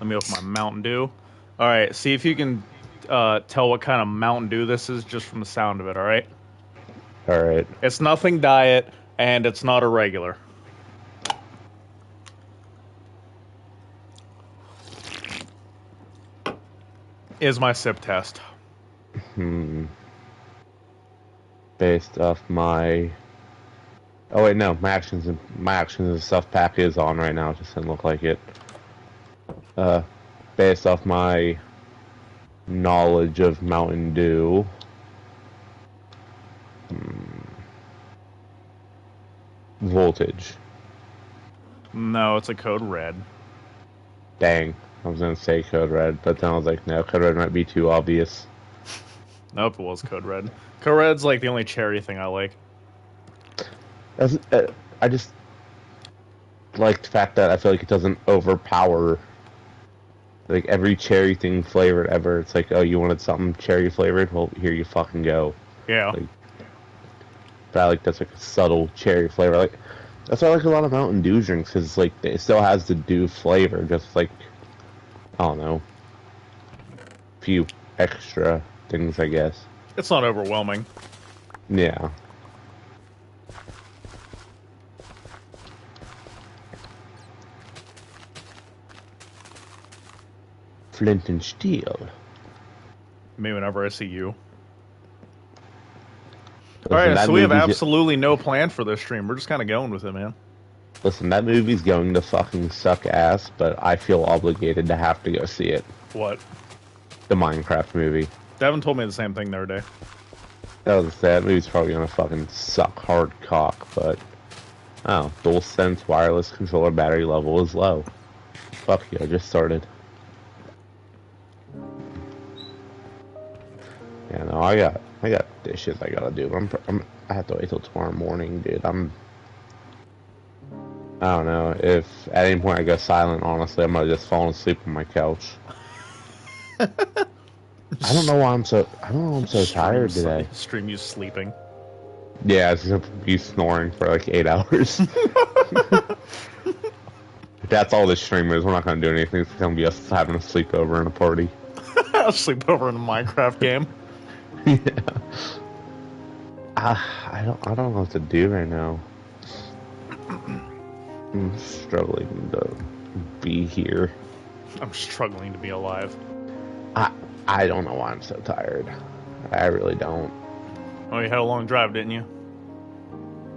Let me open my Mountain Dew. All right, see if you can tell what kind of Mountain Dew this is just from the sound of it. All right, All right. it's nothing diet, and it's not a regular. Is my sip test. Based off my. Oh wait, no, my actions and stuff pack is on right now. It just doesn't look like it. Based off my knowledge of Mountain Dew. Voltage. No, it's a Code Red. Dang, I was gonna say Code Red, but then I was like, no, Code Red might be too obvious. Nope, it was Code Red. Code Red's like the only cherry thing I like. I just like the fact that I feel like it doesn't overpower like every cherry thing flavored ever. It's like, oh, you wanted something cherry flavored? Well, here you fucking go. Yeah. Like, but I like that's like a subtle cherry flavor. Like that's why I like a lot of Mountain Dew drinks because like it still has the dew flavor, just like I don't know, a few extra things, I guess. It's not overwhelming. Yeah. Flint and Steel. Maybe whenever I see you. Listen, Alright, that so we have movie's- absolutely no plan for this stream. We're just kind of going with it, man. Listen, that movie's going to fucking suck ass, but I feel obligated to have to go see it. What? The Minecraft movie. Devin told me the same thing the other day. That movie's probably gonna fucking suck hard cock, but oh, DualSense wireless controller battery level is low. Fuck you, I just started. Yeah, no, I got dishes I gotta do. I have to wait till tomorrow morning, dude. I don't know if at any point I go silent. Honestly, I might just fall asleep on my couch. I don't know why I'm so tired today. Stream you sleeping. Yeah, it's gonna be snoring for like 8 hours. That's all this stream is. We're not gonna do anything. It's gonna be us having a sleepover and a party. I'll sleep over in a Minecraft game. Yeah. I don't know what to do right now. I'm struggling to be here. I'm struggling to be alive. I don't know why I'm so tired. I really don't. Oh, you had a long drive, didn't you?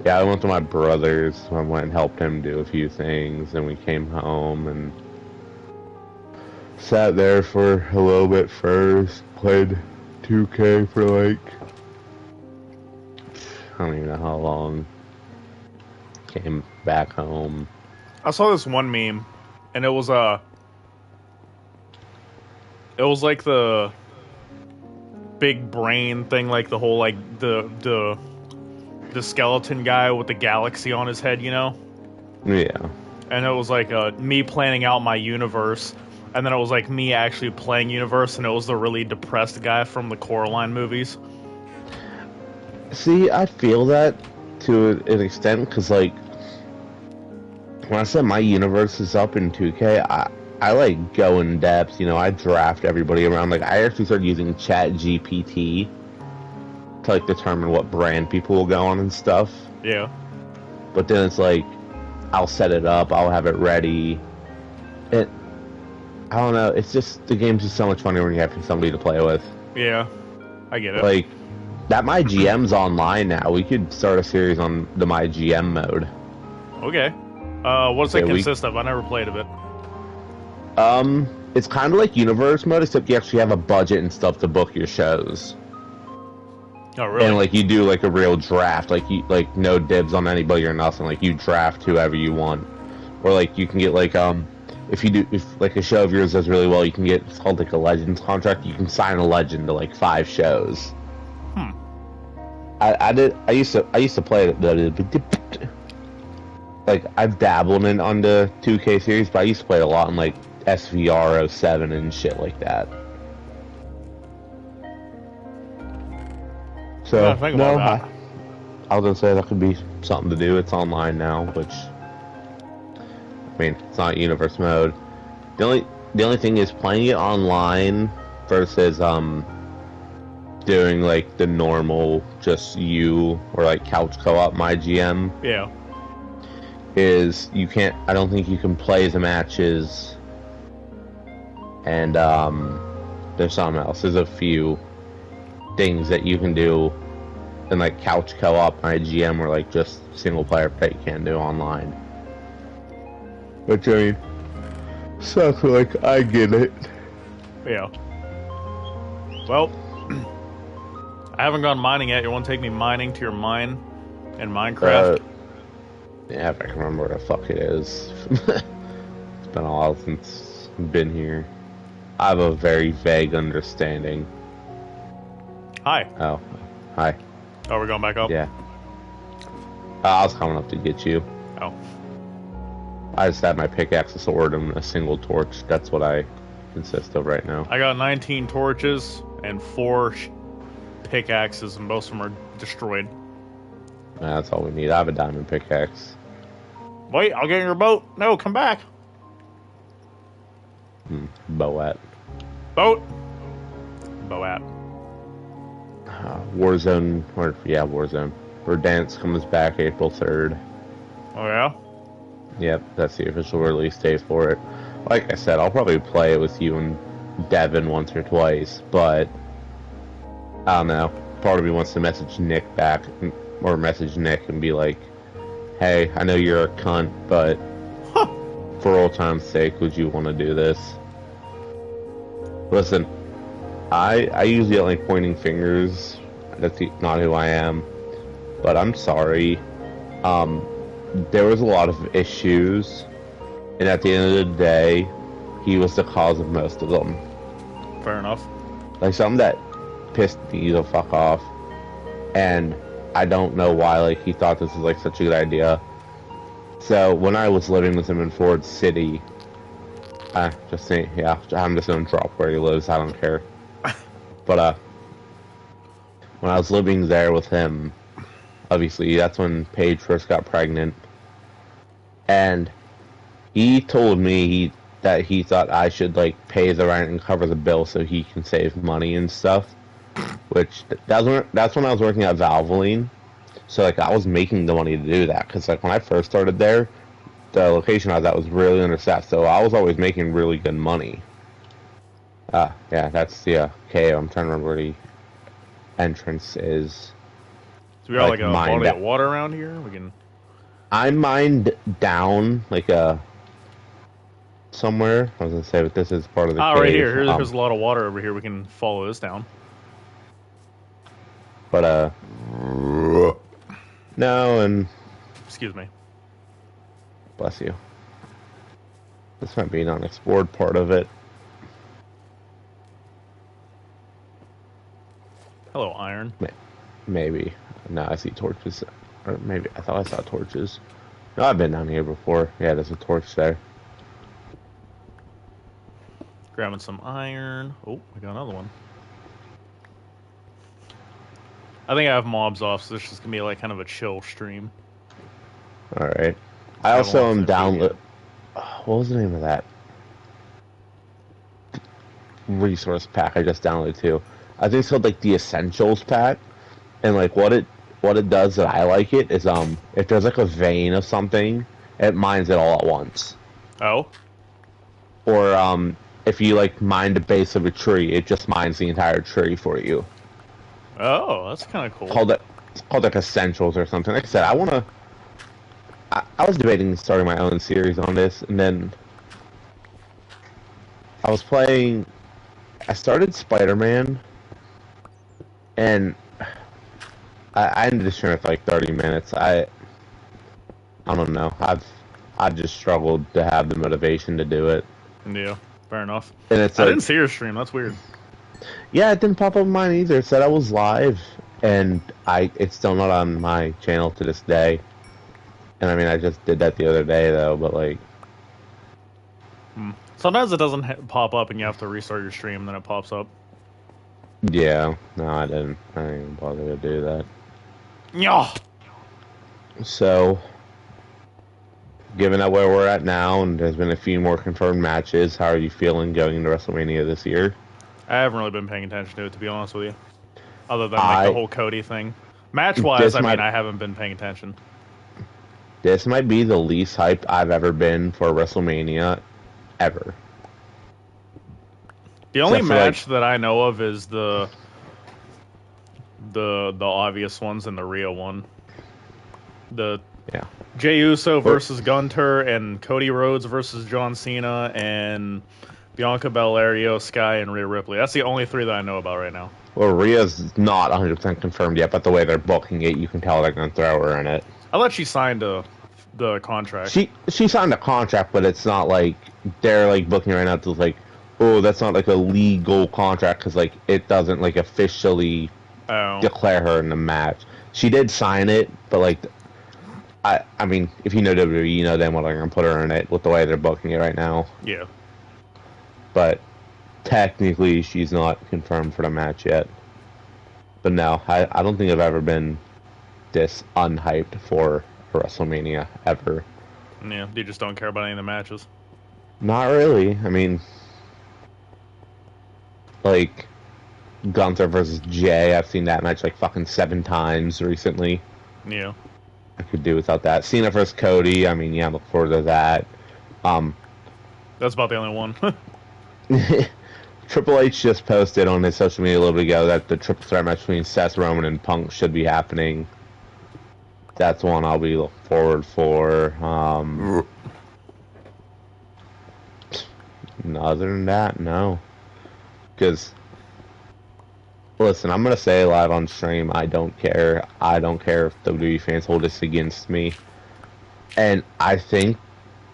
Yeah, I went to my brother's. I went and helped him do a few things, and we came home and sat there for a little bit first. Played 2K for like I don't even know how long. Came back home. I saw this one meme, and it was like the big brain thing, like the whole like the skeleton guy with the galaxy on his head, you know? Yeah. And it was like me planning out my universe, and then it was like me actually playing universe, and it was the really depressed guy from the Coraline movies. See, I feel that to an extent, because like when I said my universe is up in 2K, I like go in depth, you know, I draft everybody around. Like I actually started using ChatGPT to like determine what brand people will go on and stuff. Yeah. But then it's like I'll set it up, I'll have it ready. I don't know, it's just the game's just so much funnier when you have somebody to play with. Yeah. I get it. Like that My GM's online now. We could start a series on the My GM mode. Okay. What does that consist of? I never played of it. It's kind of like universe mode, except you actually have a budget and stuff to book your shows. Oh, really? And like you do like a real draft, like you like no dibs on anybody or nothing. Like you draft whoever you want, or like you can get like if like a show of yours does really well, you can get it's called like a Legends contract. You can sign a legend to like 5 shows. I used to play it. Like I've dabbled in on the 2K series, but I used to play it a lot in like SVR 07 and shit like that. So Yeah, think about that. I was gonna say that could be something to do. It's online now, which I mean it's not universe mode. The the only thing is playing it online versus doing like the normal just you or like couch co-op my GM. Yeah. Is you can't. I don't think you can play the matches. And there's something else. There's a few things that you can do in like couch co-op my GM or like just single player that you can't do online. Which I mean, sucks. Like I get it. Yeah. Well, I haven't gone mining yet. You want to take me mining to your mine in Minecraft? Yeah, if I can remember where the fuck it is. It's been a while since I've been here. I have a very vague understanding. Hi. Oh, hi. Oh, we're going back up? Yeah. I was coming up to get you. Oh. I just had my pickaxe, a sword, and a single torch. That's what I consist of right now. I got 19 torches and 4 pickaxes, and most of them are destroyed. That's all we need. I have a diamond pickaxe. Wait, I'll get in your boat. No, come back. Boat. Boat. Boat. Warzone, or yeah, Warzone. Verdansk comes back April 3rd. Oh, yeah? Yep, that's the official release date for it. Like I said, I'll probably play it with you and Devin once or twice, but I don't know. Part of me wants to message Nick back, or message Nick and be like, hey, I know you're a cunt, but for old time's sake, would you want to do this? Listen, I usually don't like pointing fingers. That's not who I am. But I'm sorry. There was a lot of issues, and at the end of the day, he was the cause of most of them. Fair enough. Like, something that pissed me the fuck off, and I don't know why, like, he thought this was, like, such a good idea. So, when I was living with him in Ford City, I'm just gonna drop where he lives, I don't care. But, when I was living there with him, obviously, that's when Paige first got pregnant. And he told me that he thought I should, like, pay the rent and cover the bill so he can save money and stuff. Which, that's when I was working at Valvoline. So, like, I was making the money to do that. Because, like, when I first started there, the location I was at was really understaffed. So I was always making really good money. Yeah, that's the KO. I'm trying to remember where the entrance is. So we got like a body of down. water around here. We can. I mined down like somewhere. I was gonna say, but this is part of the. Right here. There's a lot of water over here. We can follow this down. But no, and excuse me. Bless you. This might be an unexplored part of it. Hello, iron. Maybe. No, I see torches. Or maybe I thought I saw torches. No, I've been down here before. Yeah, there's a torch there. Grabbing some iron. Oh, I got another one. I think I have mobs off, so this is gonna be like kind of a chill stream. All right. I also am download. What was the name of that resource pack I just downloaded too? I think it's called like the Essentials pack, and like what it does that I like it is if there's like a vein of something, it mines it all at once. Oh. Or if you like mine the base of a tree, it just mines the entire tree for you. Oh, that's kind of cool. It's called like Essentials or something. Like I said, I was debating starting my own series on this, and then I was playing. I started Spider-Man, and I ended the stream for like 30 minutes. I don't know. I've just struggled to have the motivation to do it. Yeah, fair enough. And it's I didn't see your stream. That's weird. Yeah, it didn't pop up on mine either. It said I was live, and it's still not on my channel to this day. And I mean, I just did that the other day though, but like. Sometimes it doesn't pop up, and you have to restart your stream, and then it pops up. Yeah, no, I didn't even bother to do that. Yeah. So, given that where we're at now, and there's been a few more confirmed matches, how are you feeling going into WrestleMania this year? I haven't really been paying attention to it, to be honest with you. Other than like the I whole Cody thing. Match-wise, this I mean, might I haven't been paying attention. this might be the least hyped I've ever been for WrestleMania ever. The only Except for, match that I know of is the obvious ones and the Rhea one. The Yeah. Jey Uso versus Gunter and Cody Rhodes versus John Cena and Bianca Belair, Io Sky, and Rhea Ripley. That's the only three that I know about right now. Well, Rhea's not 100% confirmed yet, but the way they're booking it, you can tell they're going to throw her in it. I thought she signed the contract. She signed a contract, but it's not like they're like booking right now to like, oh, that's not like a legal contract because like it doesn't like officially declare her in the match. She did sign it, but like, I mean, if you know WWE, you know them well they're gonna put her in it with the way they're booking it right now. Yeah. But technically, she's not confirmed for the match yet. But no, I don't think I've ever been this unhyped for WrestleMania ever. Yeah, you just don't care about any of the matches. Not really. I mean, like Gunther versus Jay, I've seen that match like fucking 7 times recently. Yeah. I could do without that. Cena versus Cody, I mean, yeah, I look forward to that. That's about the only one. Triple H just posted on his social media a little bit ago that the triple threat match between Seth Roman and Punk should be happening. That's one I'll be looking forward for. Other than that, no. Because, listen, I'm going to say live on stream, I don't care. I don't care if WWE fans hold this against me. And I think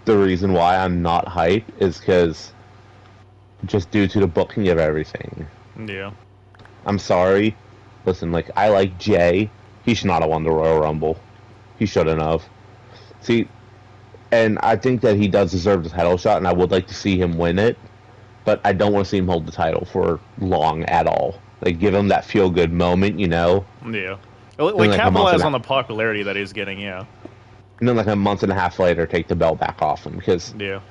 the reason why I'm not hyped is because just due to the booking of everything. Yeah. I'm sorry. Listen, like, I like Jay. He should not have won the Royal Rumble. He shouldn't have. See, and I think that he does deserve the title shot, and I would like to see him win it, but I don't want to see him hold the title for long at all. Like, give him that feel-good moment, you know? Yeah. Like capitalize on the popularity that he's getting, yeah. And then, like, a month and a half later, take the belt back off him, because... Yeah.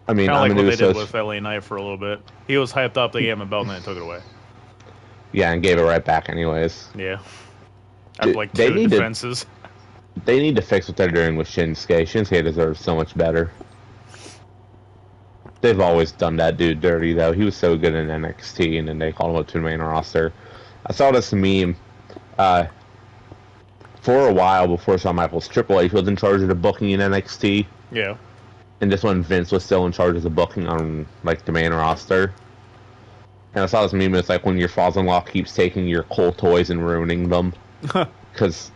I mean, kind of like what they did with LA Knight for a little bit. He was hyped up, they gave him a belt, and then they took it away. Yeah, and gave it right back anyways. Yeah. After, like, 2 defenses. They need to fix what they're doing with Shinsuke. Shinsuke deserves so much better. They've always done that dude dirty, though. He was so good in NXT, and then they called him up to the main roster. I saw this meme for a while before Shawn Michaels. Triple H was in charge of the booking in NXT. Yeah. And this one, Vince was still in charge of the booking on, like, the main roster. And I saw this meme, it's like when your father-in-law keeps taking your cool toys and ruining them. Because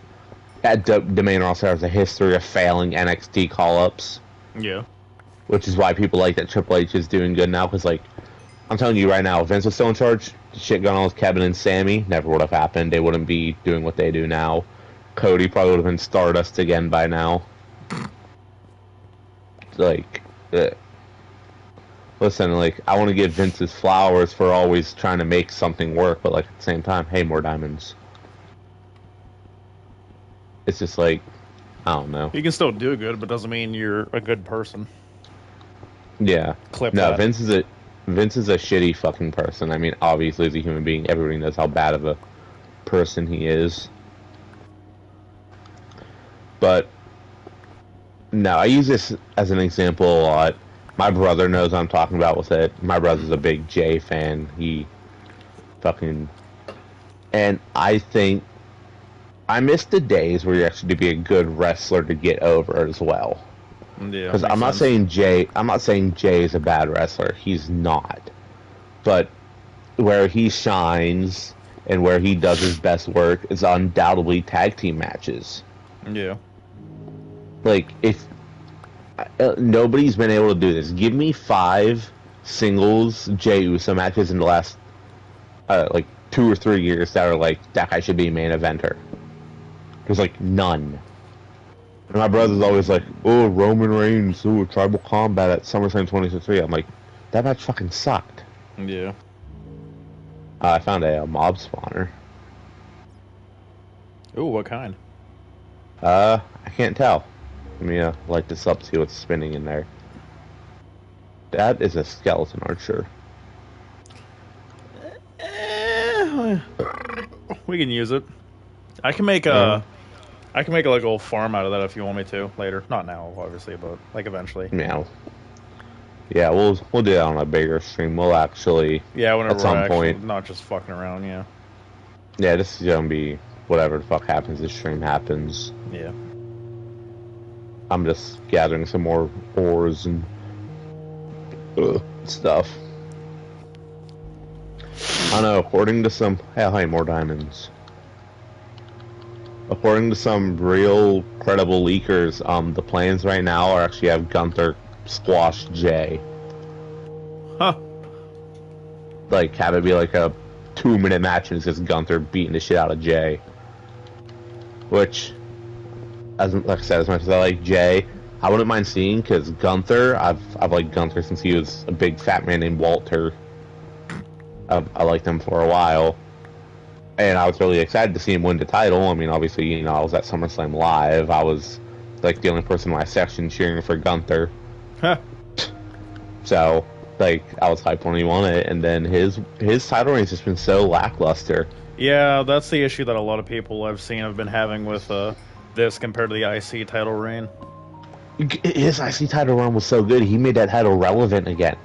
the main roster has a history of failing NXT call-ups. Yeah. Which is why people like that Triple H is doing good now, because, like, I'm telling you right now, if Vince was still in charge, the shit going on with Kevin and Sammy never would have happened. They wouldn't be doing what they do now. Cody probably would have been Stardust again by now. Like, listen, like, I want to give Vince his flowers for always trying to make something work, but, like, at the same time, hey, more diamonds. It's just like, I don't know. You can still do good, but doesn't mean you're a good person. Yeah. Clip no, that. Vince is a shitty fucking person. I mean, obviously, as a human being, everybody knows how bad of a person he is. But, no, I use this as an example a lot. My brother knows what I'm talking about with it. My brother's a big Jay fan. He fucking... And I think... I miss the days where you actually to be a good wrestler to get over as well. Yeah. Because I'm not saying Jay is a bad wrestler. He's not. But where he shines and where he does his best work is undoubtedly tag team matches. Yeah. Like, if nobody's been able to do this, give me 5 singles Jey Uso matches in the last like 2 or 3 years that are like, that guy should be a main eventer. There's like none. And my brother's always like, oh, Roman Reigns, ooh, Tribal Combat at SummerSlam 2023. I'm like, that match fucking sucked. Yeah. I found a mob spawner. Ooh, what kind? I can't tell. Let me light this up, see what's spinning in there. That is a skeleton archer. We can use it. I can make a like a little farm out of that if you want me to later. Not now, obviously, but like eventually. Yeah. Yeah, we'll do that on a bigger stream. We'll actually whenever at some we're point. not just fucking around. Yeah. Yeah, this is gonna be whatever the fuck happens. This stream happens. Yeah. I'm just gathering some more ores and stuff. I don't know. According to some, hey, more diamonds. According to some real credible leakers, the plans right now are actually have Gunther squash Jay. Huh. Like have it be like a 2-minute match and it's just Gunther beating the shit out of Jay. Which, like I said, as much as I like Jay, I wouldn't mind seeing, because Gunther, I've liked Gunther since he was a big fat man named Walter. I liked him for a while, and I was really excited to see him win the title. I mean, obviously, you know, I was at SummerSlam Live. I was like the only person in my section cheering for Gunther. Huh. So, like, I was hyped when he won it, and then his title reign's just been so lackluster. Yeah, that's the issue that a lot of people I've seen have been having with this compared to the IC title reign. His IC title run was so good, he made that title relevant again.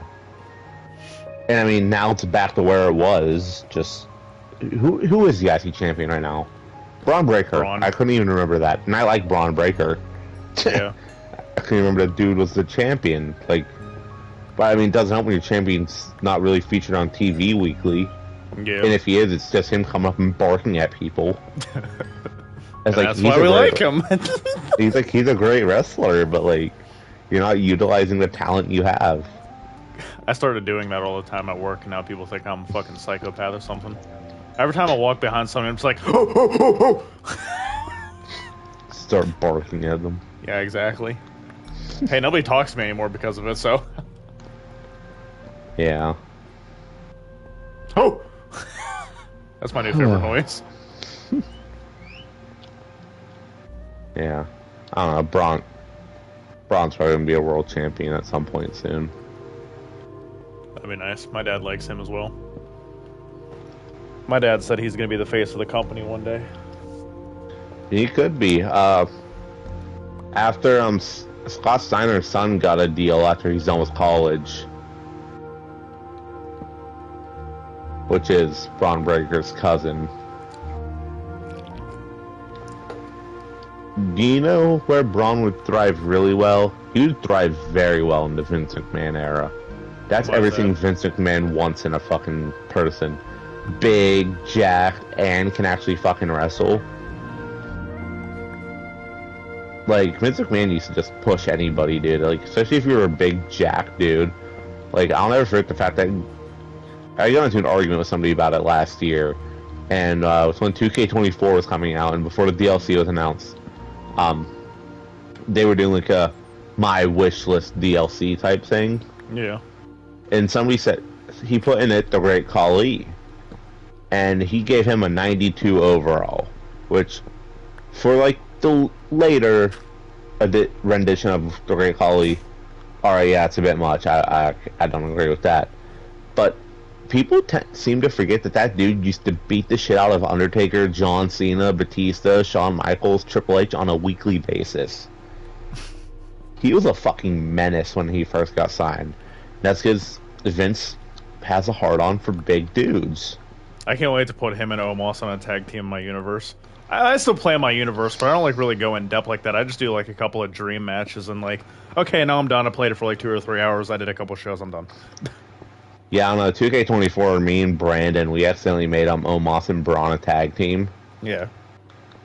And I mean, now it's back to where it was. Just who is the IC champion right now? Braun Breaker. Braun. I couldn't even remember that, and I like Braun Breaker. Yeah. I couldn't remember that dude was the champion. Like, but I mean, it doesn't help when your champion's not really featured on TV weekly. Yeah. And if he is, it's just him coming up and barking at people. It's like, that's why we like him. he's a great wrestler, but like, you're not utilizing the talent you have. I started doing that all the time at work, and now people think I'm a fucking psychopath or something. Every time I walk behind someone, I'm just like, ho, ho, ho, ho. Start barking at them. Yeah, exactly. Hey, nobody talks to me anymore because of it, so. Yeah. Oh! That's my new favorite noise. Yeah. I don't know, Braun's probably gonna be a world champion at some point soon. That'd be nice. My dad likes him as well. My dad said he's gonna be the face of the company one day. He could be. After Scott Steiner's son got a deal after he's done with college, which is Braun Breaker's cousin. Do you know where Braun would thrive really well? He would thrive very well in the Vince McMahon era. That's everything Vince McMahon wants in a fucking person. Big, jacked, and can actually fucking wrestle. Like, Vince McMahon used to just push anybody, dude. Like, especially if you were a big, jacked dude. Like, I'll never forget the fact that I got into an argument with somebody about it last year. And it was when 2K24 was coming out, and before the DLC was announced. They were doing like a my wish list DLC type thing. Yeah. And somebody said he put in it the Great Khali, and he gave him a 92 overall, which for like the later rendition of the Great Khali, alright, yeah, it's a bit much. I don't agree with that, but people seem to forget that dude used to beat the shit out of Undertaker, John Cena, Batista, Shawn Michaels, Triple H on a weekly basis. He was a fucking menace when he first got signed. That's because Vince has a hard-on for big dudes. I can't wait to put him and Omos on a tag team in my universe. I still play in my universe, but I don't like really go in depth like that. I just do like a couple of dream matches and like, okay, now I'm done. I played it for like 2 or 3 hours. I did a couple shows. I'm done. Yeah, on 2K24, me and Brandon, we accidentally made Omos and Braun a tag team. Yeah.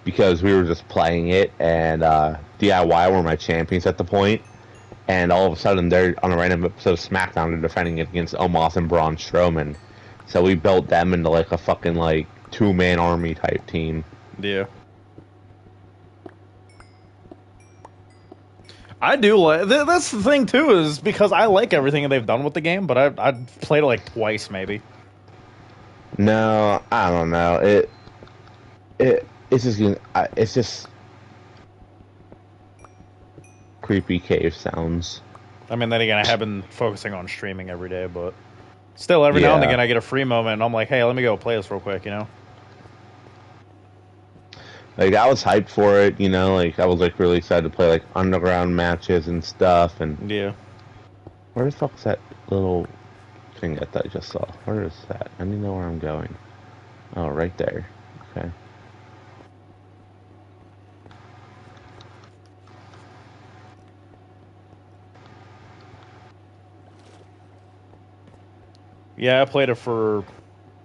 Because we were just playing it, and DIY were my champions at the point, and all of a sudden they're on a random episode of SmackDown, they're defending it against Omos and Braun Strowman. So we built them into like a fucking like 2-man army type team. Yeah. I do like that's the thing too, is because I like everything they've done with the game, but I've played it like twice maybe. No, I don't know. It's just creepy cave sounds. I mean, then again, I have been focusing on streaming every day, but still, every now and again, I get a free moment, and I'm like, hey, let me go play this real quick, you know? Like, I was hyped for it, you know? Like, I was, like, really excited to play, like, underground matches and stuff, and... Yeah. Where the fuck's that little thing that I just saw? Where is that? I need to know where I'm going. Oh, right there. Okay. Yeah, I played it for...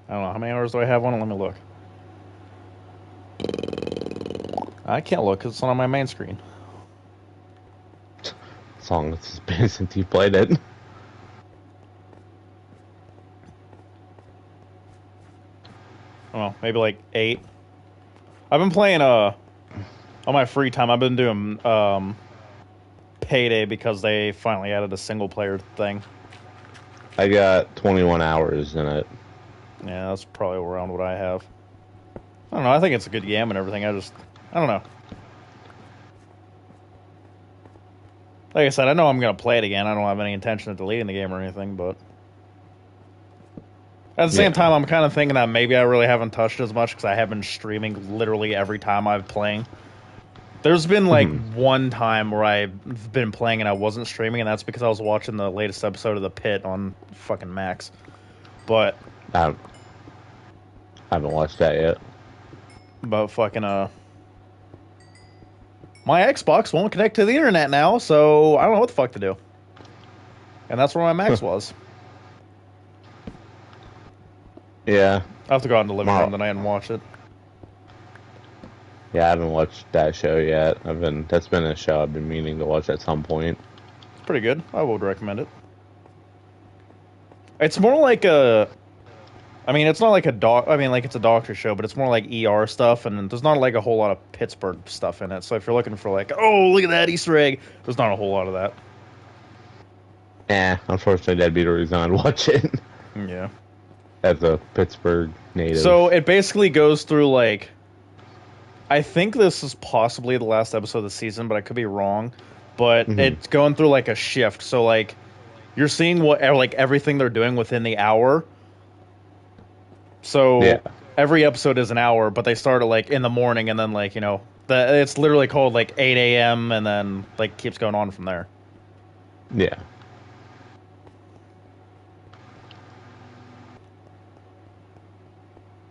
I don't know, how many hours do I have on it? Let me look. I can't look because it's not on my main screen. As long as it's been since you played it. Oh, maybe like 8. I've been playing on my free time. I've been doing Payday because they finally added a single player thing. I got 21 hours in it. Yeah, that's probably around what I have. I don't know. I think it's a good game and everything. I don't know. Like I said, I know I'm going to play it again. I don't have any intention of deleting the game or anything, but... At the same time, I'm kind of thinking that maybe I really haven't touched as much because I have been streaming literally every time I've playing. There's been, like, one time where I've been playing and I wasn't streaming, and that's because I was watching the latest episode of The Pit on fucking Max. But... I haven't watched that yet. But fucking, my Xbox won't connect to the internet now, so I don't know what the fuck to do. And that's where my Max was. Yeah. I'll have to go out in the living room tonight and watch it. Yeah, I haven't watched that show yet. That's been a show I've been meaning to watch at some point. It's pretty good. I would recommend it. It's more like a... I mean, it's not like it's a doctor show, but it's more like ER stuff, and there's not like a whole lot of Pittsburgh stuff in it. So if you're looking for like, oh, look at that Easter egg, there's not a whole lot of that. Unfortunately, that'd be the reason I'd watch it. Yeah. As a Pittsburgh native. So it basically goes through like... I think this is possibly the last episode of the season, but I could be wrong. But it's going through like a shift. So like, you're seeing what like everything they're doing within the hour. So every episode is an hour, but they start at like in the morning, and then like, you know, it's literally called like 8 a.m. and then like keeps going on from there. Yeah.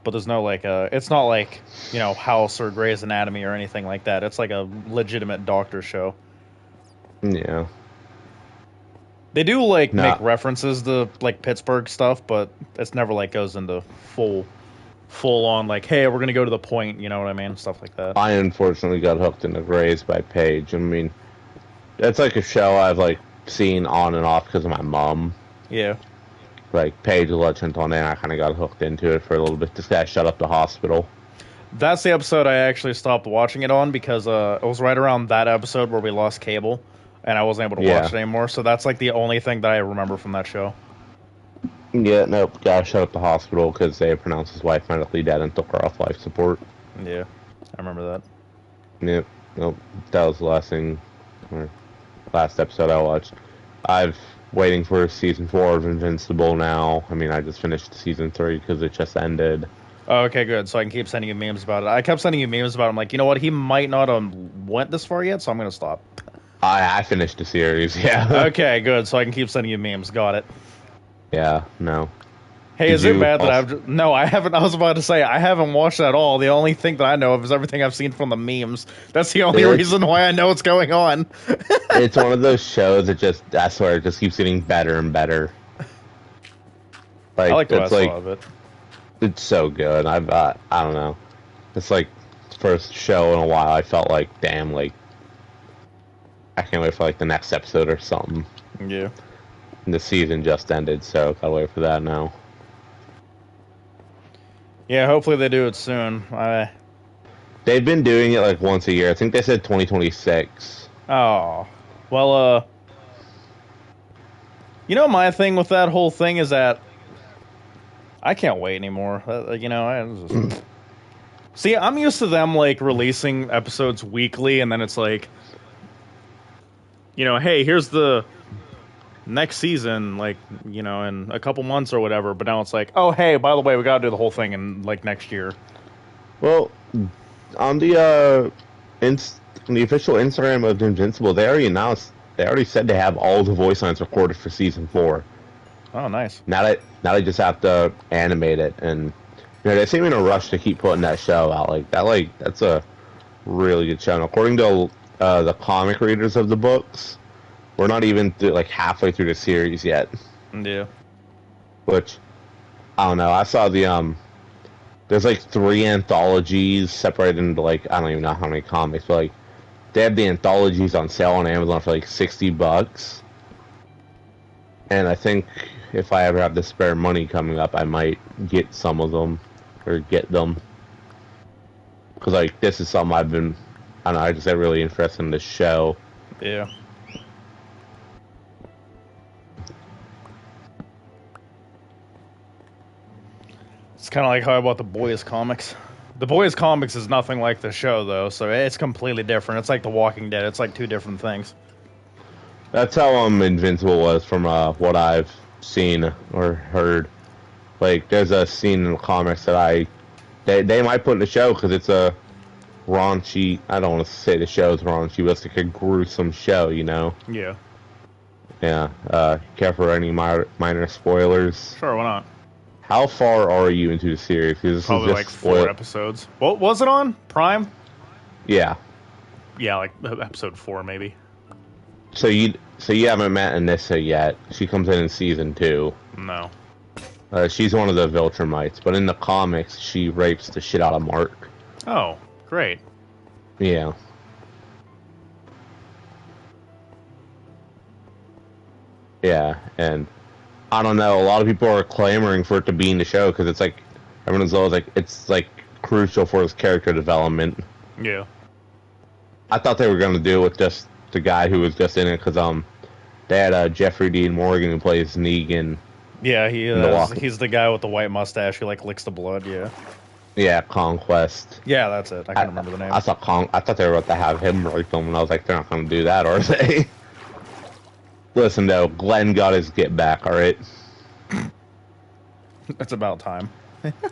But there's no like it's not like, you know, House or Grey's Anatomy or anything like that. It's like a legitimate doctor show. Yeah. They do like make references to like Pittsburgh stuff, but it's never like goes into full on like, hey, we're gonna go to the point, you know what I mean? Stuff like that. I unfortunately got hooked into Grey's by Paige. I mean, that's like a show I've like seen on and off because of my mom. Yeah. Like Paige Legend on there, and I kind of got hooked into it for a little bit. This guy shut up the hospital. That's the episode I actually stopped watching it on because it was right around that episode where we lost cable, and I wasn't able to watch it anymore. So that's like the only thing that I remember from that show. Yeah, nope. Guy shut up the hospital because they pronounced his wife medically dead and took her off life support. Yeah, I remember that. Yep. Nope. That was the last thing, or last episode I watched. I've waiting for season 4 of Invincible now. I mean, I just finished season 3 because it just ended. Oh, okay, good. So I can keep sending you memes about it. I kept sending you memes about it. I'm like, you know what? He might not have went this far yet, so I'm going to stop. I finished the series, yeah. Okay, good. So I can keep sending you memes. Got it. Yeah, no. Hey, is it bad that I've... No, I haven't. I was about to say, I haven't watched at all. The only thing that I know of is everything I've seen from the memes. That's the only reason why I know what's going on. It's one of those shows that just, I swear, it just keeps getting better and better. Like, I like what I saw of it. It's so good. I don't know. It's like the first show in a while I felt like, damn, like, I can't wait for like the next episode or something. Yeah. And the season just ended, so gotta wait for that now. Yeah, hopefully they do it soon. They've been doing it like once a year. I think they said 2026. Oh. Well, you know, my thing with that whole thing is that I can't wait anymore. You know, see, I'm used to them like releasing episodes weekly, and then it's like hey, here's the next season, like, in a couple months or whatever. But now it's like, oh, hey, by the way, we got to do the whole thing in like next year. Well, on the on the official Instagram of Invincible, they already announced. They already said they have all the voice lines recorded for season 4. Oh, nice. Now they just have to animate it, and they seem in a rush to keep putting that show out. That's a really good show. And according to the comic readers of the books, we're not even halfway through the series yet. Yeah. Which I don't know. I saw the there's 3 anthologies separated into I don't even know how many comics, but they have the anthologies on sale on Amazon for $60. And I think if I ever have the spare money coming up, I might get some of them or get them. Because this is something I don't know, I just get really interested in this show. Yeah. It's kind of like how I bought the Boys comics. The Boys comics is nothing like the show, though, so it's completely different. It's like The Walking Dead. It's like 2 different things. That's how Invincible was from what I've seen or heard. There's a scene in the comics that they might put in the show because it's a raunchy. I don't want to say the show's raunchy, but it's a gruesome show, Yeah. Yeah. Care for any minor spoilers? Sure, why not? How far are you into the series? This Probably is just 4 episodes. What was it on? Prime? Yeah. Yeah, episode 4 maybe. So you haven't met Anissa yet. She comes in season 2. No. She's one of the Viltrumites, but in the comics, she rapes the shit out of Mark. Oh, great. Yeah. Yeah, and I don't know. A lot of people are clamoring for it to be in the show because it's everyone's always it's crucial for his character development. Yeah. I thought they were going to do it with just the guy who was just in it because they had Jeffrey Dean Morgan who plays Negan. Yeah, he's the guy with the white mustache who licks the blood. Yeah. Yeah, Conquest. Yeah, that's it. I can't remember the name. I thought they were about to have him rape him, and I was like, they're not going to do that, are they? Listen, though, Glenn got his get back, alright? It's about time.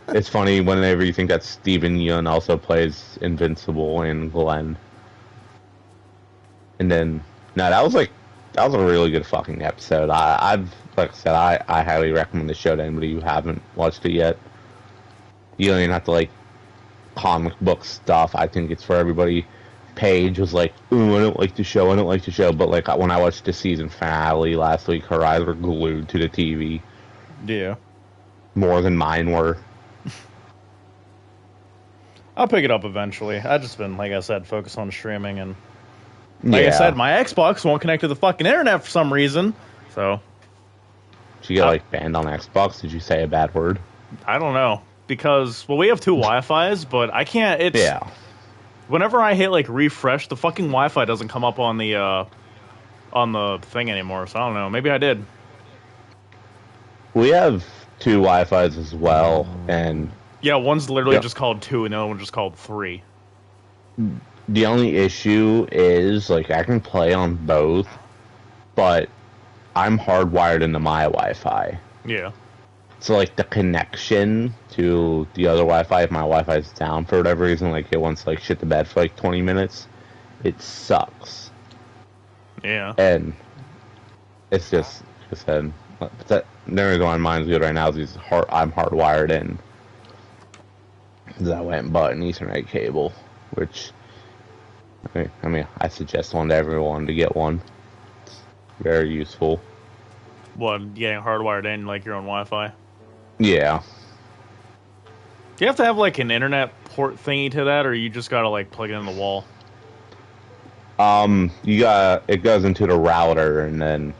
It's funny whenever you think that Steven Yeun also plays Invincible in Glenn. And then, no, that was a really good fucking episode. Like I said, I highly recommend the show to anybody who haven't watched it yet. You don't even have to comic book stuff. I think it's for everybody. Paige was like, ooh, I don't like the show. But when I watched the season finale last week, her eyes were glued to the TV. Yeah. More than mine were. I'll pick it up eventually. I've just been, like I said, focused on streaming, and I said, my Xbox won't connect to the fucking internet for some reason. So. Did you get banned on Xbox? Did you say a bad word? I don't know. Because, we have 2 Wi-Fis, but I can't, whenever I hit refresh, the fucking Wi-Fi doesn't come up on the thing anymore, so I don't know. Maybe I did. We have 2 Wi-Fis as well, and... Yeah, one's literally just called 2, and the other one's just called 3. The only issue is, I can play on both, but I'm hardwired into my Wi-Fi. Yeah. So, the connection to the other Wi-Fi, if my Wi-Fi is down for whatever reason, it wants to, shit the bed for, 20 minutes, it sucks. Yeah. And it's just, like I said, the reason why mine's good right now is I'm hardwired in. Because I went and bought an Ethernet cable, which, I suggest one to everyone to get one. It's very useful. What, getting hardwired in, your own Wi-Fi? Yeah. Do you have to have, an internet port thingy to that, or you just gotta, plug it in the wall? It goes into the router, and then...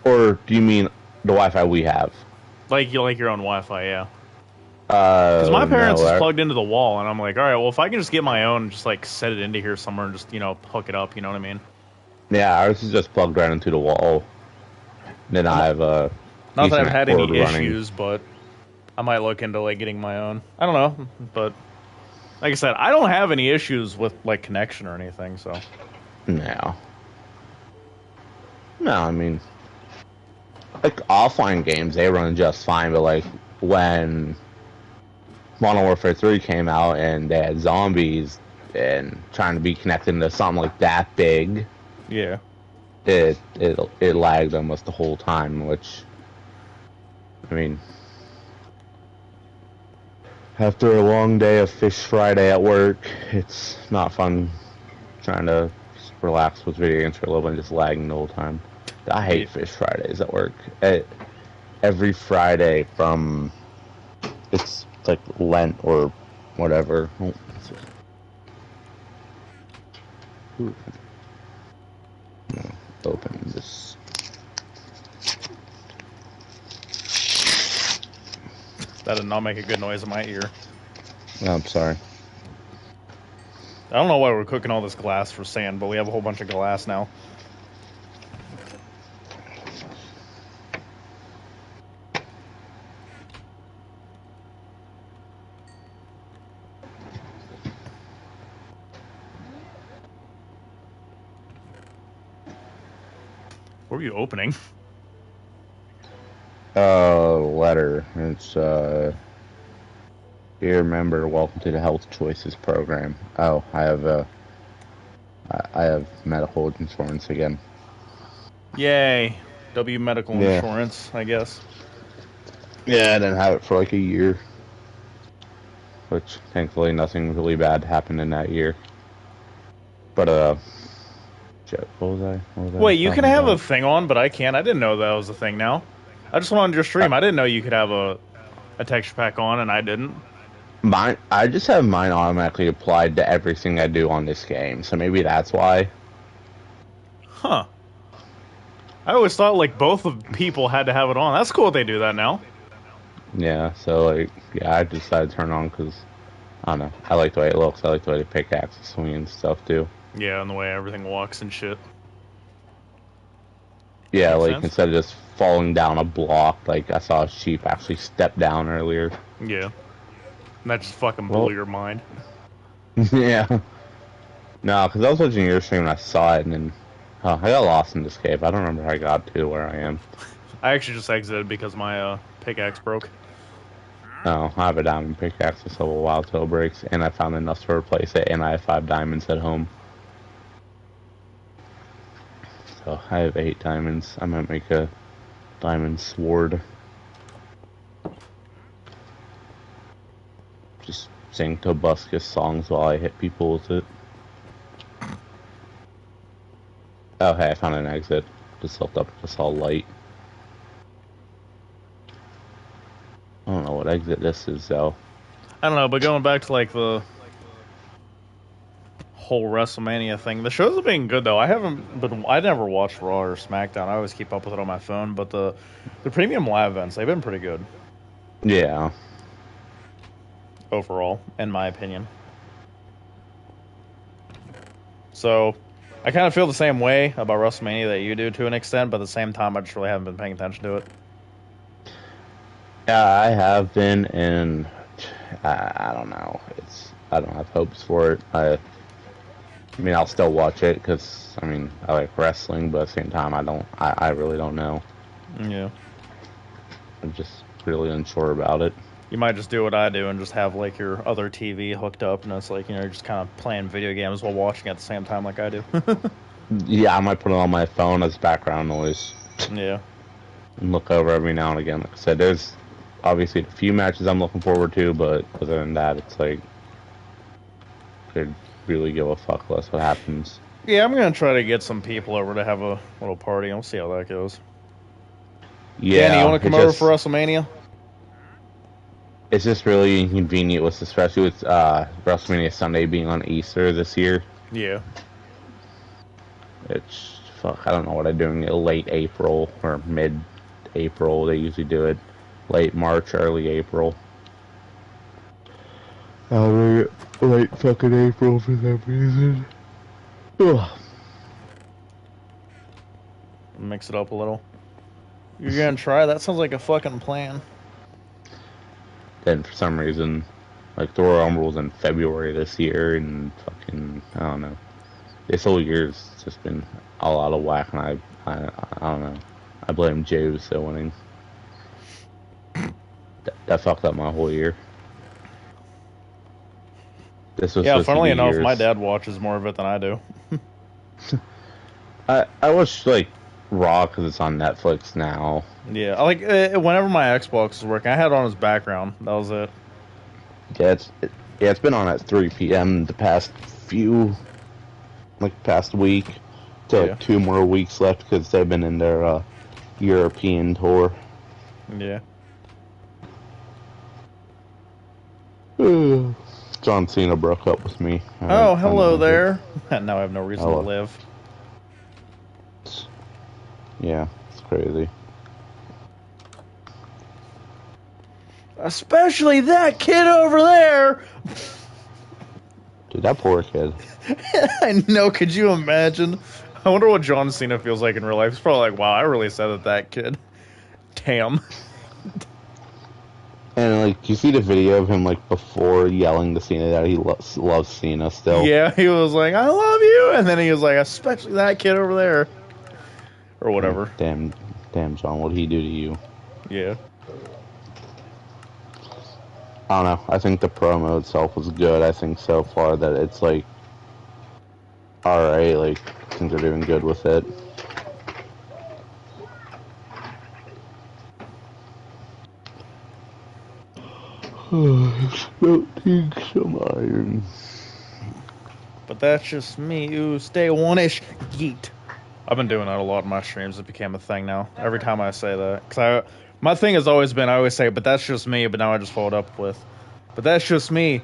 Or do you mean the Wi-Fi we have? Your own Wi-Fi, yeah. Because my parents is plugged into the wall, and I'm like, alright, well, if I can just get my own and just, set it into here somewhere and just, hook it up, you know what I mean? Yeah, ours is just plugged right into the wall. Then I have a... Not that I've had any issues, but I might look into, getting my own. I don't know, but... Like I said, I don't have any issues with, connection or anything, so... No. No, I mean, like offline games, they run just fine. But like when Modern Warfare 3 came out and they had zombies and trying to be connected to something like that big, Yeah. it lagged almost the whole time. Which, I mean, after a long day of Fish Friday at work, it's not fun trying to relax with video games for a little bit and just lagging the whole time. I hate Fish Fridays at work. Every Friday from it's like Lent or whatever. Ooh. Open this. That did not make a good noise in my ear. Oh, I'm sorry. I don't know why we're cooking all this glass for sand, but we have a whole bunch of glass now. What were you opening? Letter. It's dear member, welcome to the Health Choices program. Oh, I have medical insurance again. Yay. W medical insurance, I guess. Yeah, I didn't have it for like a year. Which, thankfully, nothing really bad happened in that year. But, what was I Wait, you can have a thing on, but I can't. I didn't know that was a thing now. I just went on your stream. I didn't know you could have a texture pack on, and I didn't. I just have mine automatically applied to everything I do on this game, so maybe that's why. Huh. I always thought, like, both of people had to have it on. That's cool if they do that now. Yeah, so, like, yeah, I decided to turn it on because, I don't know, I like the way it looks. I like the way the pickaxe is swinging and stuff, too. Yeah, and the way everything walks and shit. Yeah, Makes like, sense. instead of just falling down a block, like, I saw a sheep actually step down earlier. Yeah. And that just fucking blew your mind. Yeah. No, because I was watching your stream and I saw it, and then I got lost in this cave. I don't remember how I got to where I am. I actually just exited because my pickaxe broke. No, I have a diamond pickaxe for a while till it breaks, and I found enough to replace it, and I have 5 diamonds at home. So I have 8 diamonds. I might make a diamond sword. Just sing Tobuscus songs while I hit people with it. Oh, hey, I found an exit. Just looked up, just saw light. I don't know what exit this is, though. I don't know, but going back to, like, the whole WrestleMania thing, the shows have been good, though. I never watched Raw or SmackDown. I always keep up with it on my phone, but the premium live events, they've been pretty good. Yeah. Overall, in my opinion. So, I kind of feel the same way about WrestleMania that you do to an extent, but at the same time, I just really haven't been paying attention to it. Yeah, I have been, and I don't know. I don't have hopes for it. I mean, I'll still watch it because I mean I like wrestling, but at the same time, I really don't know. Yeah. I'm just really unsure about it. You might just do what I do and just have, like, your other TV hooked up, and it's like, you know, you're just kind of playing video games while watching at the same time like I do. Yeah, I might put it on my phone as background noise. Yeah. And look over every now and again. Like I said, there's obviously a few matches I'm looking forward to, but other than that, it's like could really give a fuck less what happens. Yeah, I'm going to try to get some people over to have a little party. We'll see how that goes. Yeah, Danny, you want to come over for WrestleMania? It's just really inconvenient, especially with WrestleMania Sunday being on Easter this year. Yeah. It's, fuck, I don't know what I'm doing. Late April or mid-April, they usually do it. Late March, early April. Late fucking April for some reason. Ugh. Mix it up a little. You're going to try? That sounds like a fucking plan. Then for some reason, like the Royal Rumble was in February this year, and fucking, I don't know. This whole year's just been all out of whack, and I don't know. I blame Jey Uso winning. That fucked up my whole year. This was Yeah, supposed to funnily be enough, yours. my dad watches more of it than I do. I watch like Raw because it's on Netflix now. Yeah, I like whenever my Xbox was working, I had it on as background. That was it. Yeah, it's been on at 3 p.m. the past past week. So Yeah. 2 more weeks left because they've been in their European tour. Yeah. John Cena broke up with me. Oh, hello there. Now I have no reason to Hello. live. Yeah, it's crazy. Especially that kid over there. Dude, that poor kid. I know. Could you imagine? I wonder what John Cena feels like in real life. He's probably like, "Wow, I really said that kid." Damn. And like, you see the video of him like before yelling to Cena that he loves Cena still. Yeah, he was like, "I love you," and then he was like, "Especially that kid over there," or whatever. Damn, John, what did he do to you? Yeah. I don't know. I think the promo itself was good. I think so far that it's like, all right, like I think they're doing good with it. Melting some iron. But that's just me. Ooh, stay one-ish. Yeet. I've been doing that a lot in my streams. It became a thing now. Every time I say that. Because my thing has always been, I always say, but that's just me. But now I just follow it up with, but that's just me.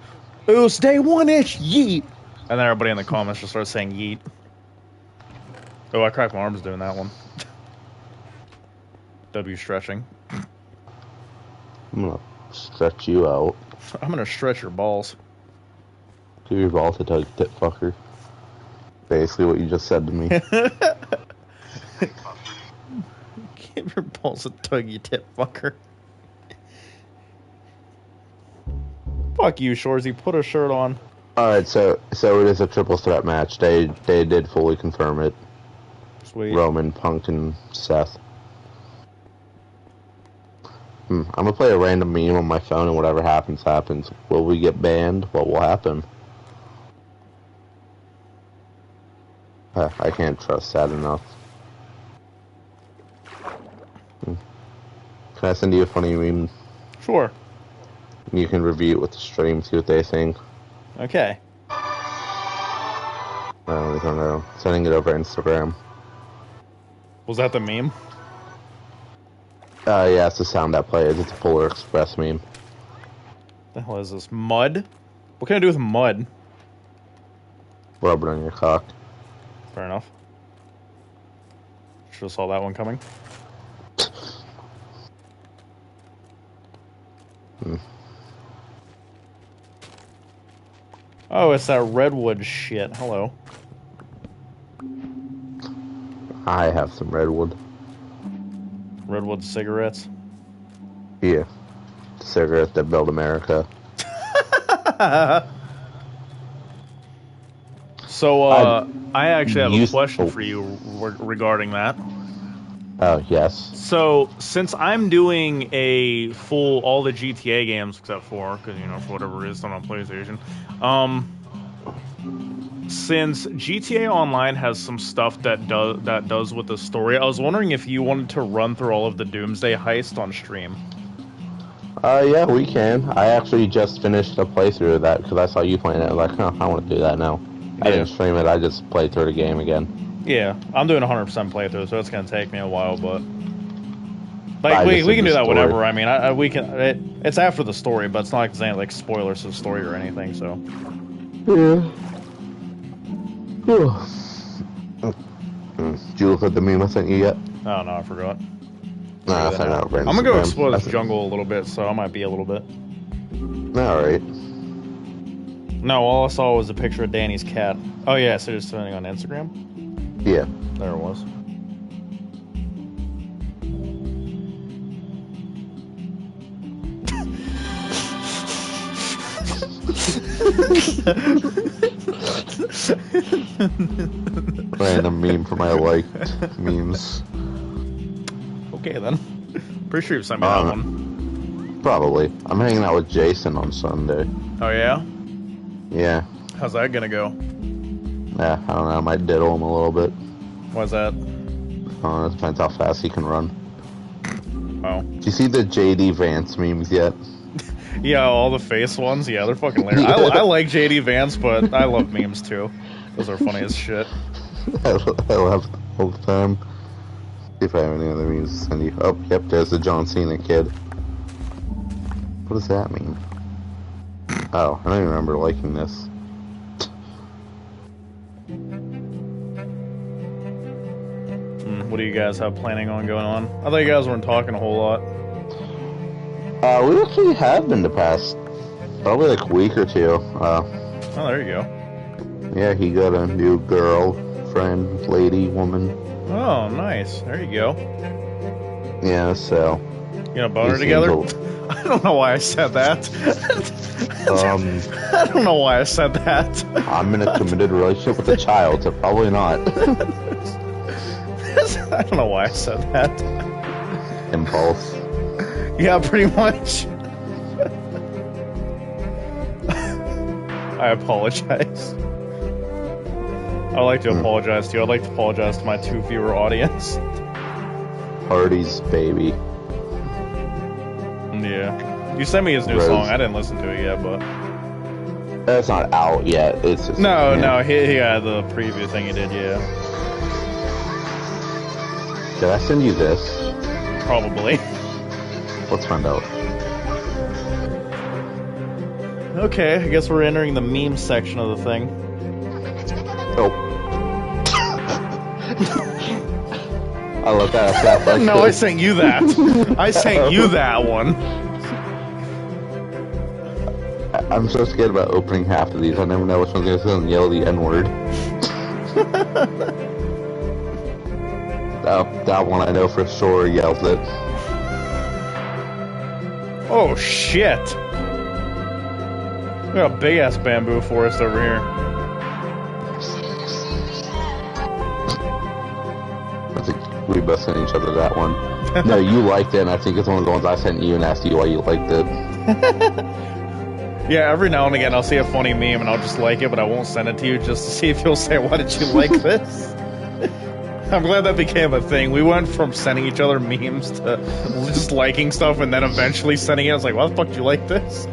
Ooh, stay one-ish. Yeet. And then everybody in the comments just starts saying yeet. Oh, I cracked my arms doing that one. W stretching. I'm gonna stretch you out. I'm going to stretch your balls. Give your ball to Doug, tit fucker. Basically what you just said to me. Give your balls a tug, you tit fucker. Fuck you, Shorzy. Put a shirt on. Alright, so it is a triple threat match. They did fully confirm it. Sweet. Roman, Punk, and Seth. I'm gonna play a random meme on my phone and whatever happens, happens. Will we get banned? What will happen? I can't trust that enough. Can I send you a funny meme? Sure. You can review it with the stream, see what they think. Okay. I don't know. Sending it over Instagram. Was that the meme? Yeah, it's the sound that plays. It's a Polar Express meme. The hell is this? Mud? What can I do with mud? Rub it on your cock. Fair enough. Should have saw that one coming. Oh, it's that redwood shit. Hello. I have some redwood. Redwood cigarettes. Yeah. The cigarette that built America. So, I actually have a question for you regarding that. Oh, yes. So, since I'm doing a full, all the GTA games except for, because, you know, for whatever reason, I'm on PlayStation, since GTA Online has some stuff that does with the story, I was wondering if you wanted to run through all of the Doomsday Heist on stream. Yeah, we can. I actually just finished a playthrough of that because I saw you playing it. I was like, I want to do that now. I didn't stream it, I just played through the game again. Yeah, I'm doing 100% playthrough, so it's going to take me a while, but... Like, we can do that whenever. I mean, we can... It's after the story, but it's not like there's any, like, spoilers to the story or anything, so... Yeah. Did you look at the meme I sent you yet? Oh, no, I forgot. Nah, I sent it over. I'm going to go explore this jungle a little bit, so I might be a little bit. Alright. No, all I saw was a picture of Danny's cat. Oh, yeah, so it's sending on Instagram? Yeah. There it was. Random meme for my liked memes. Okay then. Pretty sure you sent me that one. Probably. I'm hanging out with Jason on Sunday. Oh yeah? Yeah. How's that gonna go? Yeah, I don't know. I might diddle him a little bit. Why's that? It depends how fast he can run. Oh. Do you see the JD Vance memes yet? Yeah, all the face ones. Yeah, they're fucking hilarious. Yeah. I like JD Vance, but I love memes too. Those are funny as shit. I laugh all the time. See if I have any other memes to send you. Oh, yep, there's the John Cena kid. What does that mean? Oh, I don't even remember liking this. What do you guys have planning on going on? I thought you guys weren't talking a whole lot. We actually have been the past probably like a week or two. Oh, there you go. Yeah, he got a new girlfriend, lady, woman. Oh, nice. There you go. Yeah, so. You know, boner together? I don't know why I said that. I don't know why I said that. I'm in a committed relationship with a child, so probably not. I don't know why I said that. Impulse. Yeah, pretty much. I apologize. I like to apologize to you. I'd like to apologize to my 2 viewer audience. Hardy's baby. Yeah. You sent me his new Rose. song. I didn't listen to it yet, but... That's not out yet. It's just... No, yeah. no, he had the preview thing he did, yeah. Did I send you this? Probably. Let's find out. Okay, I guess we're entering the meme section of the thing. Oh. I love that. Like No, I this. sent you that. I sent you that one. I'm so scared about opening half of these. I never know which one's going to say and yell the N-word. That one I know for sure yells it. Oh, shit. We got a big-ass bamboo forest over here. I think we both sent each other that one. No, you liked it, and I think it's one of the ones I sent you and asked you why you liked it. Yeah, every now and again I'll see a funny meme and I'll just like it, but I won't send it to you just to see if you'll say, why did you like this? I'm glad that became a thing. We went from sending each other memes to just liking stuff and then eventually sending it. I was like, why the fuck do you like this?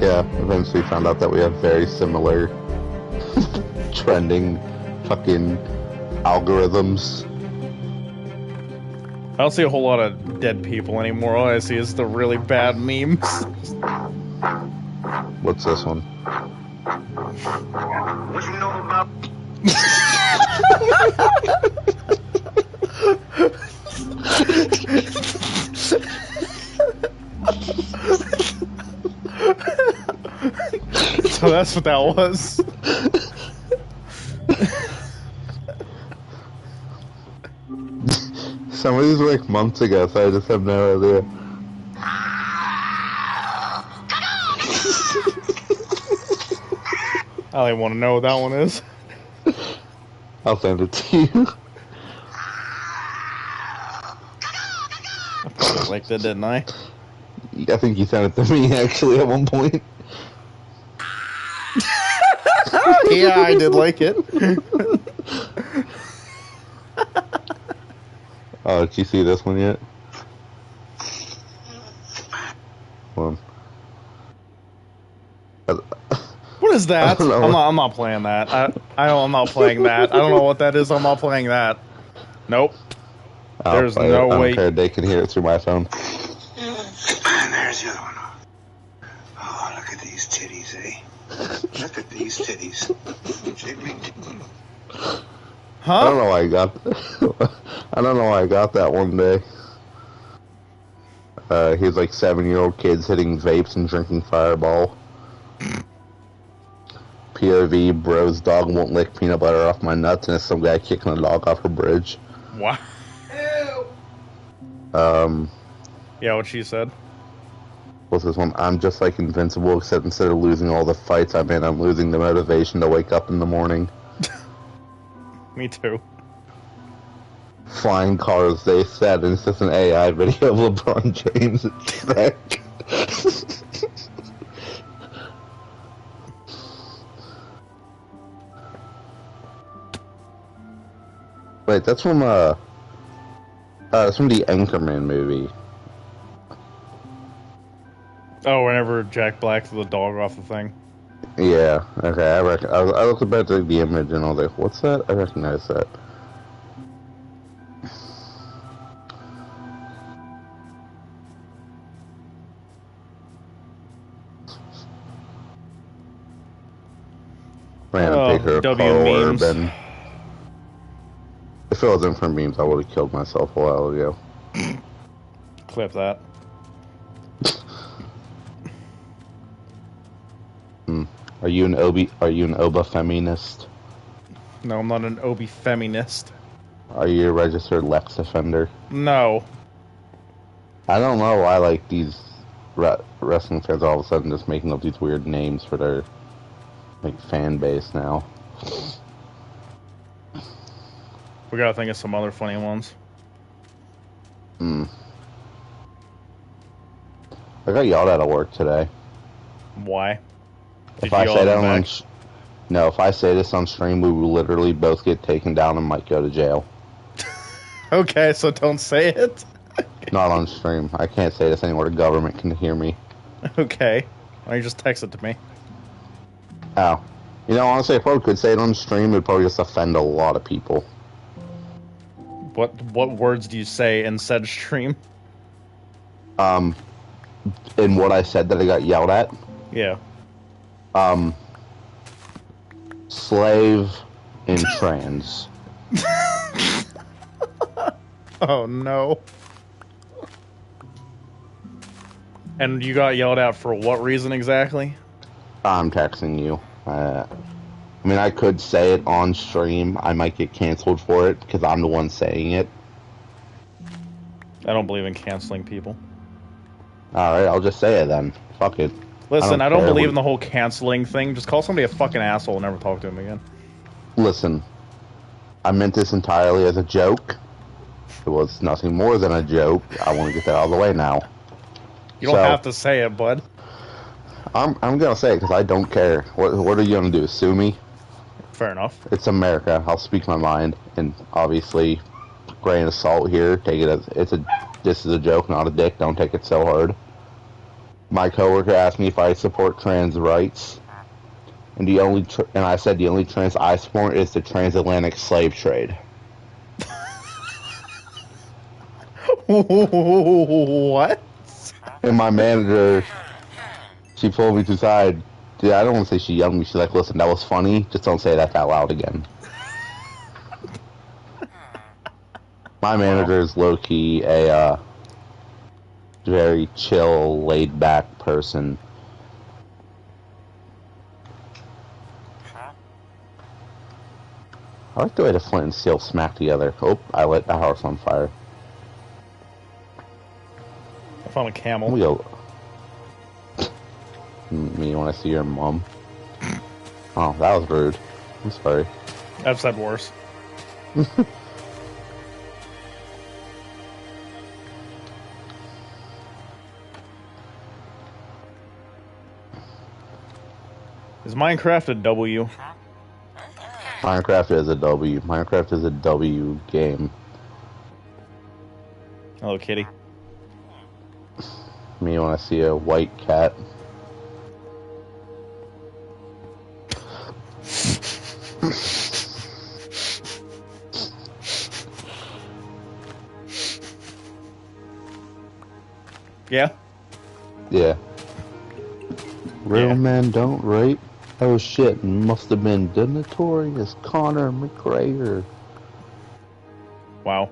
Yeah, eventually found out that we have very similar trending fucking algorithms. I don't see a whole lot of dead people anymore. All I see is the really bad memes. What's this one? What you know about? So that's what that was. Some of these were like months ago, so I just have no idea. I don't even want to know what that one is. I'll send it to you. I probably liked it, didn't I? I think you sent it to me actually at one point. Yeah, I did like it. Oh, did you see this one yet? Hold on. What is that? I don't know. I'm not playing that. I'm not playing that. I don't know what that is. I'm not playing that. Nope. I'll There's play no it. I way- don't care. They can hear it through my phone. There's the other one. Oh, look at these titties, eh? Look at these titties. Jiggly. I Huh? don't know why I got. I don't know why I got that one day. He's like 7-year-old kids hitting vapes and drinking Fireball. POV, bro's dog won't lick peanut butter off my nuts, and it's some guy kicking a dog off a bridge. Wow. Ew. Yeah, what she said. what's this one? I'm just like invincible, except instead of losing all the fights I'm in, I'm losing the motivation to wake up in the morning. Me too. Flying cars, they said, and it's just an AI video of LeBron James and Shrek. Wait, that's from the Anchorman movie. Oh, whenever Jack Black threw the dog off the thing. Yeah, okay, I reckon. I looked about the image and I was like, what's that? I recognize that. Random picture of W Carl memes. Urban. If it wasn't for memes, I would have killed myself a while ago. Clip that. Are you an Oba feminist? No, I'm not an Obi feminist. Are you a registered Lex offender? No. I don't know why like these wrestling fans all of a sudden just making up these weird names for their like fan base now. We gotta think of some other funny ones. I got yelled at work today. Why? If I say that on no, if I say this on stream, we will literally both get taken down and might go to jail. Okay, so don't say it. Not on stream. I can't say this anywhere. The government can hear me. Okay. Why don't you just text it to me? Oh. You know, honestly, I probably could say it on stream. It'd probably just offend a lot of people. What words do you say in said stream? In what I said that I got yelled at? Yeah. Slave and trans. Oh no. And you got yelled at for what reason exactly? I'm texting you. I mean, I could say it on stream. I might get canceled for it because I'm the one saying it. I don't believe in canceling people. Alright, I'll just say it then. Fuck it. Listen, I don't care believe what- in the whole canceling thing. Just call somebody a fucking asshole and never talk to him again. Listen, I meant this entirely as a joke. It was nothing more than a joke. I want to get that out of the way now. You don't So- have to say it, bud. I'm gonna say it because I don't care. What are you gonna do? Sue me? Fair enough. It's America. I'll speak my mind, and obviously, grain of salt here. Take it as this is a joke, not a dick. Don't take it so hard. My coworker asked me if I support trans rights, and I said the only trans I support is the transatlantic slave trade. What? And my manager, she pulled me to the side. Dude, I don't want to say she yelled at me. She's like, "Listen, that was funny. Just don't say that out loud again." My manager is low-key a very chill, laid-back person. I like the way the Flint and Steel smack together. Oh, I lit the house on fire. I found a camel. We go. Me want to see your mom? Oh, that was rude. I'm sorry. I've said worse. Is Minecraft a W? Minecraft is a W. Minecraft is a W game. Hello, kitty. Me want to see a white cat. Yeah? Yeah. Real Yeah. men don't rape. Oh shit, must have been the notorious Conor McGregor. Wow.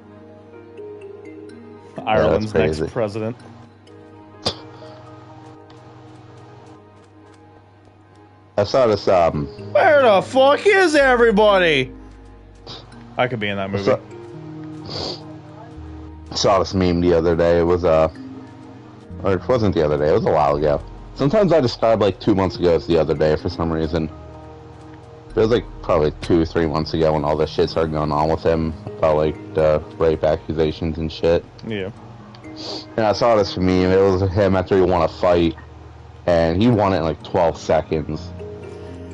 Ireland's next crazy. president. I saw this, Where the fuck is everybody? I could be in that movie. saw this meme the other day. It was, Or it wasn't the other day, it was a while ago. Sometimes I describe like 2 months ago as the other day for some reason. It was like probably 2 or 3 months ago when all this shit started going on with him about like the rape accusations and shit. Yeah. And I saw this meme. It was him after he won a fight, and he won it in like 12 seconds.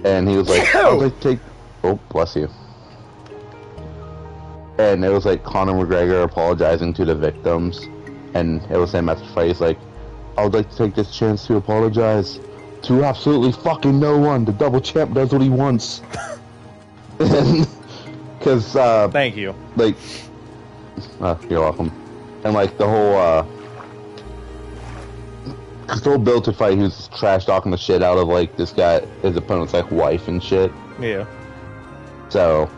And he was like, "I'd like to take." Oh, bless you. And it was like Conor McGregor apologizing to the victims, and it was him after the fight. He's like, "I would like to take this chance to apologize to absolutely fucking no one. The double champ does what he wants." Because Thank you. like, you're welcome. And like the whole build to fight, he was just trash talking the shit out of like this guy, his opponent's like wife and shit. Yeah. So,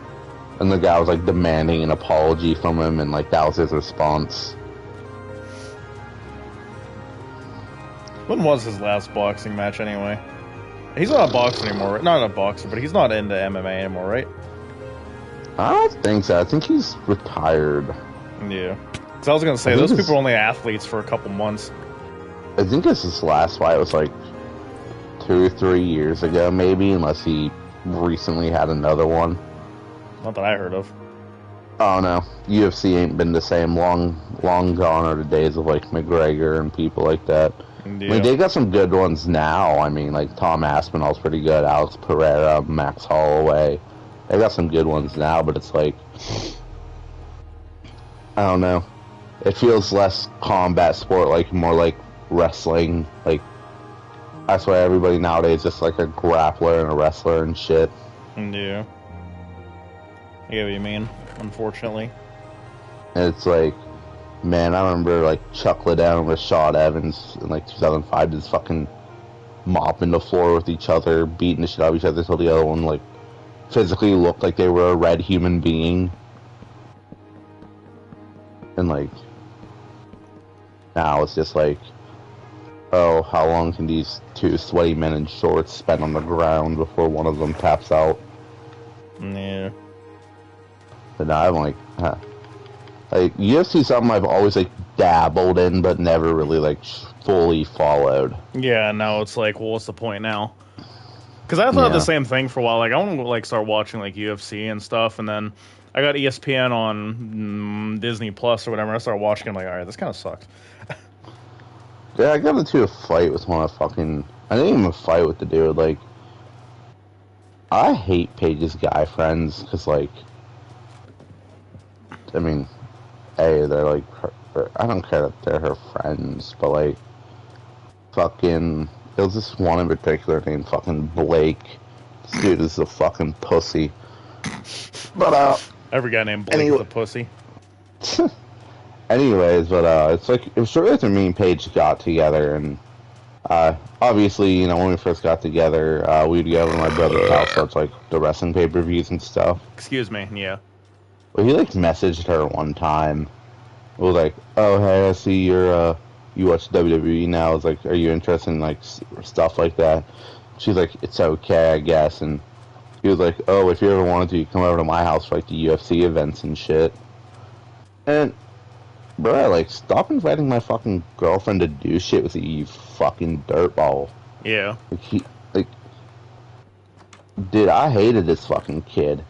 and the guy was like demanding an apology from him, and like that was his response. When was his last boxing match anyway? He's not a boxer anymore, right? Not a boxer, but he's not into MMA anymore, right? I don't think so. I think he's retired. Yeah. Because I was gonna say, those people are only athletes for a couple months. I think his last fight was like 2 or 3 years ago, maybe, unless he recently had another one. Not that I heard of. Oh no, UFC ain't been the same. Long gone are the days of like McGregor and people like that. Yeah. I mean, they got some good ones now. I mean, like Tom Aspinall's pretty good. Alex Pereira, Max Holloway. They got some good ones now, but it's like, I don't know. It feels less combat sport, like more like wrestling. Like, I swear everybody nowadays is just like a grappler and a wrestler and shit. Yeah. I get what you mean, unfortunately. And it's like, man, I remember like Chuck Liddell and Rashad Evans in like 2005 just fucking mopping the floor with each other, beating the shit out of each other until the other one like physically looked like they were a red human being. And like, now it's just like, oh, how long can these two sweaty men in shorts spend on the ground before one of them taps out? Yeah. But now I'm like, huh. Like, UFC something I've always like dabbled in, but never really like fully followed. Yeah, now it's like, well, what's the point now? Because I thought the same thing for a while. Like, I want to like start watching like UFC and stuff, and then I got ESPN on Disney Plus or whatever. I started watching. I'm like, all right, this kind of sucks. Yeah, I got into a fight with one of fucking. I didn't even fight with the dude. Like, I hate Paige's guy friends because, like, I mean, hey, they're like, I don't care that they're her friends, but like, fucking, there was this one in particular named fucking Blake. This dude is a fucking pussy. But Every guy named Blake is a pussy. Anyways, but it's like, it was shortly after me and Paige got together, and obviously, you know, when we first got together, we'd go over to my brother's house, so it's like the wrestling pay-per-views and stuff. Excuse me, yeah. Well, he like messaged her one time. It was like, "Oh hey, I see you're you watch WWE now." I was like, "Are you interested in like stuff like that?" She's like, "It's okay, I guess." And he was like, "Oh, if you ever wanted to, you come over to my house for like the UFC events and shit." And bro, like, stop inviting my fucking girlfriend to do shit with you fucking dirtball. Yeah. Like, dude, I hated this fucking kid.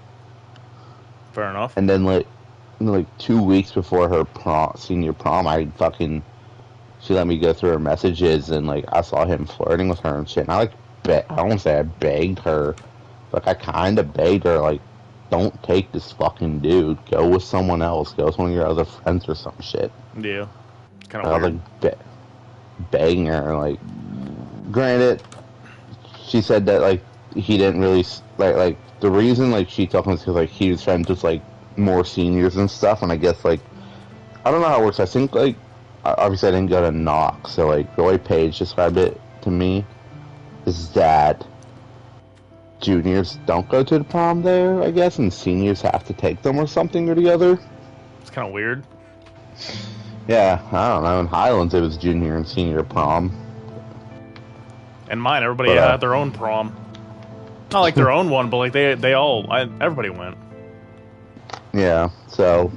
Fair enough. And then like 2 weeks before her senior prom, she let me go through her messages, and like I saw him flirting with her and shit. And I like I don't say I begged her, like I kind of begged her, like, don't take this fucking dude. Go with someone else. Go with one of your other friends or some shit. Yeah. Kind I of was weird. like begging her. Like, granted, she said that like he didn't really like the reason like she told him is because like he was friends with like more seniors and stuff, and I guess like I don't know how it works. I think like obviously I didn't go to Knox, so like the way Paige described it to me is that juniors don't go to the prom there, I guess, and seniors have to take them or something or the other. It's kind of weird. Yeah, I don't know. In Highlands, it was junior and senior prom. And mine, everybody had their own prom. Not like their own one, but like everybody went. Yeah, so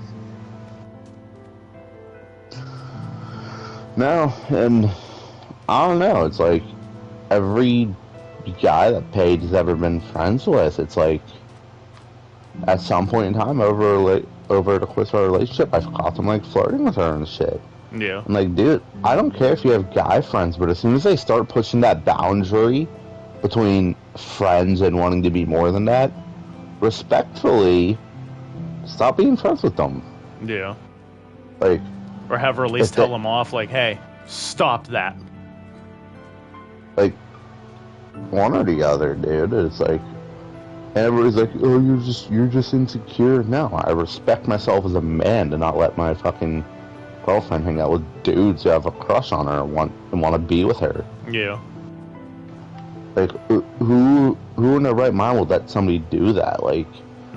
no, and I don't know. It's like every guy that Paige has ever been friends with, it's like at some point in time over the course of our relationship, I've caught them like flirting with her and shit. Yeah. I'm like, dude, I don't care if you have guy friends, but as soon as they start pushing that boundary between friends and wanting to be more than that, respectfully, stop being friends with them. Yeah. Like, or have her at least tell them off, like, hey, stop that. Like, one or the other, dude. It's like, and everybody's like, oh, you're just insecure. No, I respect myself as a man to not let my fucking girlfriend hang out with dudes who have a crush on her and want to be with her. Yeah. Like, who in their right mind would let somebody do that? Like,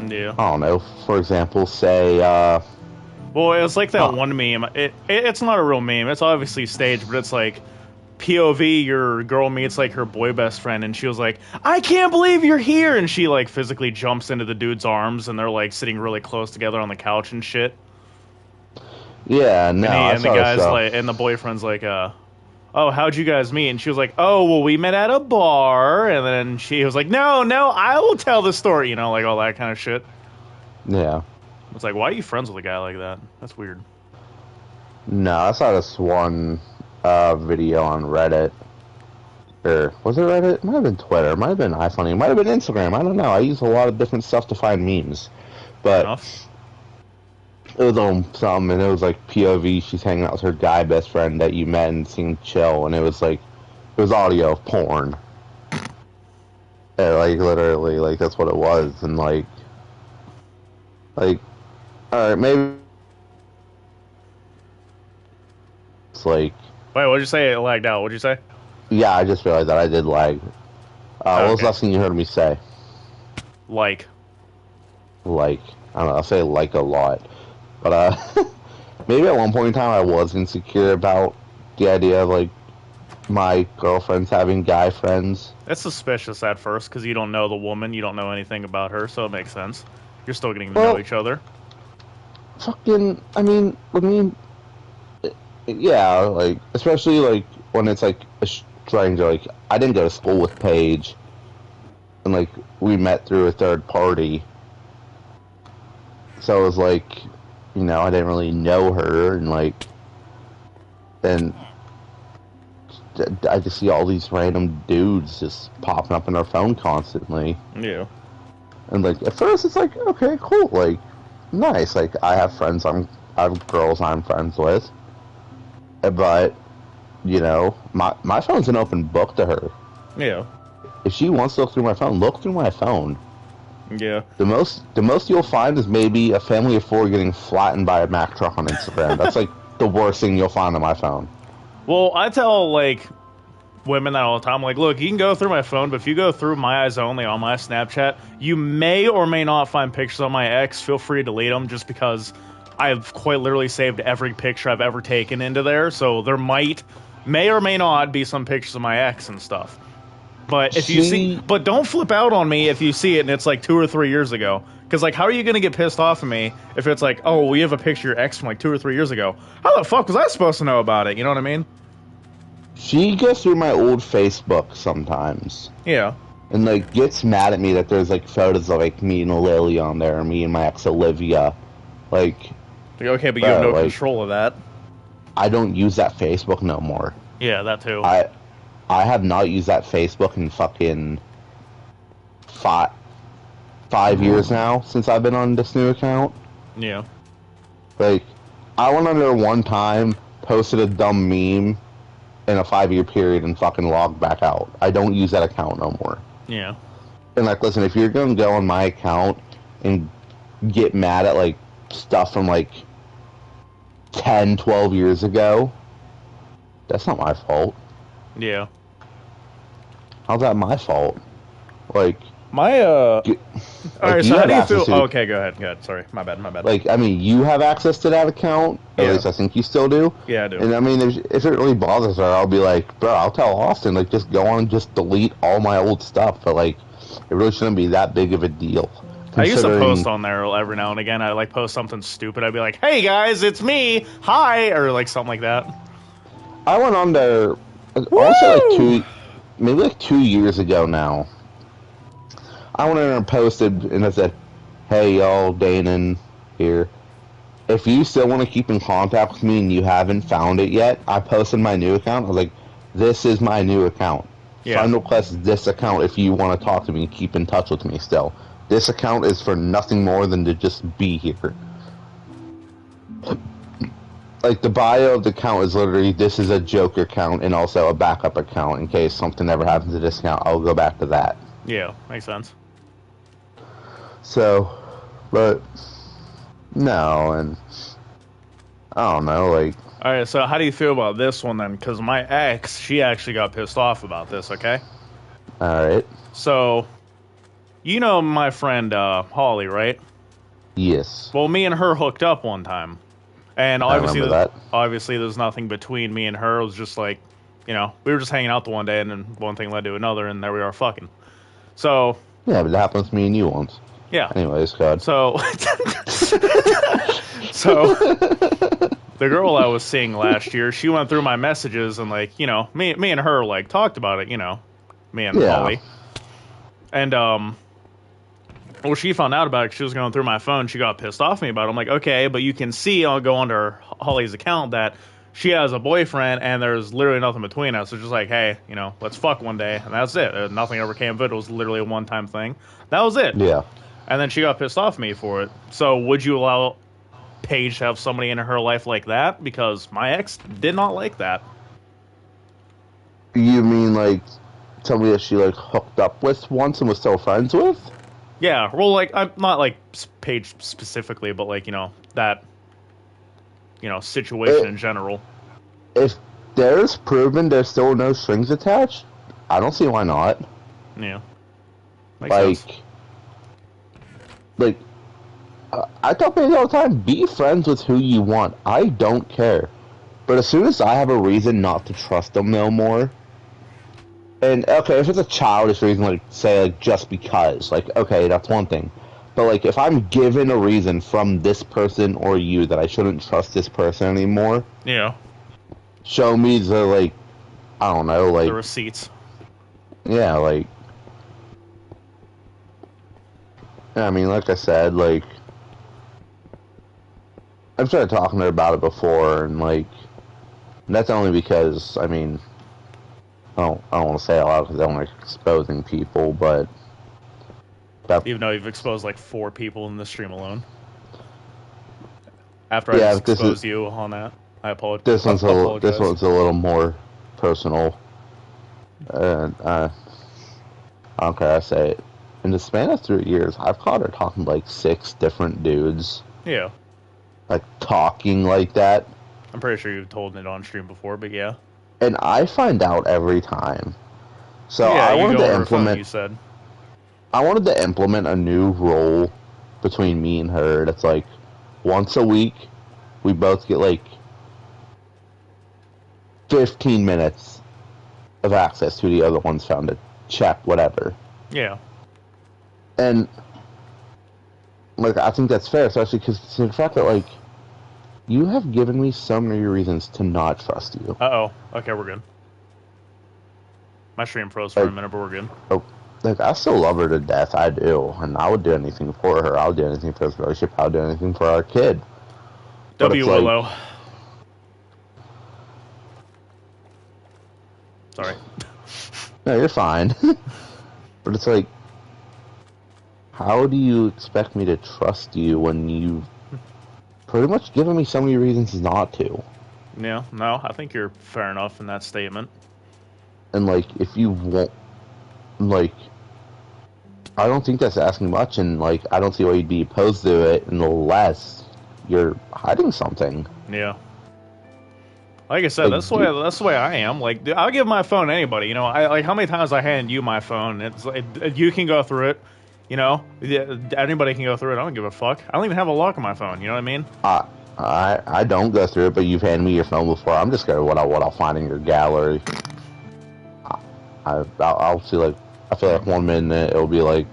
yeah. I don't know. For example, say, well, it's like that one meme. It's not a real meme. It's obviously staged, but it's like, POV, your girl meets like her boy best friend, and she was like, I can't believe you're here, and she like physically jumps into the dude's arms, and they're like sitting really close together on the couch and shit. Yeah, no. And the guy's like, and the boyfriend's like, oh, how'd you guys meet? And she was like, oh, well, we met at a bar, and then she was like, no, I will tell the story, you know, like all that kind of shit. Yeah. It's like, why are you friends with a guy like that? That's weird. No, I saw this one video on Reddit. Or was it Reddit? It might have been Twitter. It might have been iFunny. It might have been Instagram. I don't know. I use a lot of different stuff to find memes. But it was on something, and it was like POV. She's hanging out with her guy best friend that you met and seemed chill, and it was like, it was audio of porn. Yeah, like literally, like that's what it was, and like, all right, maybe it's like. Wait, what'd you say? It lagged out. What'd you say? Yeah, I just realized that I did lag. What was the last thing you heard me say? Like, I don't know, I'll say like a lot. But, maybe at one point in time I was insecure about the idea of, like, my girlfriends having guy friends. It's suspicious at first, because you don't know the woman, you don't know anything about her, so it makes sense. You're still getting to know each other. Fucking, I mean, yeah, like, especially, like, when it's, like, a stranger, like, I didn't go to school with Paige, and, like, we met through a third party, so it was, like, you know, I didn't really know her, and, like, then I just see all these random dudes just popping up in our phone constantly. Yeah. And, like, at first it's like, okay, cool, like, nice, like, I have friends, I have girls I'm friends with. But, you know, my phone's an open book to her. Yeah. If she wants to look through my phone, look through my phone. Yeah. The most you'll find is maybe a family of four getting flattened by a Mack truck on Instagram. That's like the worst thing you'll find on my phone. Well, I tell, like, women that all the time, like, look, you can go through my phone, but if you go through my eyes only on my Snapchat, you may or may not find pictures of my ex. Feel free to delete them, just because I've quite literally saved every picture I've ever taken into there, so there may or may not be some pictures of my ex and stuff. But if you see, but don't flip out on me if you see it and it's like 2 or 3 years ago. Because, like, how are you going to get pissed off at me if it's like, oh, we have a picture of your ex from like 2 or 3 years ago? How the fuck was I supposed to know about it? You know what I mean? She goes through my old Facebook sometimes. Yeah. And, like, gets mad at me that there's, like, photos of, like, me and Lily on there, me and my ex Olivia. Like, okay, but you have no control of that. I don't use that Facebook no more. Yeah, that too. I have not used that Facebook in fucking five years now since I've been on this new account. Yeah. Like, I went on there one time, posted a dumb meme in a 5-year period, and fucking logged back out. I don't use that account no more. Yeah. And, like, listen, if you're gonna go on my account and get mad at, like, stuff from, like, 10, 12 years ago, that's not my fault. Yeah. How's that my fault? Like, my, alright, so how do you feel? Oh, okay, go ahead. Sorry, my bad. Like, I mean, you have access to that account. Yeah. At least I think you still do. Yeah, I do. And I mean, if it really bothers her, I'll be like, bro, I'll tell Austin, like, just go on and just delete all my old stuff. But, like, it really shouldn't be that big of a deal. I used to post on there every now and again. I like post something stupid. I'd be like, hey guys, it's me. Hi. Or like something like that. I went on there Also, maybe like 2 years ago now, I went in and posted and I said, "Hey y'all, Danon here. If you still want to keep in contact with me and you haven't found it yet, I posted my new account. I was like, this is my new account. Yeah. Friend request this account if you want to talk to me and keep in touch with me still. This account is for nothing more than to just be here." Like, the bio of the account is literally, this is a joke account and also a backup account in case something ever happens to this account. I'll go back to that. Yeah, makes sense. So, but no, and I don't know, like. All right, so how do you feel about this one then? Because my ex, she actually got pissed off about this. Okay. All right. So, you know my friend Holly, right? Yes. Well, me and her hooked up one time, and I remember that. obviously there's nothing between me and her. It was just like, we were just hanging out the one day, and then one thing led to another, and there we are fucking. So. Yeah, but it happened to me and you once. Yeah. Anyways, God. So. So. The girl I was seeing last year, she went through my messages and, like, me and her, like, talked about it, me and Holly. And, well, she found out about it 'cause she was going through my phone. She got pissed off at me about it. I'm like, okay, but you can see, I'll go under Holly's account that she has a boyfriend and there's literally nothing between us. It's just like, hey, let's fuck one day. And that's it. Nothing ever came of it. It was literally a one-time thing. That was it. Yeah. And then she got pissed off at me for it. So would you allow Paige to have somebody in her life like that? Because my ex did not like that. You mean like somebody that she like hooked up with once and was still friends with? Yeah, well, like, I'm not like Paige specifically, but like, that situation in general. If there's proven there's still no strings attached, I don't see why not. Yeah, makes sense. Like, I tell people all the time, be friends with who you want. I don't care. But as soon as I have a reason not to trust them no more, and okay, if it's a childish reason, like, say, like, just because, like, okay, that's one thing. But, like, if I'm given a reason from this person or you that I shouldn't trust this person anymore, Yeah. show me the, like, I don't know, like... The receipts. Yeah, like... I mean, like I said, like... I've started talking to her about it before, and, like... That's only because, I mean... I don't want to say it a lot because I don't like exposing people, but... Even though you've exposed, like, 4 people in the stream alone. After I just exposed you on that, I apologize. This one's a little more personal. I don't care, I say it. In the span of 3 years, I've caught her talking to, like, 6 different dudes. Yeah. Like, talking like that. I'm pretty sure you've told it on stream before, but yeah. And I find out every time. So yeah, I wanted to implement. You said. I wanted to implement a new rule between me and her. That's like once a week, we both get like 15 minutes of access to the other one's found to check whatever. Yeah. And like I think that's fair, especially because the fact that like you have given me so many reasons to not trust you. Uh-oh. Okay, we're good. My stream froze for a minute, but we're good. Oh, like, I still love her to death. I do. And I would do anything for her. I'll do anything for this relationship. I'll do anything for our kid. W. Willow. Like... Sorry. No, you're fine. But it's like, how do you expect me to trust you when you've pretty much given me so many reasons not to? Yeah, no, I think you're fair enough in that statement. And, like, if you won't, like, I don't think that's asking much, and, like, I don't see why you'd be opposed to it unless you're hiding something. Yeah. Like I said, like, that's the way I am. Like, I'll give my phone to anybody, like, how many times I hand you my phone, it's like, you can go through it, anybody can go through it, I don't give a fuck. I don't even have a lock on my phone, you know what I mean? I don't go through it, but you've handed me your phone before. I'm just going to what I'll find in your gallery. I'll see, like, I feel like 1 minute it'll be like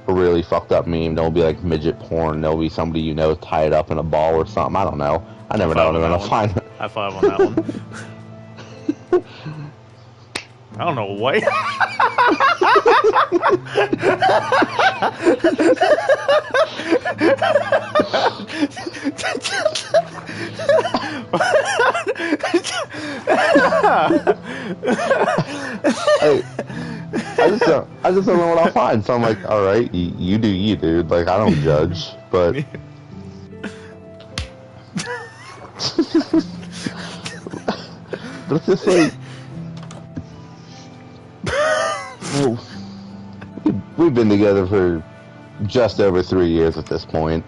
a really fucked up meme. There'll be like midget porn. There'll be somebody tied up in a ball or something. I don't know. I never know when I'll find it. High five on that one. I don't know what. I just don't know what I'll find. So I'm like, all right, you do you, dude. Like, I don't judge, but. But it's just like, well, we've been together for just over 3 years at this point.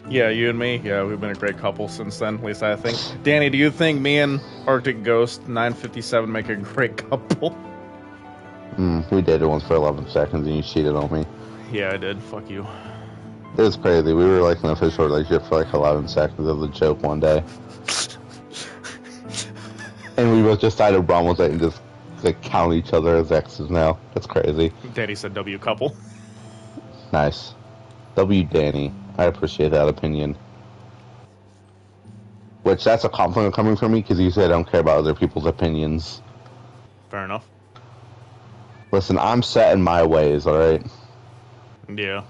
Yeah, you and me. Yeah, we've been a great couple since then. At least I think. Danny, do you think me and Arctic Ghost 957 make a great couple? We dated once for 11 seconds and you cheated on me. Yeah, I did. Fuck you. It was crazy. We were like in an official relationship for like 11 seconds of the joke one day. And we both just decided to run with it and just like count each other as exes now. That's crazy. Danny said W couple. Nice. W Danny. I appreciate that opinion. Which, that's a compliment coming from me, because you said I don't care about other people's opinions. Fair enough. Listen, I'm set in my ways, alright? Yeah.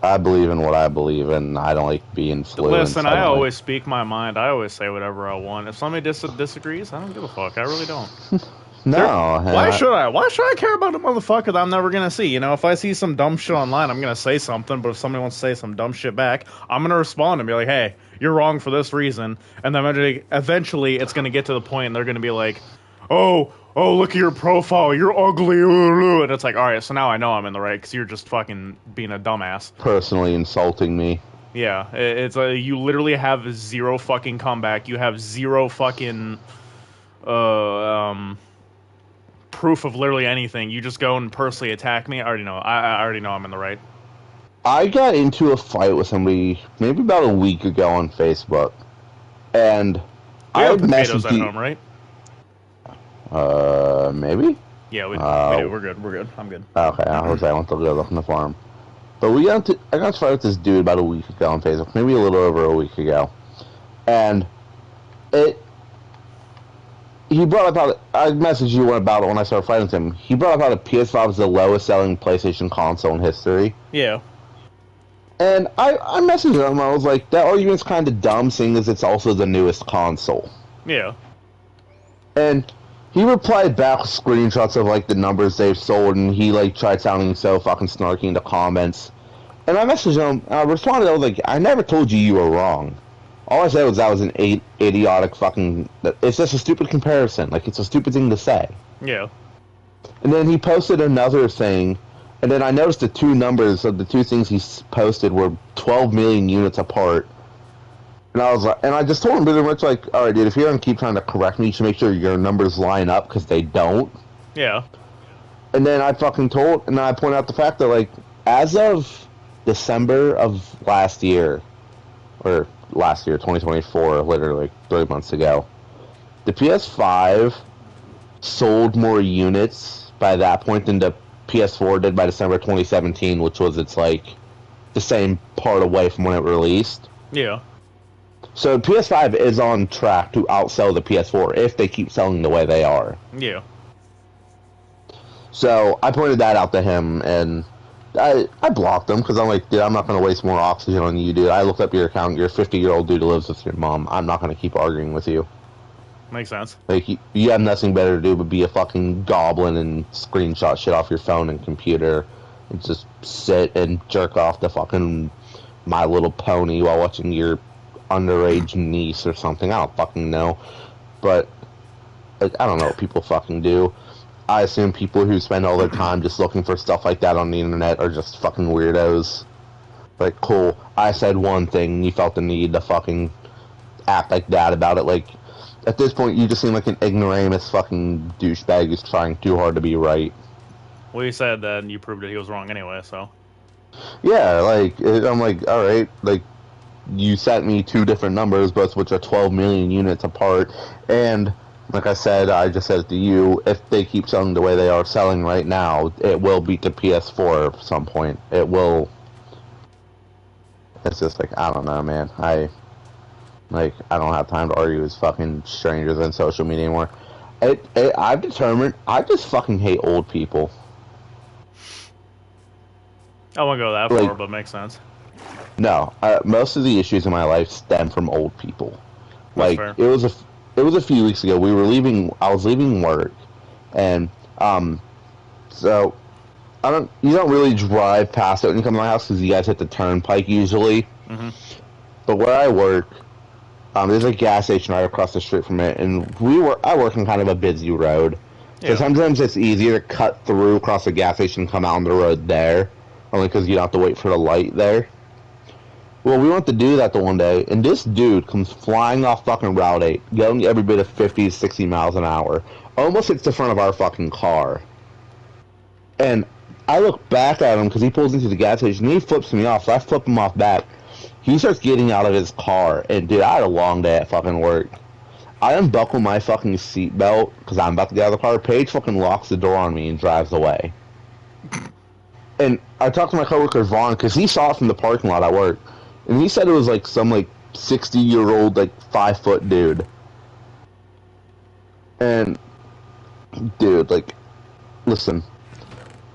I believe in what I believe in. I don't like being influenced. Listen, I always speak my mind. I always say whatever I want. If somebody disagrees, I don't give a fuck. I really don't. No. Why should I? Why should I care about a motherfucker that I'm never gonna see? You know, if I see some dumb shit online, I'm gonna say something. But if somebody wants to say some dumb shit back, I'm gonna respond and be like, "Hey, you're wrong for this reason." And then eventually, it's gonna get to the point, and they're gonna be like, "Oh, look at your profile. You're ugly." And it's like, all right, so now I know I'm in the right because you're just fucking being a dumbass. Personally insulting me. Yeah, it's you literally have zero fucking comeback. You have zero fucking proof of literally anything. You just go and personally attack me. I already know. I already know I'm in the right. I got into a fight with somebody maybe about a week ago on Facebook, and We I have had potatoes messaged at home, right? Maybe? Yeah, we do. We're good. We're good. I'm good. Okay, I was I went to live up on the farm. But I got to fight with this dude about a week ago on Facebook, maybe a little over a week ago. And he brought up I messaged you about it when I started fighting with him. He brought up how the PS5 is the lowest selling PlayStation console in history. Yeah. And I messaged him, I was like, that argument's kind of dumb, seeing as it's also the newest console. Yeah. And he replied back with screenshots of, like, the numbers they've sold, and he, like, tried sounding so fucking snarky in the comments. And I messaged him, I responded, I was like, I never told you were wrong. All I said was that was an idiotic fucking... It's just a stupid comparison. Like, it's a stupid thing to say. Yeah. And then he posted another thing, and then I noticed the two numbers of the two things he posted were 12 million units apart. And I was like, and I just told him pretty much like, all right, dude, if you're gonna keep trying to correct me, you should make sure your numbers line up, because they don't. Yeah. And then I pointed out the fact that, like, as of December of last year, 2024, literally like 3 months ago, the PS5 sold more units by that point than the PS4 did by December 2017, which was its, like, the same part away from when it released. Yeah. So PS5 is on track to outsell the PS4 if they keep selling the way they are. Yeah. So I pointed that out to him, and I blocked him because I'm like, dude, I'm not going to waste more oxygen on you, dude. I looked up your account. You're a 50-year-old dude who lives with your mom. I'm not going to keep arguing with you. Makes sense. Like, you have nothing better to do but be a fucking goblin and screenshot shit off your phone and computer and just sit and jerk off the fucking My Little Pony while watching your underage niece or something. I don't fucking know. But, like, I don't know what people fucking do. I assume people who spend all their time just looking for stuff like that on the internet are just fucking weirdos. Like, cool, I said one thing, you felt the need to fucking act like that about it. Like, at this point, you just seem like an ignoramus fucking douchebag who's trying too hard to be right. Well, you said that, and you proved that he was wrong anyway, so... Yeah, like, I'm like, alright, like, you sent me two different numbers, both which are 12 million units apart, and... Like I said, I just said to you, if they keep selling the way they are selling right now, it will beat the PS4 at some point. It will. It's just like, I don't know, man. I don't have time to argue with fucking strangers on social media anymore. I've determined I just fucking hate old people. I won't go that Like, far, but makes sense. No, most of the issues in my life stem from old people. That's Like fair. it was a few weeks ago. We were leaving. I was leaving work, and so you don't really drive past it when you come to my house because you guys hit the turnpike usually. Mm-hmm. But where I work, there's a gas station right across the street from it, and I work on kind of a busy road. So Yeah. sometimes it's easier to cut through across the gas station and come out on the road there, only because you don't have to wait for the light there. Well, we went to do that the one day, and this dude comes flying off fucking Route 8, going every bit of 50, 60 miles an hour. Almost hits the front of our fucking car. And I look back at him because he pulls into the gas station, and he flips me off, so I flip him off back. He starts getting out of his car, and dude, I had a long day at fucking work. I unbuckle my fucking seatbelt because I'm about to get out of the car. Paige fucking locks the door on me and drives away. And I talked to my coworker Vaughn because he saw it from the parking lot at work. And he said it was like some 60-year-old 5-foot dude. And dude, listen,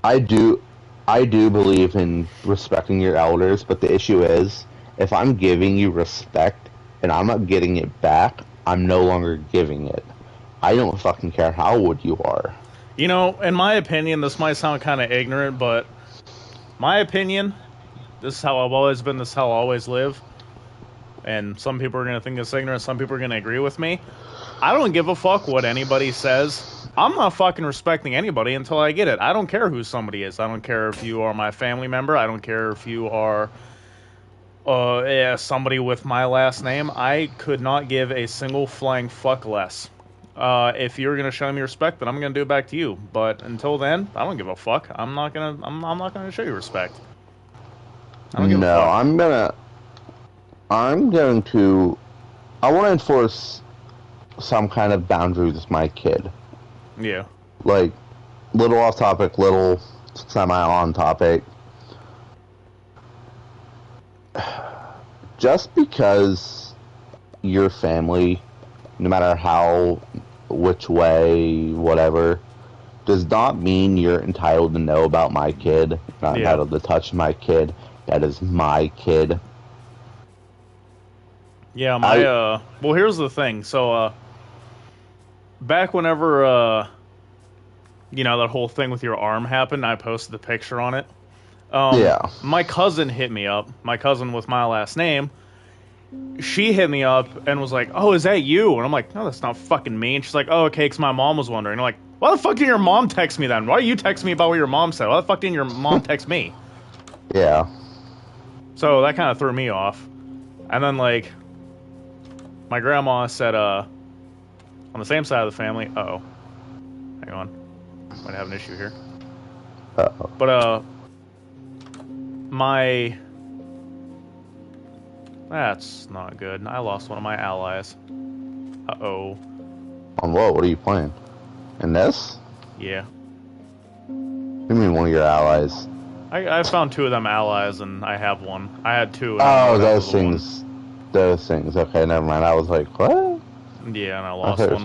I do believe in respecting your elders, but the issue is if I'm giving you respect and I'm not getting it back, I'm no longer giving it. I don't fucking care how old you are. You know, in my opinion, this might sound kind of ignorant, but my opinion, this is how I've always been, this is how I'll always live. And some people are going to think it's ignorant, some people are going to agree with me. I don't give a fuck what anybody says. I'm not fucking respecting anybody until I get it. I don't care who somebody is. I don't care if you are my family member. I don't care if you are somebody with my last name. I could not give a single flying fuck less. If you're gonna show me respect, then I'm gonna do it back to you. But until then, I don't give a fuck. I'm not gonna show you respect. I don't give a fuck. I want to enforce some kind of boundaries with my kid. Yeah. Little off topic, little semi on topic. Just because your family, no matter how, which way, whatever, does not mean you're entitled to know about my kid, not entitled to touch my kid. That is my kid. Yeah, well, here's the thing. So, back whenever, that whole thing with your arm happened, I posted the picture on it. My cousin hit me up. My cousin with my last name. She hit me up and was like, "Oh, is that you?" And I'm like, "No, that's not fucking me." And she's like, "Oh, okay, because my mom was wondering." I'm like, "Why the fuck did your mom text me then? Why did you text me about what your mom said? Why the fuck didn't your mom text me?" Yeah. So that kind of threw me off. And then, my grandma said, on the same side of the family, hang on. Might have an issue here. Uh-oh. But, that's not good. I lost one of my allies. Uh-oh. On what? What are you playing? In this? Yeah. What do you mean one of your allies? I found two of them allies, and I have one. I had two. Oh, those things. Those things. Okay, never mind. I was like, what? Yeah, and I lost one.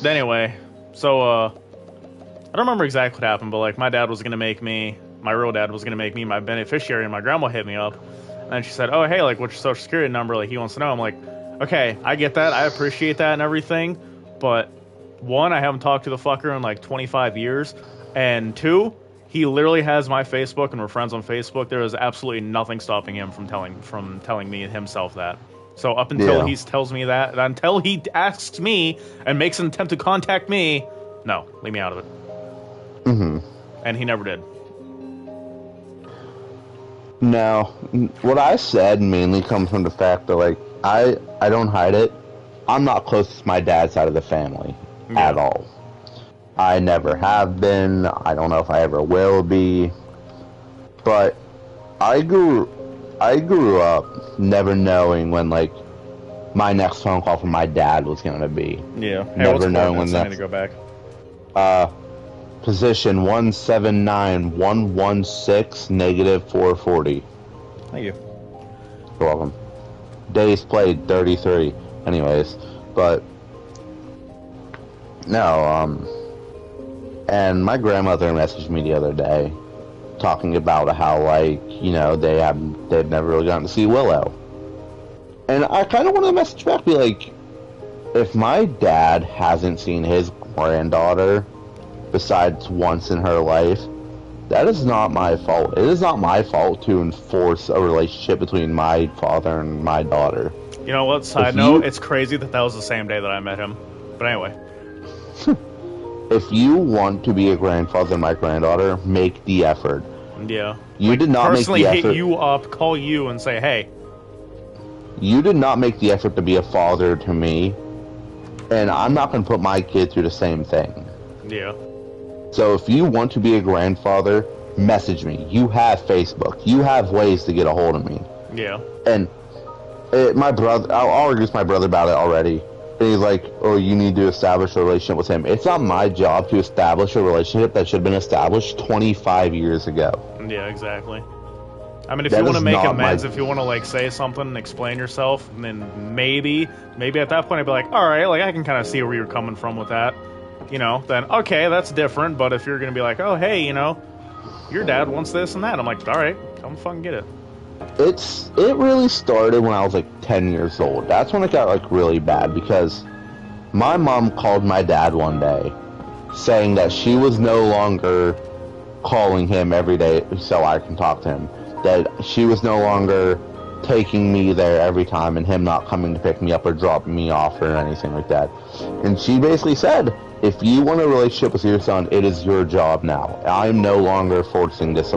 But, anyway, so, I don't remember exactly what happened, but, my dad was gonna make me, my real dad was gonna make me my beneficiary, and my grandma hit me up, and then she said, "Oh, hey, what's your social security number?" He wants to know. I'm like, okay, I get that, I appreciate that and everything, but, one, I haven't talked to the fucker in, 25 years, and two, he literally has my Facebook, and we're friends on Facebook. There is absolutely nothing stopping him from telling me himself that. So up until he tells me that, until he asks me and makes an attempt to contact me, no, leave me out of it. Mm-hmm. And he never did. No, what I said mainly comes from the fact that, I don't hide it. I'm not close to my dad's side of the family at all. I never have been. I don't know if I ever will be. But I grew up never knowing when, my next phone call from my dad was going to be. Yeah. Hey, never knowing when that. I need to go back. Position 179116 -440. Thank you. You're welcome. Days played 33. Anyways, but No, and my grandmother messaged me the other day talking about how, like, you know, they've never really gotten to see Willow. And I kind of wanted to message back, be like, if my dad hasn't seen his granddaughter besides once in her life, that is not my fault. It is not my fault to enforce a relationship between my father and my daughter. You know what? Side note, it's crazy that was the same day that I met him. But anyway. If you want to be a grandfather to my granddaughter, make the effort. Yeah. You did not make the effort. Personally hit you up, call you, and say, hey. You did not make the effort to be a father to me, and I'm not going to put my kid through the same thing. Yeah. So if you want to be a grandfather, message me. You have Facebook. You have ways to get a hold of me. Yeah. And my brother, I'll argue with my brother about it already. And he's like, oh, you need to establish a relationship with him. It's not my job to establish a relationship that should have been established 25 years ago. Yeah, exactly. I mean, if you want to make amends, if you want to, like, say something, explain yourself, then maybe at that point I'd be like, all right, like, I can kind of see where you're coming from with that. You know, then, okay, that's different. But if you're going to be like, oh, hey, you know, your dad wants this and that, I'm like, all right, come fucking get it. It really started when I was like 10 years old. That's when it got like really bad, because my mom called my dad one day saying that she was no longer calling him every day so I can talk to him. That she was no longer taking me there every time and him not coming to pick me up or dropping me off or anything like that. And she basically said, if you want a relationship with your son, it is your job now. I'm no longer forcing this.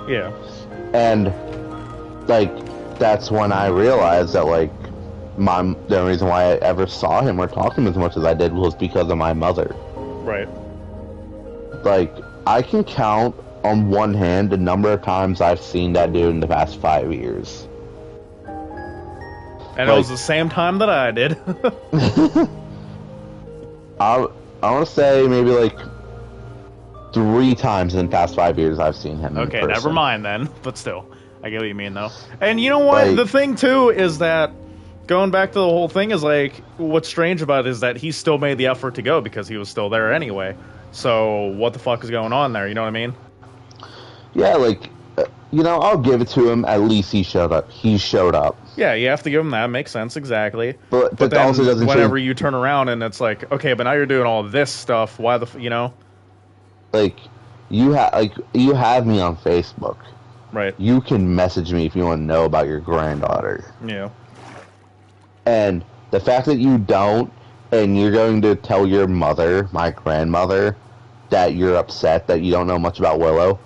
Yeah. And, like, that's when I realized that, like, the only reason why I ever saw him or talked to him as much as I did was because of my mother. Right. Like, I can count on one hand the number of times I've seen that dude in the past 5 years. And it was the same time that I did. I want to say maybe, like, 3 times in the past 5 years I've seen him. Okay, never mind then. But still, I get what you mean, though. And you know what? Like, the thing, too, is that going back to the whole thing is, like, what's strange about it is that he still made the effort to go because he was still there anyway. So what the fuck is going on there? You know what I mean? Yeah, like, you know, I'll give it to him. At least he showed up. Yeah, you have to give him that. Makes sense, exactly. But then also doesn't whenever you turn around and it's like, okay, but now you're doing all this stuff. Why you know? Like, you have me on Facebook. Right. You can message me if you want to know about your granddaughter. Yeah. And the fact that you don't, and you're going to tell your mother, my grandmother, that you're upset that you don't know much about Willow,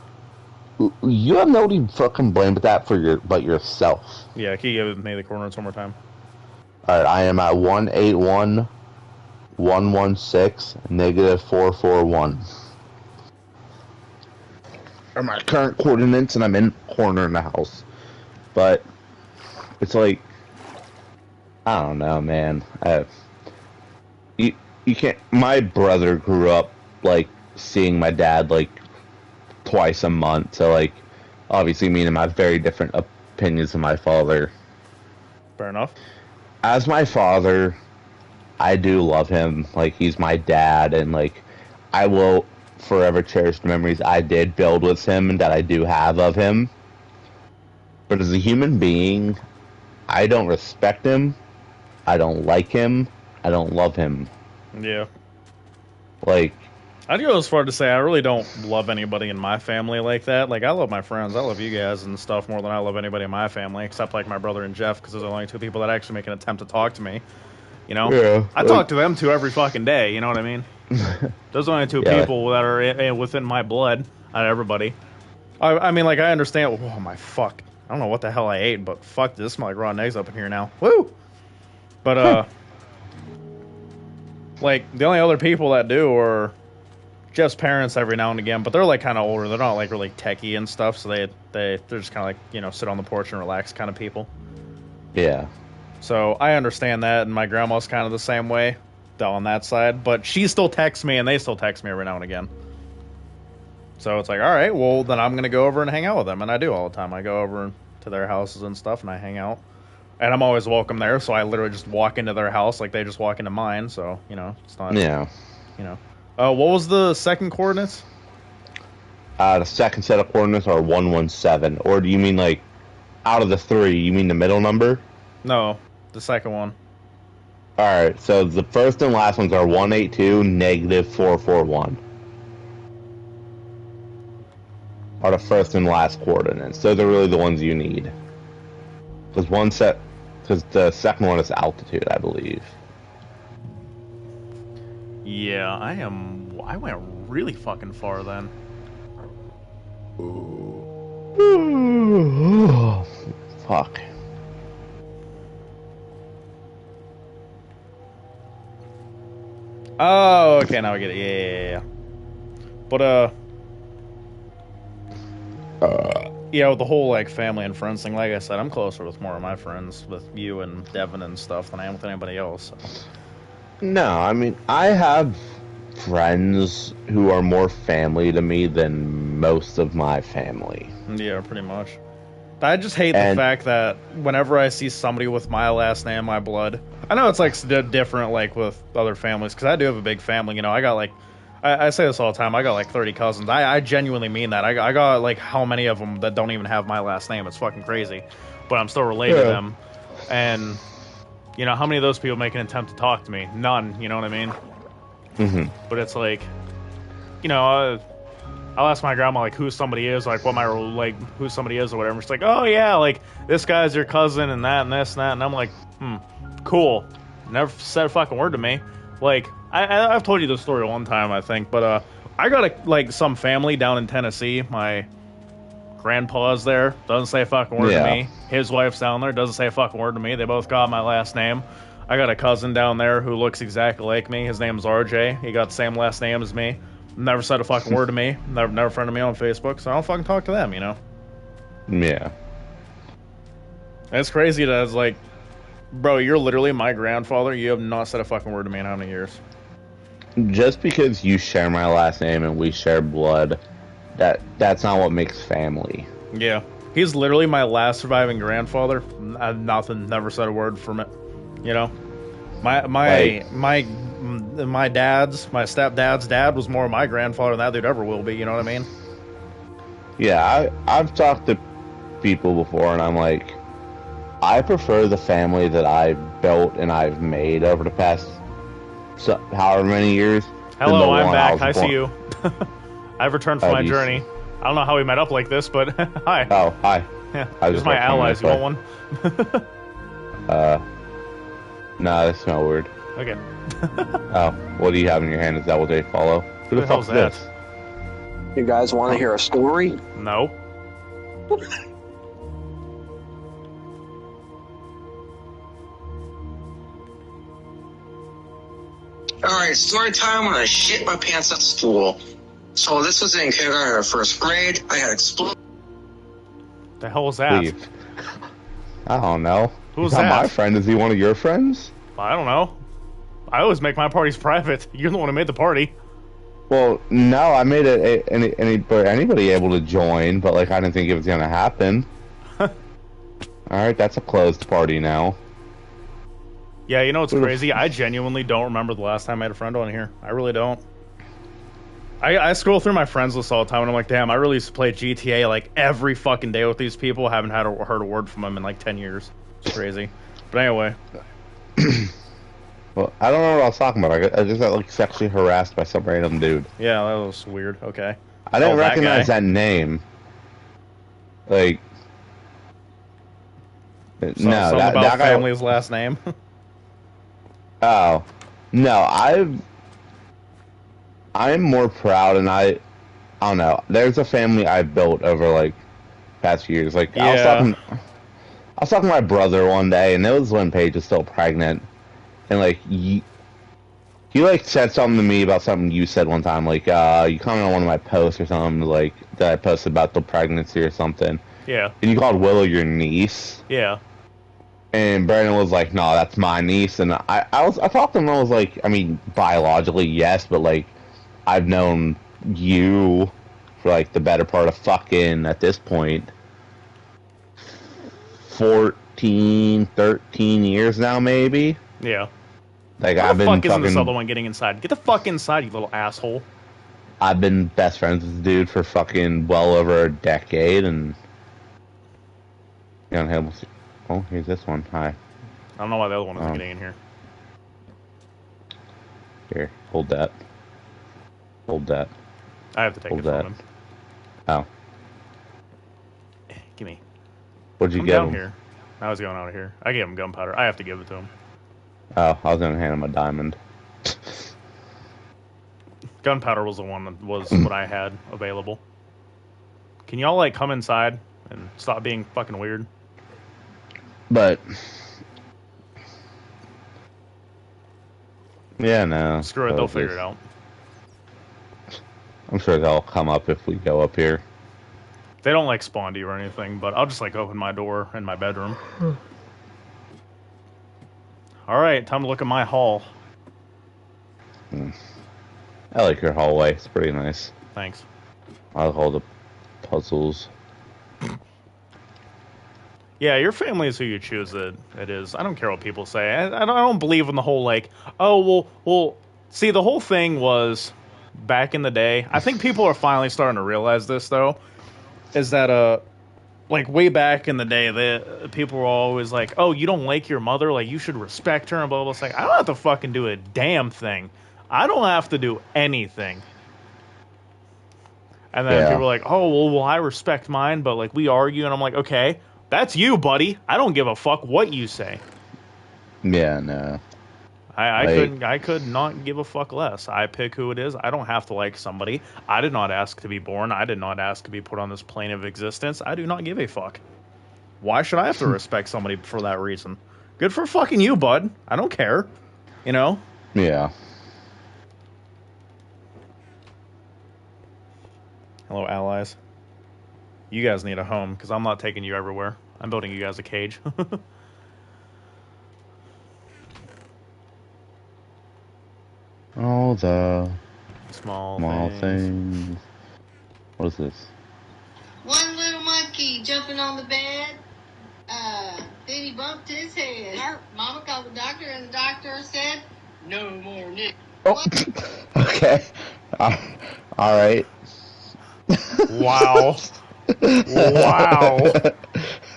you have nobody fucking blame but yourself. Yeah, can you give me the coordinates one more time? Alright, I am at 181-116-441. Are my current coordinates, and I'm in a corner in the house. But it's like, I don't know, man. You can't. My brother grew up like seeing my dad like twice a month, so like obviously me and him have very different opinions of my father. Fair enough. As my father, I do love him. Like, he's my dad, and like I will forever cherish the memories I did build with him and that I do have of him. But as a human being, I don't respect him. I don't like him. I don't love him. Yeah. Like, I'd go as far to say I really don't love anybody in my family like that. Like, I love my friends. I love you guys and stuff more than I love anybody in my family, except like my brother and Jeff, because those are the only 2 people that actually make an attempt to talk to me. You know? Yeah, I talk to them 2 every fucking day, you know what I mean? Those are only 2 people that are within my blood out of everybody. I mean, like, I understand. Oh, my fuck. I don't know what the hell I ate, but fuck, this smells like rotten eggs up in here now. Woo! But, like, the only other people that do are Jeff's parents every now and again, but they're, like, kind of older. They're not, like, really techie and stuff, so they're just kind of, like, you know, sit on the porch and relax kind of people. Yeah. So I understand that, and my grandma's kind of the same way on that side, but she still texts me, and they still text me every now and again. So it's like, all right, well, then I'm going to go over and hang out with them, and I do all the time. I go over to their houses and stuff, and I hang out. and I'm always welcome there. So I literally just walk into their house like they just walk into mine. So you know, it's not. Yeah. You know, what was the second coordinates? The second set of coordinates are 117, or do you mean like out of the three? You mean the middle number? No, the second one. All right. So the first and last ones are 182, -441. Are the first and last coordinates. Those are really the ones you need. Because the second one is altitude, I believe. Yeah, I went really fucking far then. Fuck. Oh, okay, now I get it. Yeah. But yeah, with the whole like family and friends thing, like I said, I'm closer with more of my friends, with you and Devin and stuff, than I am with anybody else. So. No, I mean, I have friends who are more family to me than most of my family. Yeah, pretty much. I just hate the fact that whenever I see somebody with my last name, my blood, I know it's like different like with other families, because I do have a big family, you know, I got like, I say this all the time, I got like 30 cousins. I genuinely mean that. I got like how many of them that don't even have my last name. It's fucking crazy. But I'm still related to them. And, you know, how many of those people make an attempt to talk to me? None, you know what I mean? Mm-hmm. But it's like, you know, I'll ask my grandma, like, who somebody is, like, who somebody is or whatever. She's like, oh, yeah, like, this guy's your cousin and that and this and that. And I'm like, cool. Never said a fucking word to me. Like, I've told you this story one time, I think, but I got some family down in Tennessee. My grandpa's there, doesn't say a fucking word to me. His wife's down there, doesn't say a fucking word to me. They both got my last name. I got a cousin down there who looks exactly like me. His name's RJ. He got the same last name as me. Never said a fucking word to me. Never friended me on Facebook, so I don't fucking talk to them, you know? Yeah. And it's crazy that it's like, bro, you're literally my grandfather. You have not said a fucking word to me in how many years? Just because you share my last name and we share blood, that's not what makes family. Yeah. He's literally my last surviving grandfather. Never said a word from it. You know? My stepdad's dad was more my grandfather than that dude ever will be, you know what I mean? Yeah, I've talked to people before and I'm like, I prefer the family that I've built and I've made over the past however many years. Hello, I'm back. I see you. I've returned from my journey. I don't know how we met up like this, but hi. Oh, hi. Yeah, this is my allies. You want one? Nah, that's not weird. Okay. Oh, what do you have in your hand? Is that what they follow? Who the fuck's that? this? You guys want to hear a story? No. Alright, story time when I shit my pants at school. So this was in kindergarten or first grade. I had exploded. The hell was that? Leave. I don't know. Who's He's not that? my friend. Is he one of your friends? I don't know. I always make my parties private. You're the one who made the party. Well, no, I made it anybody able to join, but like I didn't think it was gonna happen. Alright, that's a closed party now. Yeah, you know what's crazy? I genuinely don't remember the last time I had a friend on here. I really don't. I scroll through my friends list all the time, and I'm like, damn, I really used to play GTA like every fucking day with these people. Haven't heard a word from them in like 10 years. It's crazy. But anyway. Well, I don't know what I was talking about. I just got like sexually harassed by some random dude. Yeah, that was weird. Okay. I didn't recognize that name. Like, So, no, something that about guy. family's last name. Oh, no, I'm more proud, and I don't know. There's a family I've built over like past few years. Like, Yeah. I was talking to my brother one day, and it was when Paige was still pregnant, and like he like said something to me about something you said one time, like you commented on one of my posts or something, like that I posted about the pregnancy or something. Yeah. And you called Willow your niece. Yeah. And Brandon was like, no, that's my niece. And I talked to him and I was like, I mean, biologically, yes, but like, I've known you for like the better part of fucking, at this point, 14 15, 13 years now, maybe. Yeah. Like, How I've the been fuck isn't this other fucking, one getting inside? Get the fuck inside, you little asshole. I've been best friends with this dude for fucking well over a decade, and oh, here's this one. Hi. I don't know why the other one isn't getting in here. Here, hold that. Hold that. I have to take Hold it that. from him. Oh, Give me. what'd you Come get down him? here. I was going out of here. I gave him gunpowder. I have to give it to him. Oh, I was gonna hand him a diamond. Gunpowder was the one that was what I had available. Can y'all, like, come inside and stop being fucking weird? But yeah, no. Screw it, they'll figure it out. I'm sure they'll come up if we go up here. They don't, like, spawn you or anything, but I'll just, like, open my door in my bedroom. Alright, time to look at my haul. I like your hallway. It's pretty nice. Thanks. I like all the puzzles. Yeah, your family is who you choose it is. I don't care what people say. I don't believe in the whole, like, oh, well, see, the whole thing was back in the day. I think people are finally starting to realize this, though, is that, like, way back in the day, the people were always like, oh, you don't like your mother? Like, you should respect her and blah, blah, blah. It's like, I don't have to fucking do a damn thing. I don't have to do anything. And then people are like, oh, well, I respect mine, but, like, we argue, and I'm like, okay, that's you, buddy. I don't give a fuck what you say. Yeah, no. I could not give a fuck less. I pick who it is. I don't have to like somebody. I did not ask to be born. I did not ask to be put on this plane of existence. I do not give a fuck. Why should I have to respect somebody for that reason? Good for fucking you, bud. I don't care. You know? Yeah. Hello, allies. You guys need a home, because I'm not taking you everywhere. I'm building you guys a cage. Oh, the Small things. What is this? One little monkey jumping on the bed. Then he bumped his head. Mama called the doctor, and the doctor said, "No more Nick." Oh, okay. All right. Wow. Wow.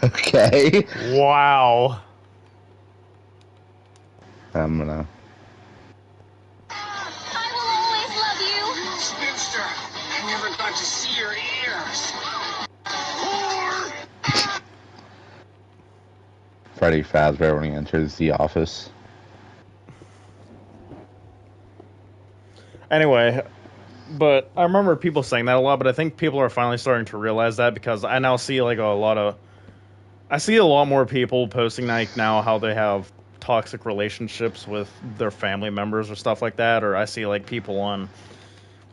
Okay. Wow. I'm gonna. I will always love you. Spinster, I never got to see your ears. Freddy Fazbear when he enters the office. Anyway, but I remember people saying that a lot, but I think people are finally starting to realize that, because I now see like I see a lot more people posting like now how they have toxic relationships with their family members or stuff like that, or I see like people on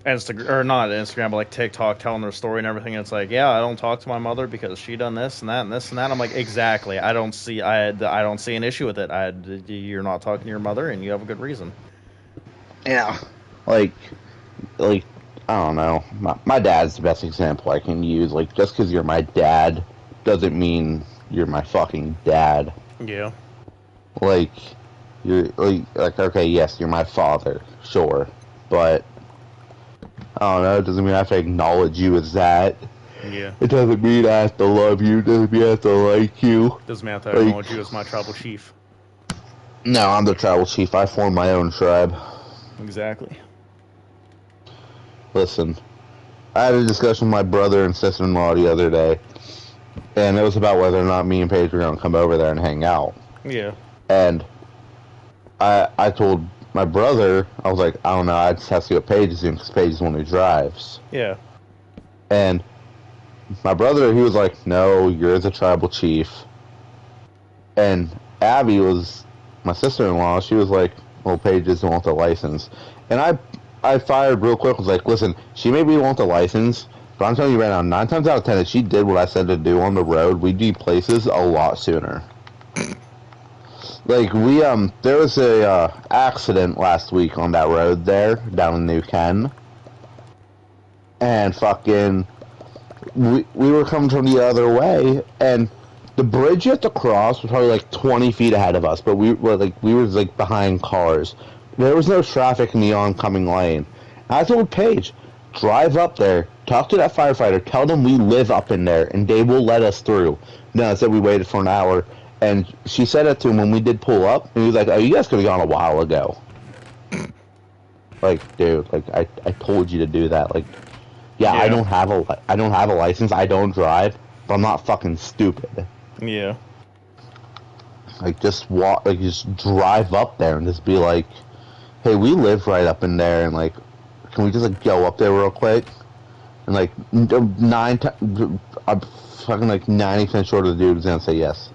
Instagram, or not Instagram, but like TikTok telling their story and everything. And it's like, yeah, I don't talk to my mother because she done this and that and this and that. I'm like, exactly. I don't see an issue with it. You're not talking to your mother, and you have a good reason. Yeah. Like, I don't know. My dad's the best example I can use. Like, just because you're my dad doesn't mean you're my fucking dad. Yeah. Like, you're like okay, yes, you're my father, sure, but I don't know. It doesn't mean I have to acknowledge you as that. Yeah. It doesn't mean I have to love you. It doesn't mean I have to like you. Doesn't mean I have to acknowledge you as my tribal chief. No, I'm the tribal chief. I formed my own tribe. Exactly. Listen, I had a discussion with my brother and sister-in-law the other day, and it was about whether or not me and Paige were going to come over there and hang out. Yeah. And I told my brother, I was like, I don't know, I just have to see what Paige is doing, because Paige is the one who drives. Yeah. And my brother, he was like, no, you're the tribal chief. And Abby was my sister-in-law. She was like, well, Paige doesn't want the license. And I fired real quick. I was like, listen, she maybe want the license, but I'm telling you right now, 9 times out of 10, if she did what I said to do on the road, we'd be places a lot sooner. Like, there was a accident last week on that road there, down in New Ken. And fucking, we were coming from the other way, and The bridge you have to cross was probably like 20 feet ahead of us, but we were like behind cars. There was no traffic in the oncoming lane. I told Paige, drive up there, talk to that firefighter, tell them we live up in there, and they will let us through. No, instead we waited for an hour, and she said it to him when we did pull up, and he was like, "Oh, you guys could have gone a while ago." Like, dude, like I told you to do that. Like, yeah, I don't have a license. I don't drive, but I'm not fucking stupid. Yeah. Like, just drive up there and just be like, "Hey, we live right up in there, and like, can we just like go up there real quick?" And like I'm fucking like 90% sure the dude is gonna say yes.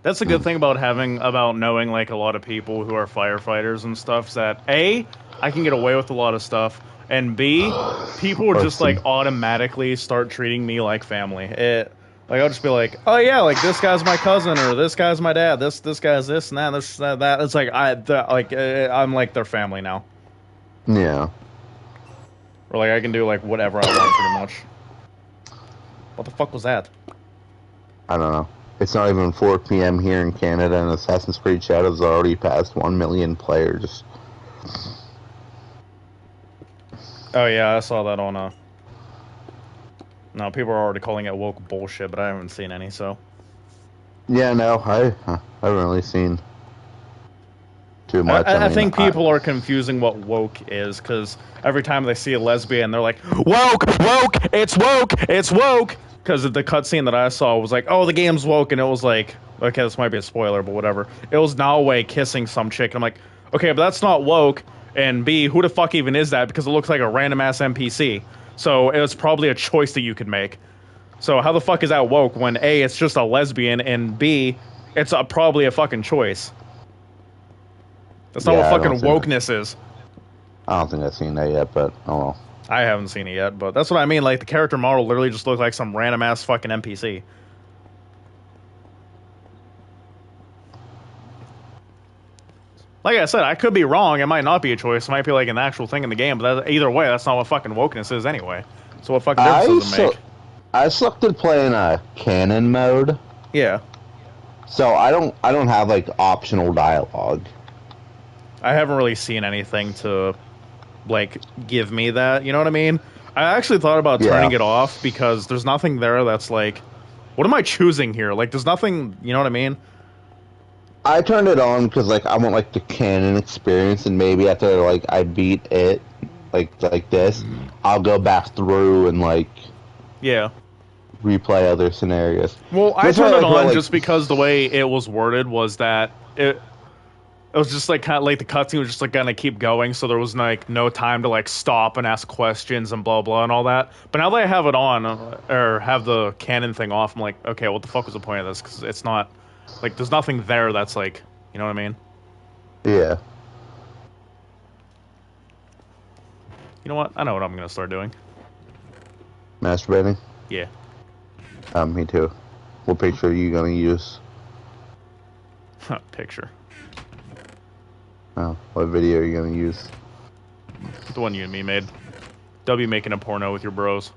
That's a good thing about knowing like a lot of people who are firefighters and stuff. Is that A, I can get away with a lot of stuff, and B, people will just like automatically start treating me like family. Like, I'll just be like, oh yeah, like this guy's my cousin, or this guy's my dad, this guy's this and that, this that. It's like I'm like their family now. Yeah. Or like I can do like whatever I want pretty much. What the fuck was that? I don't know. It's not even 4 p.m. here in Canada, and Assassin's Creed Shadows already passed 1 million players. Oh yeah, I saw that on No, people are already calling it woke bullshit, but I haven't seen any, so. Yeah, no, I haven't really seen too much. I think people are confusing what woke is, because every time they see a lesbian, they're like, woke, it's woke, it's woke! Because the cutscene that I saw was like, oh, the game's woke, and it was like, okay, this might be a spoiler, but whatever. It was Naoe kissing some chick, and I'm like, okay, but that's not woke, and B, who the fuck even is that? Because it looks like a random-ass NPC. So it was probably a choice that you could make. So how the fuck is that woke when A, it's just a lesbian, and B, it's probably a fucking choice? That's not what fucking wokeness is. I don't think I've seen that yet, but oh well. I haven't seen it yet, but that's what I mean. Like, the character model literally just looks like some random-ass fucking NPC. Like I said, I could be wrong. It might not be a choice. It might be like an actual thing in the game, but either way, that's not what fucking wokeness is anyway. So what fucking difference does it make? I selected playing a canon mode. Yeah. So I don't have like optional dialogue. I haven't really seen anything to like give me that, you know what I mean? I actually thought about turning it off because there's nothing there that's like, what am I choosing here? Like, there's nothing, you know what I mean? I turned it on because like I want like the canon experience, and maybe after like I beat it like this, I'll go back through and like replay other scenarios. Well, I turned it on just because the way it was worded was that it was just like kind of like the cutscene was just like gonna keep going, so there was like no time to like stop and ask questions and blah blah and all that. But now that I have it on or have the canon thing off, I'm like, okay, what the fuck was the point of this? Because it's not like there's nothing there that's like, you know what I mean? Yeah. You know what? I know what I'm gonna start doing. Masturbating? Yeah. Me too. What picture are you gonna use? Picture. Oh, what video are you gonna use? The one you and me made. W making a porno with your bros.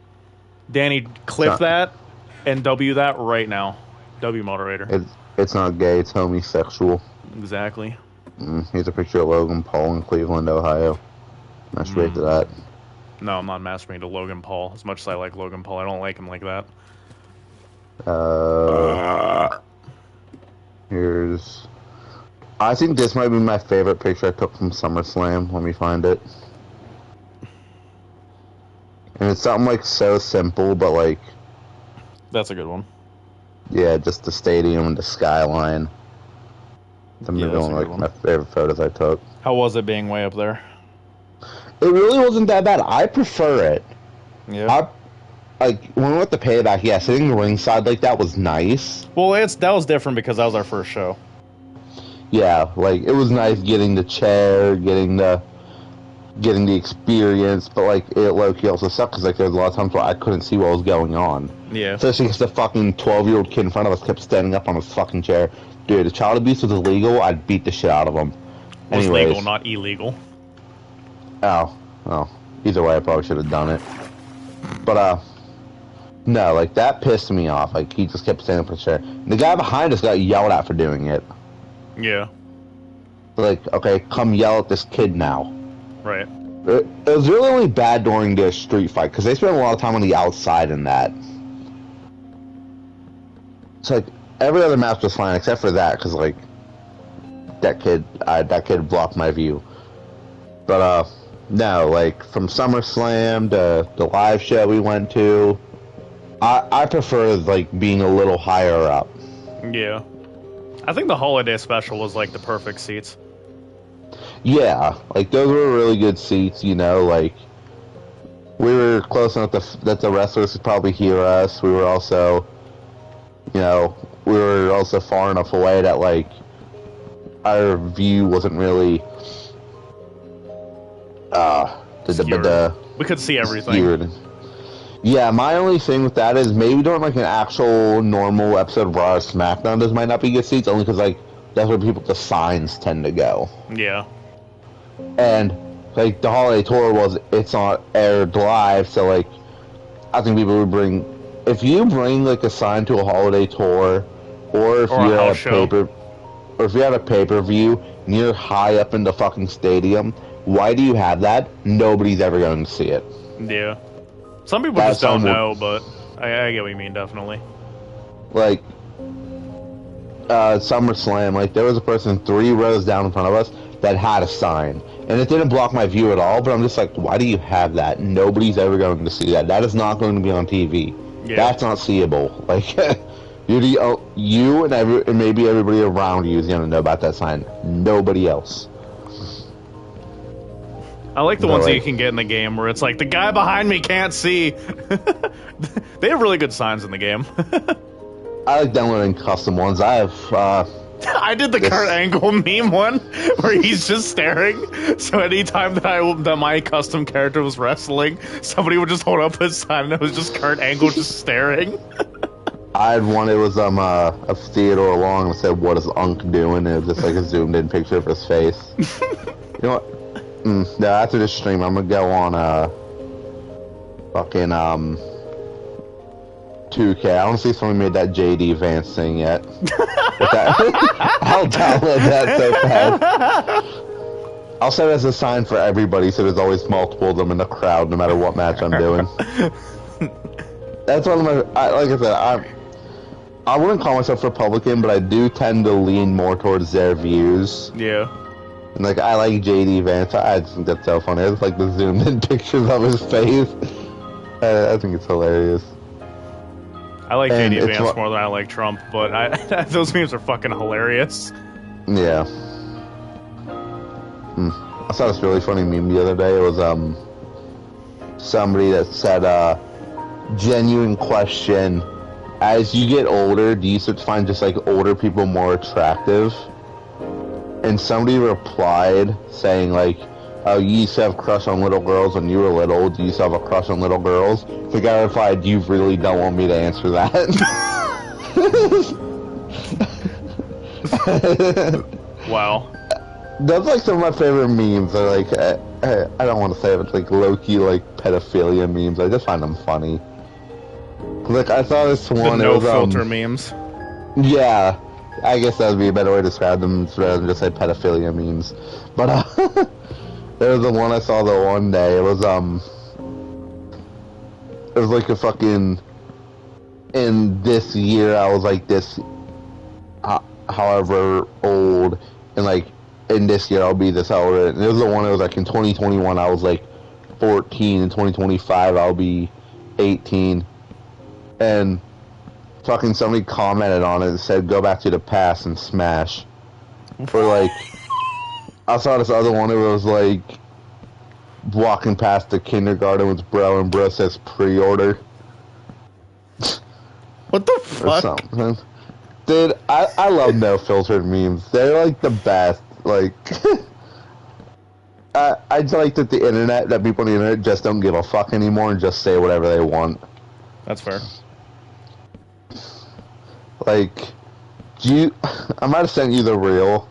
Danny, clip that and W that right now. W moderator. It's not gay, it's homosexual. Exactly. Here's a picture of Logan Paul in Cleveland, Ohio. Masturbate to that. No, I'm not masturbating to Logan Paul. As much as I like Logan Paul, I don't like him like that. Here's... I think this might be my favorite picture I took from SummerSlam. Let me find it. And it's something like so simple, but like... That's a good one. Yeah, just the stadium and the skyline. Them are like my favorite photos I took. How was it being way up there? It really wasn't that bad. I prefer it. Yeah. When we went to Payback, yeah, sitting ringside like that was nice. Well, that was different because that was our first show. Yeah, like it was nice getting the chair, getting the experience, but like it low-key also sucked because like there's a lot of times where I couldn't see what was going on. Yeah. Especially because the fucking 12-year-old kid in front of us kept standing up on his fucking chair. Dude, if child abuse was illegal, I'd beat the shit out of him. It was legal, not illegal. Oh, well, either way, I probably should have done it. But, No, like, that pissed me off. Like, he just kept standing up in the chair. The guy behind us got yelled at for doing it. Yeah. Like, okay, come yell at this kid now. Right. It was really only bad during the street fight, because they spent a lot of time on the outside in that. It's like, every other match was fine, except for that, because, like, that kid blocked my view. But, no, like, from SummerSlam to the live show we went to, I prefer, like, being a little higher up. Yeah. I think the holiday special was, like, the perfect seats. Yeah, like, those were really good seats, you know, like, we were close enough that the wrestlers could probably hear us. We were also, you know, far enough away that, like, our view wasn't really, we could see everything. skewed. Yeah, my only thing with that is maybe during, like, an actual normal episode of Raw or SmackDown, those might not be good seats, only because, like, that's where people with the signs tend to go. Yeah. And, like, the holiday tour it's not aired live, so, like, I think people would if you bring, like, a sign to a holiday tour, or if you have a pay-per-view, and you're high up in the fucking stadium, why do you have that? Nobody's ever going to see it. Yeah. Some people just don't know, but I get what you mean, definitely. Like, SummerSlam, like, there was a person 3 rows down in front of us that had a sign. And it didn't block my view at all, but I'm just like, why do you have that? Nobody's ever going to see that. That is not going to be on TV. Yeah. That's not seeable. Like, you and maybe everybody around you is going to know about that sign. Nobody else. I like the ones that you can get in the game where it's like, the guy behind me can't see. They have really good signs in the game. I like downloading custom ones. I have, I did the Kurt Angle meme one where he's just staring. So anytime that my custom character was wrestling, somebody would just hold up his sign and it was just Kurt Angle just staring. I had one, it was a Theodore Long that said, "What is Unk doing?" And it was just like a zoomed in picture of his face. You know what? No, after this stream, I'm gonna go on fucking 2K. I want to see if somebody made that JD Vance thing yet. I'll download that so fast. I'll set it as a sign for everybody, so there's always multiple of them in the crowd, no matter what match I'm doing. That's one of my. Like I said, I wouldn't call myself Republican, but I do tend to lean more towards their views. Yeah. And, like, I like JD Vance. I just think that's so funny. It's like the zoomed in pictures of his face. I think it's hilarious. I like JD Vance more than I like Trump, but those memes are fucking hilarious. Yeah. I saw this really funny meme the other day. It was somebody that said, genuine question, as you get older, do you start to find just, like, older people more attractive? And somebody replied saying, like, oh, you used to have a crush on little girls when you were little. Do you still have a crush on little girls? The guy replied, you really don't want me to answer that? Wow. That's, like, some of my favorite memes. They're, like, I don't want to say it, but, like, low-key, like, pedophilia memes. I just find them funny. Like, I saw this one. The no-filter memes. Yeah. I guess that would be a better way to describe them rather than just say pedophilia memes. But, there was the one I saw the one day. It was like a fucking, in this year, I was like this, however old, and like, in this year, I'll be this older. And it was the one that was like, in 2021, I was like 14. In 2025, I'll be 18. And fucking somebody commented on it and said, go back to the past and smash. Or like, I saw this other one, it was like, walking past the kindergarten with bro, and bro says pre-order. What the fuck? Or something. Dude, I love no-filtered memes. They're like the best. Like, I just like that that people on the internet just don't give a fuck anymore and just say whatever they want. That's fair. Like, I might have sent you the reel.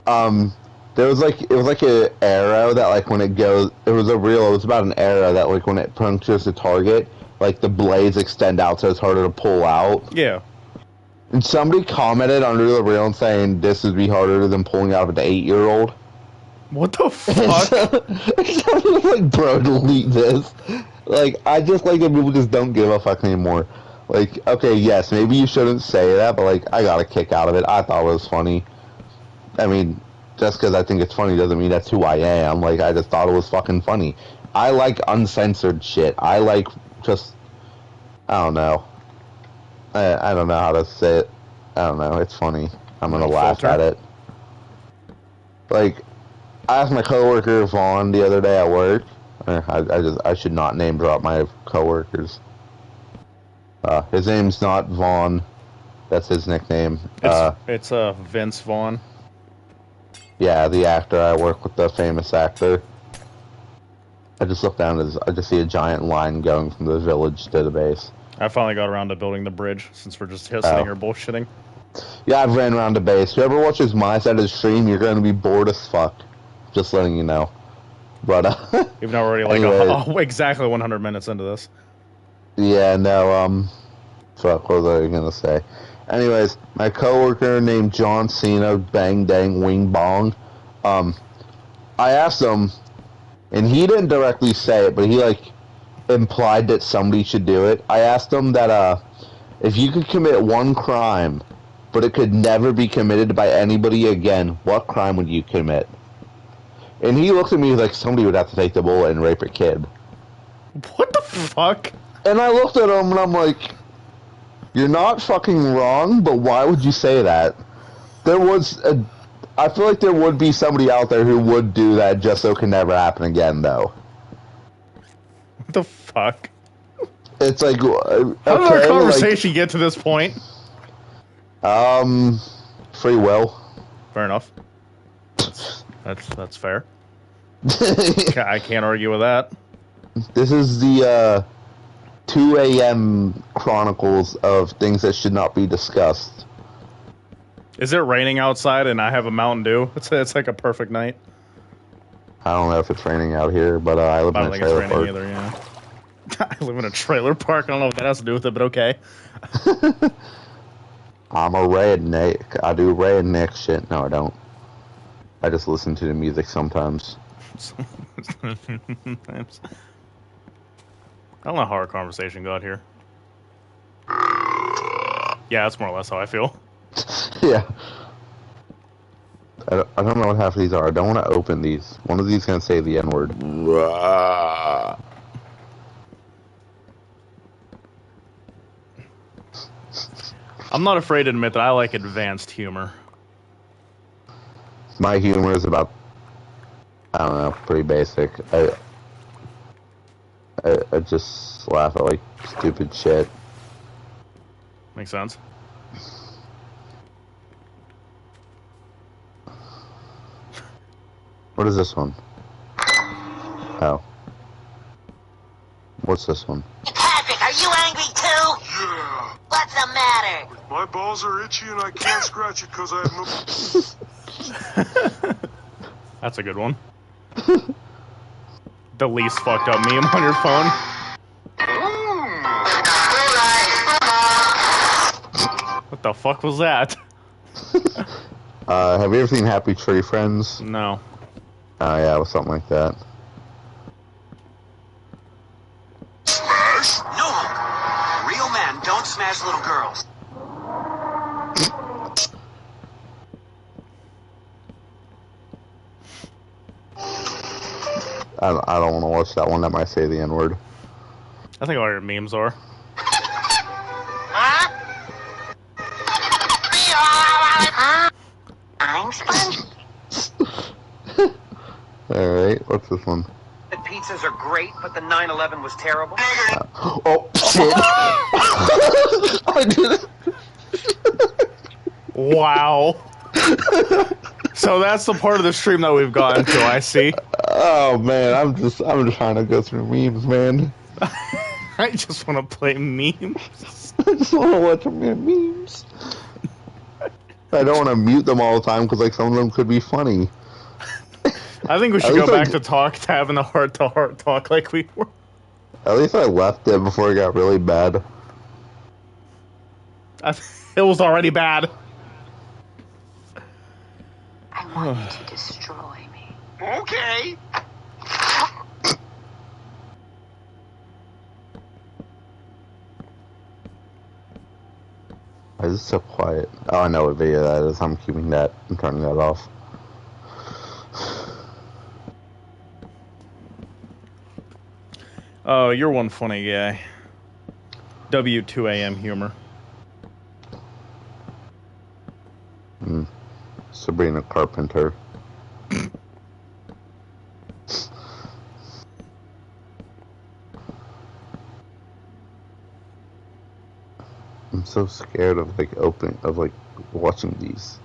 It was like an arrow that, like, when it goes, it was a reel, it was about an arrow that, like, when it punctures the target, like the blades extend out so it's harder to pull out. Yeah. And somebody commented under the reel and saying this would be harder than pulling out of an 8-year-old. What the fuck? I was like, bro, delete this. Like, I just like that people just don't give a fuck anymore. Like, okay, yes, maybe you shouldn't say that, but like, I got a kick out of it. I thought it was funny. I mean, just because I think it's funny doesn't mean that's who I am. Like, I just thought it was fucking funny. I like uncensored shit. I like just, I don't know. I don't know how to say it. I don't know. It's funny. I'm gonna laugh at it. Like, I asked my coworker Vaughn the other day at work. I should not name drop my coworkers. His name's not Vaughn. That's his nickname. It's Vince Vaughn. Yeah, the actor. I work with the famous actor. I just look down I just see a giant line going from the village to the base. I finally got around to building the bridge since we're just sitting here bullshitting. Yeah, I've ran around the base. Whoever watches my side of the stream, you're going to be bored as fuck. Just letting you know. But, even though we're already exactly 100 minutes into this. Yeah, no, fuck, what was I going to say? Anyways, my coworker named John Cena, Bang Dang Wing Bong, I asked him, and he didn't directly say it, but he, like, implied that somebody should do it. I asked him that, if you could commit one crime, but it could never be committed by anybody again, what crime would you commit? And he looked at me like somebody would have to take the bullet and rape a kid. What the fuck? And I looked at him and I'm like, you're not fucking wrong, but why would you say that? I feel like there would be somebody out there who would do that just so it can never happen again, though. What the fuck? It's like, okay, how did our conversation get to this point? Free will. Fair enough. That's fair. I can't argue with that. This is the 2 a.m. chronicles of things that should not be discussed. Is it raining outside and I have a Mountain Dew? It's like a perfect night. I don't know if it's raining out here, but I live in a trailer park. Either, yeah. I live in a trailer park. I don't know what that has to do with it, but okay. I'm a redneck. I do redneck shit. No, I don't. I just listen to the music sometimes. I don't know how our conversation got here. Yeah, that's more or less how I feel. Yeah. I don't know what half of these are. I don't want to open these. One of these is going to say the N-word. I'm not afraid to admit that I like advanced humor. My humor is about, I don't know, pretty basic. I just laugh at, like, stupid shit. Makes sense. What is this one? Oh. What's this one? Patrick, are you angry too? Yeah. What's the matter? My balls are itchy and I can't scratch it because I have no... That's a good one. The least fucked up meme on your phone. What the fuck was that? Have you ever seen Happy Tree Friends? No. Oh yeah, it was something like that. Smash? No! Real men don't smash little girls. I don't want to watch that one. That might say the N-word. I think all your memes are. I'm Sponge. Alright, what's this one? The pizzas are great, but the 9/11 was terrible. Oh, shit! I did it! Wow. So that's the part of the stream that we've gotten to, I see. Oh man, I'm just trying to go through memes, man. I just want to play memes. I just want to watch memes. I don't want to mute them all the time because like some of them could be funny. I think we should go back to having the heart-to-heart talk like we were. At least I left it before it got really bad. It was already bad. I want you to destroy me. Okay. Why is it so quiet? Oh, I know what video that is. I'm keeping that. I'm turning that off. Oh, you're one funny guy. W2AM humor. Sabrina Carpenter. I'm so scared of watching these.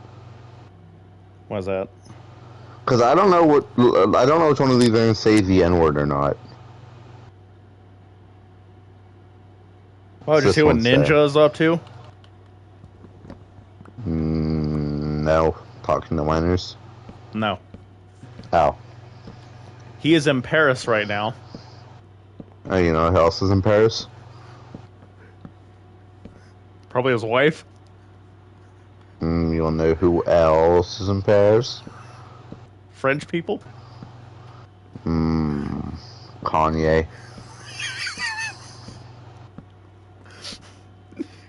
Why's that? Cause I don't know which one of these are gonna say the N-word or not. Oh, did you This see what one said. Ninja is up to? No. Talking to minors. No. How? He is in Paris right now. Oh, you know who else is in Paris? Probably his wife. You wanna know who else is in Paris? French people. Kanye.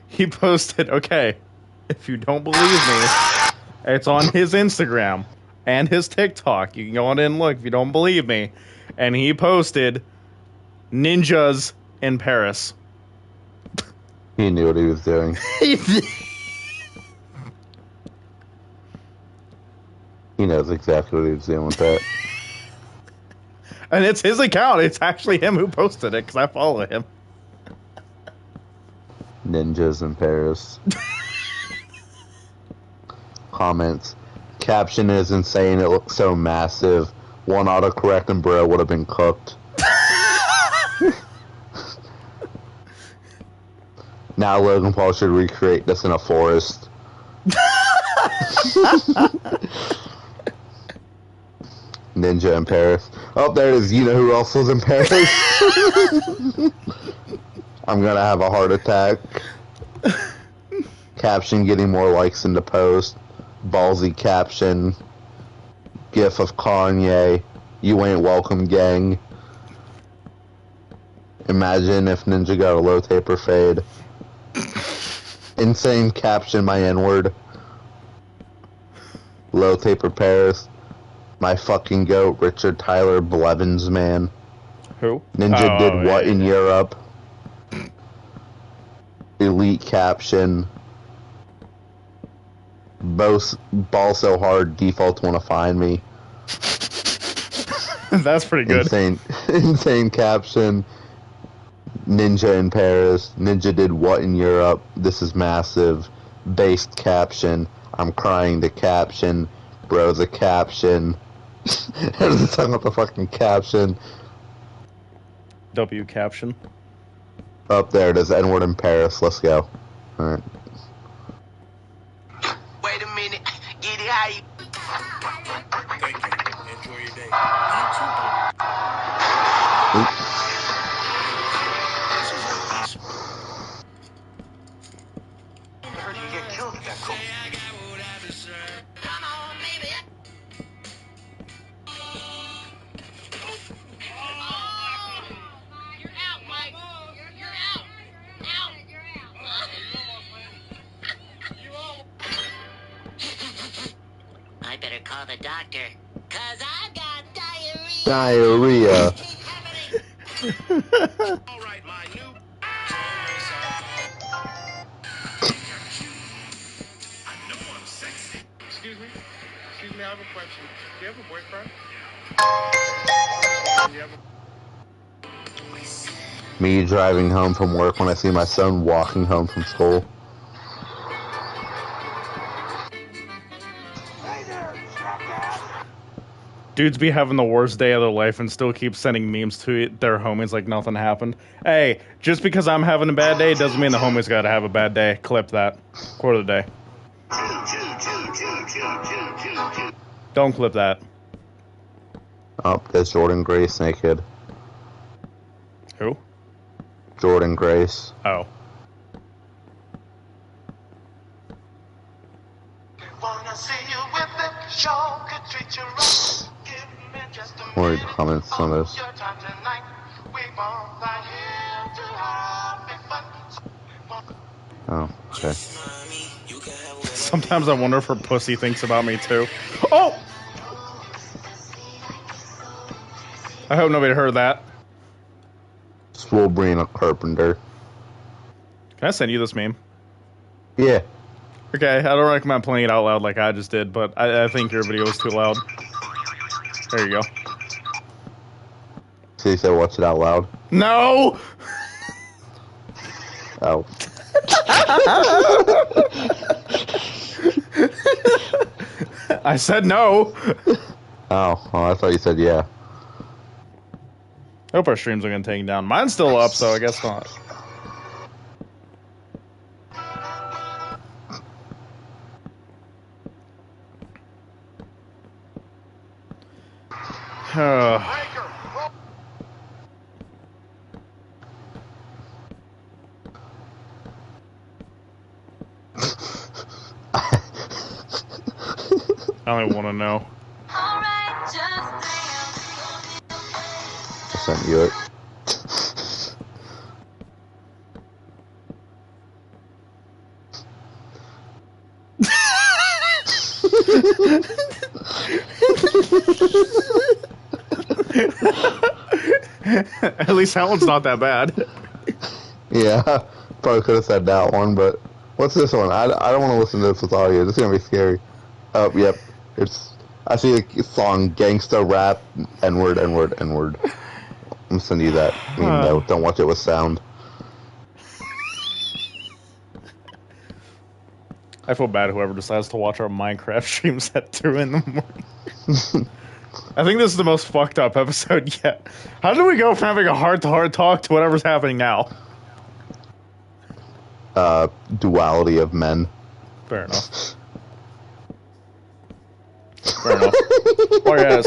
He posted, okay, if you don't believe me, it's on his Instagram and his TikTok. You can go on and look if you don't believe me. And he posted ninjas in Paris. He knew what he was doing. He knows exactly what he was doing with that. And it's his account. It's actually him who posted it because I follow him. Ninjas in Paris. Comments. Caption is insane. It looks so massive. One autocorrect and bro would have been cooked. Now Logan Paul should recreate this in a forest. Ninja in Paris. Oh, there it is. You know who else was in Paris? I'm gonna have a heart attack. Caption getting more likes than the post. Ballsy caption. GIF of Kanye. You ain't welcome, gang. Imagine if Ninja got a low taper fade. Insane caption, my N-word. Low taper Paris. My fucking goat, Richard Tyler Blevins, man. Who? Ninja did what yeah. in Europe? Elite caption. Both ball so hard, defaults want to find me. That's pretty good. Insane caption. Ninja in Paris. Ninja did what in Europe? This is massive. Based caption. I'm crying the caption. Bro, the caption. Everyone's talking about the fucking caption. W caption. Up there, it is N-word in Paris. Let's go. Alright. Wait a minute. Get it how you... Thank you. Enjoy your day. I heard you get killed at that cool. You're out, Mike. You're out. Out. You're out. I better call the doctor, 'cause I got diarrhea. Diarrhea. All right, my new. I know I'm sexy. Excuse me, I have a question. Do you have a boyfriend? Do you have a... Me driving home from work when I see my son walking home from school. Dudes be having the worst day of their life and still keep sending memes to their homies like nothing happened. Hey, just because I'm having a bad day doesn't mean the homies gotta have a bad day. Clip that. Quote of the day. Don't clip that. Oh, there's Jordan Grace naked. Who? Jordan Grace. Oh. What are the comments on this? Oh, okay. Sometimes I wonder if her pussy thinks about me too. Oh! I hope nobody heard that. Sabrina Carpenter. Can I send you this meme? Yeah. Okay, I don't recommend playing it out loud like I just did, but I think your video was too loud. There you go. So you said watch it out loud? No! Oh. I said no! Oh, I thought you said yeah. I hope our streams are getting taken down. Mine's still up, so I guess not. I don't even want to know. I sent you it. At least that one's not that bad. Yeah, probably could have said that one, but what's this one? I don't want to listen to this with audio. This is gonna be scary. Oh, yep. I see a song, gangsta rap, N-word, N-word, N-word. I'm gonna send you that. I mean, no, don't watch it with sound. I feel bad whoever decides to watch our Minecraft streams at 2 in the morning. I think this is the most fucked up episode yet. How do we go from having a heart-to-heart talk to whatever's happening now? Duality of men. Fair enough. Fair enough. Oh, yes.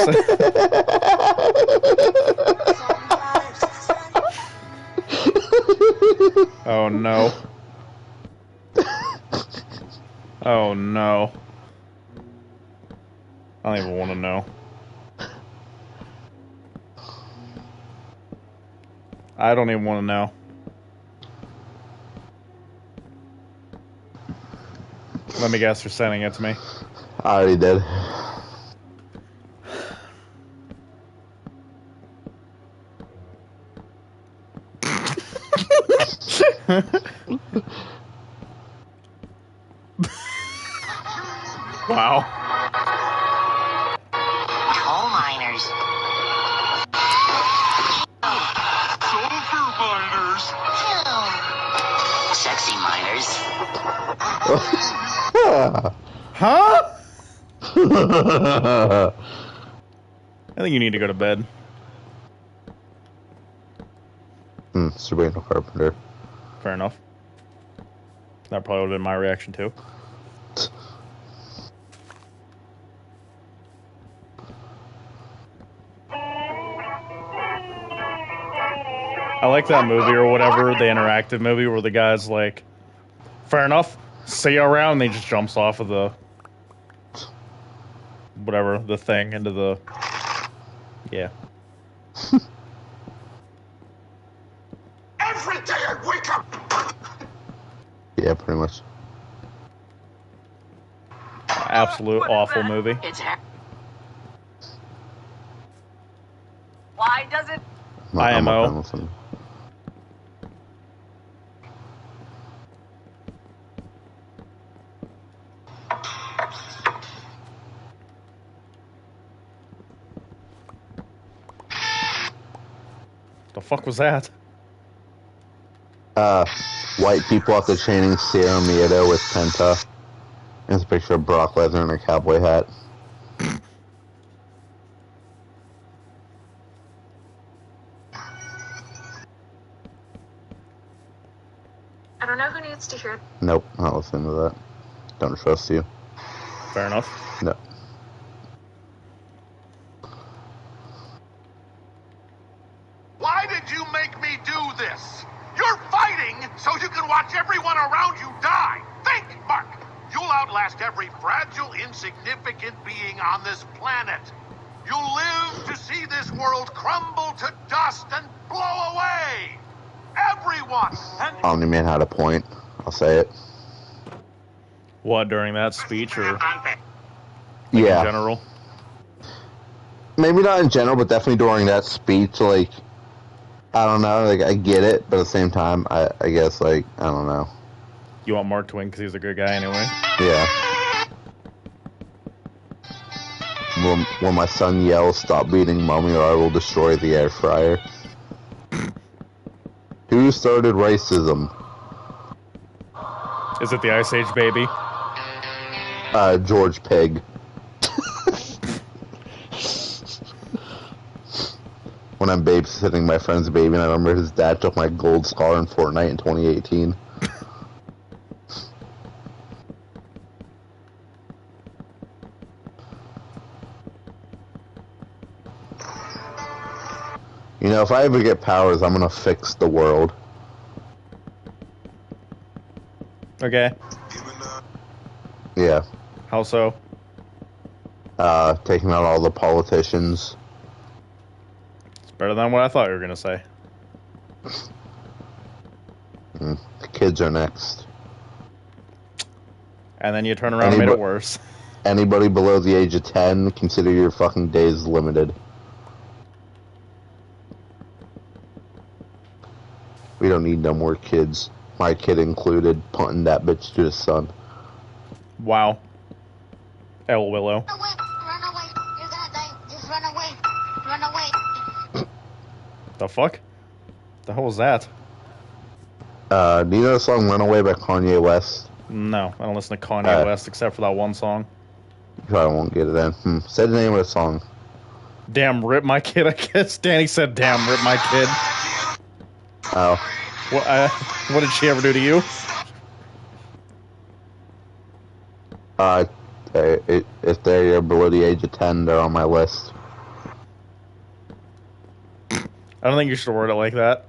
Oh, no. Oh, no. I don't even want to know. I don't even want to know. Let me guess, you're sending it to me. I already did. Wow. Coal miners. Sulfur miners. Sexy miners. Huh? I think you need to go to bed. Sabrina Carpenter. Fair enough. That probably would have been my reaction too. I like that movie or whatever, the interactive movie where the guy's like, fair enough, see you around, and he just jumps off of the, whatever, the thing into the, yeah. Every day I wake up. Yeah, pretty much. Absolute awful movie. It's why does it? IMO. The fuck was that? White people after chaining Sierra Miedo with Penta. And it's a picture of Brock Lesnar in a cowboy hat. I don't know who needs to hear. Nope, not listening to that. Don't trust you. Fair enough. No. Why did you make me do this? You're fighting so you can watch everyone around you die. Think, Mark. You'll outlast every fragile, insignificant being on this planet. You'll live to see this world crumble to dust and blow away. Everyone. And Omni-Man had a point. I'll say it. What, during that speech, or Yeah. in general? Maybe not in general, but definitely during that speech, like, I don't know, like, I get it, but at the same time, I guess, like, I don't know. You want Mark to win because he's a good guy anyway? Yeah. When my son yells, "Stop beating mommy or I will destroy the air fryer." Who started racism? Is it the Ice Age baby? George Pig. When I'm babysitting my friend's baby, and I remember his dad took my gold scar in Fortnite in 2018. You know, if I ever get powers, I'm gonna fix the world. Okay. Yeah. How so? Taking out all the politicians. It's better than what I thought you were gonna say. The kids are next. And then you turn around and made it worse. Anybody below the age of 10, consider your fucking days limited. We don't need no more kids. My kid included, punting that bitch to the sun. Wow. El Willow. Run away. You're gonna die. Just run away. Run away. The fuck? The hell was that? Do you know the song Runaway by Kanye West? No, I don't listen to Kanye West except for that one song. You probably won't get it then. Say the name of the song. Damn, rip my kid, I guess. Danny said, damn, rip my kid. Oh. What did she ever do to you? If they're below the age of 10, they're on my list. I don't think you should word it like that.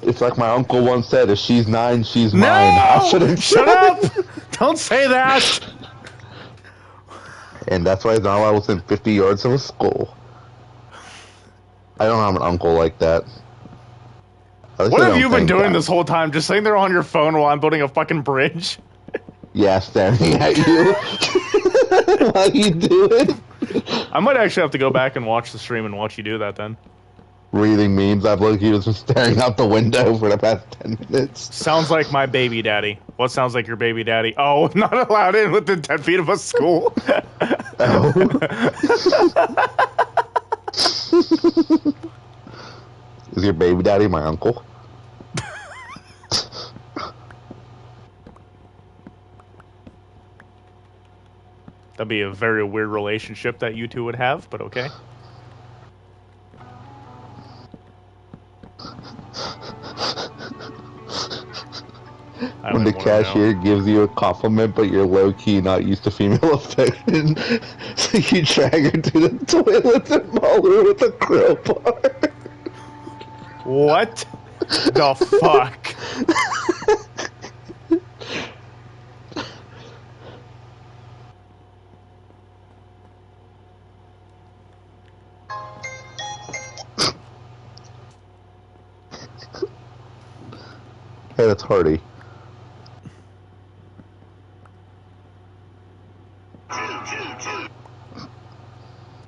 It's like my uncle once said, if she's 9, she's mine. No! I shouldn't Shut up! Don't say that! And that's why he's not allowed within 50 yards of a school. I don't have an uncle like that. What have you been doing this whole time? Just sitting there on your phone while I'm building a fucking bridge? Yeah, staring at you. While you do it. I might actually have to go back and watch the stream and watch you do that then. Reading memes, I've looked just been staring out the window for the past 10 minutes. Sounds like my baby daddy. What sounds like your baby daddy? Oh, not allowed in within 10 feet of a school. Oh. Is your baby daddy my uncle? That'd be a very weird relationship that you two would have, but okay. When the cashier gives you a compliment, but you're low-key not used to female affection, so you drag her to the toilet and maul her with a crowbar. What the fuck? Hey, that's Hardy.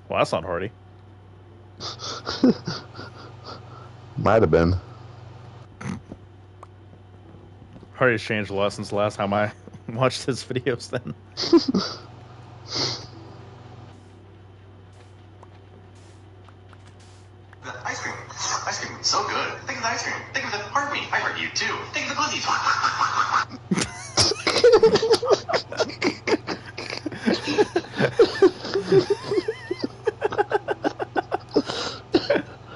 Well, that's not Hardy. Might have been. Hardy's changed a lot since the last time I watched his videos then. The ice cream. Ice cream is so good. Think of the ice cream. Think of the heart me. I hurt you too. Think of the glizzies.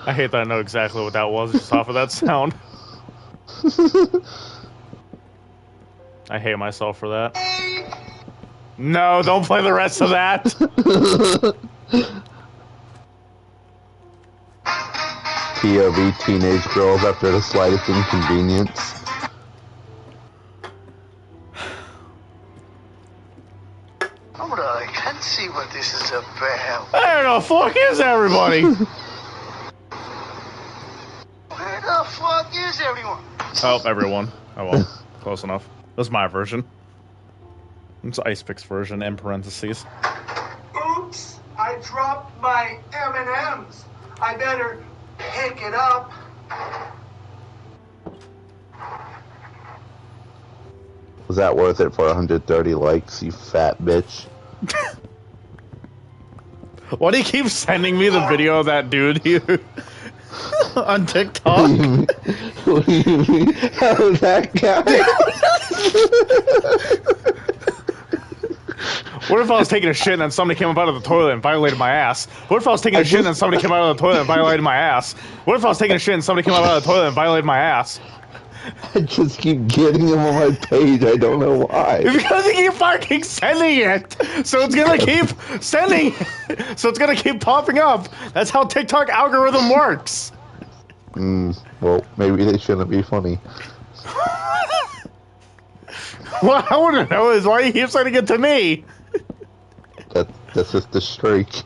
I hate that I know exactly what that was just off of that sound. I hate myself for that. No, don't play the rest of that. POV teenage girls after the slightest inconvenience. I can't see what this is about. Where the fuck is everybody? Where the fuck is everyone? Oh, everyone. Oh well, close enough. That's my version. It's Icepic's version in parentheses. Oops, I dropped my M&Ms. I better pick it up. Was that worth it for 130 likes, you fat bitch? Why do you keep sending me the video of that dude here on TikTok? What do you mean? How that guy? What if I was taking a shit and then somebody came up out of the toilet and violated my ass? What if I was taking a shit and then somebody came out of the toilet and violated my ass? What if I was taking a shit and somebody came out of the toilet and violated my ass? I just keep getting him on my page. I don't know why. Because you keep fucking sending it, so it's gonna keep sending. So it's gonna keep popping up. That's how TikTok algorithm works. Well, maybe they shouldn't be funny. What I want to know is why you keep sending it to me. That's just the streak.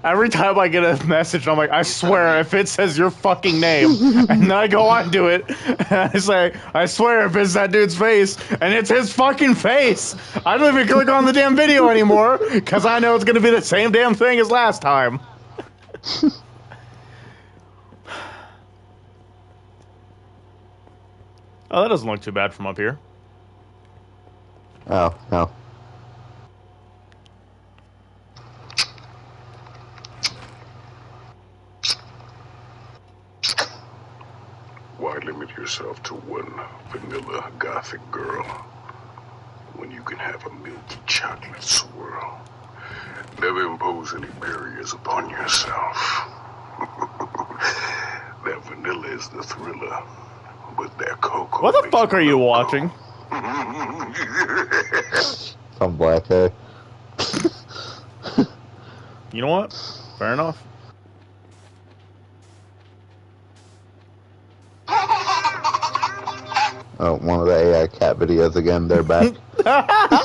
Every time I get a message, I'm like, I swear, if it says your fucking name, and then I go on to it, and I say, I swear, if it's that dude's face, and it's his fucking face, I don't even click on the damn video anymore, because I know it's going to be the same damn thing as last time. Oh, that doesn't look too bad from up here. Oh, no. Why limit yourself to one vanilla gothic girl when you can have a milky chocolate swirl? Never impose any barriers upon yourself. That vanilla is the thriller, but that cocoa... What the fuck are you watching? Some black hair. You know what? Fair enough. Oh, one of the AI cat videos again. They're back. I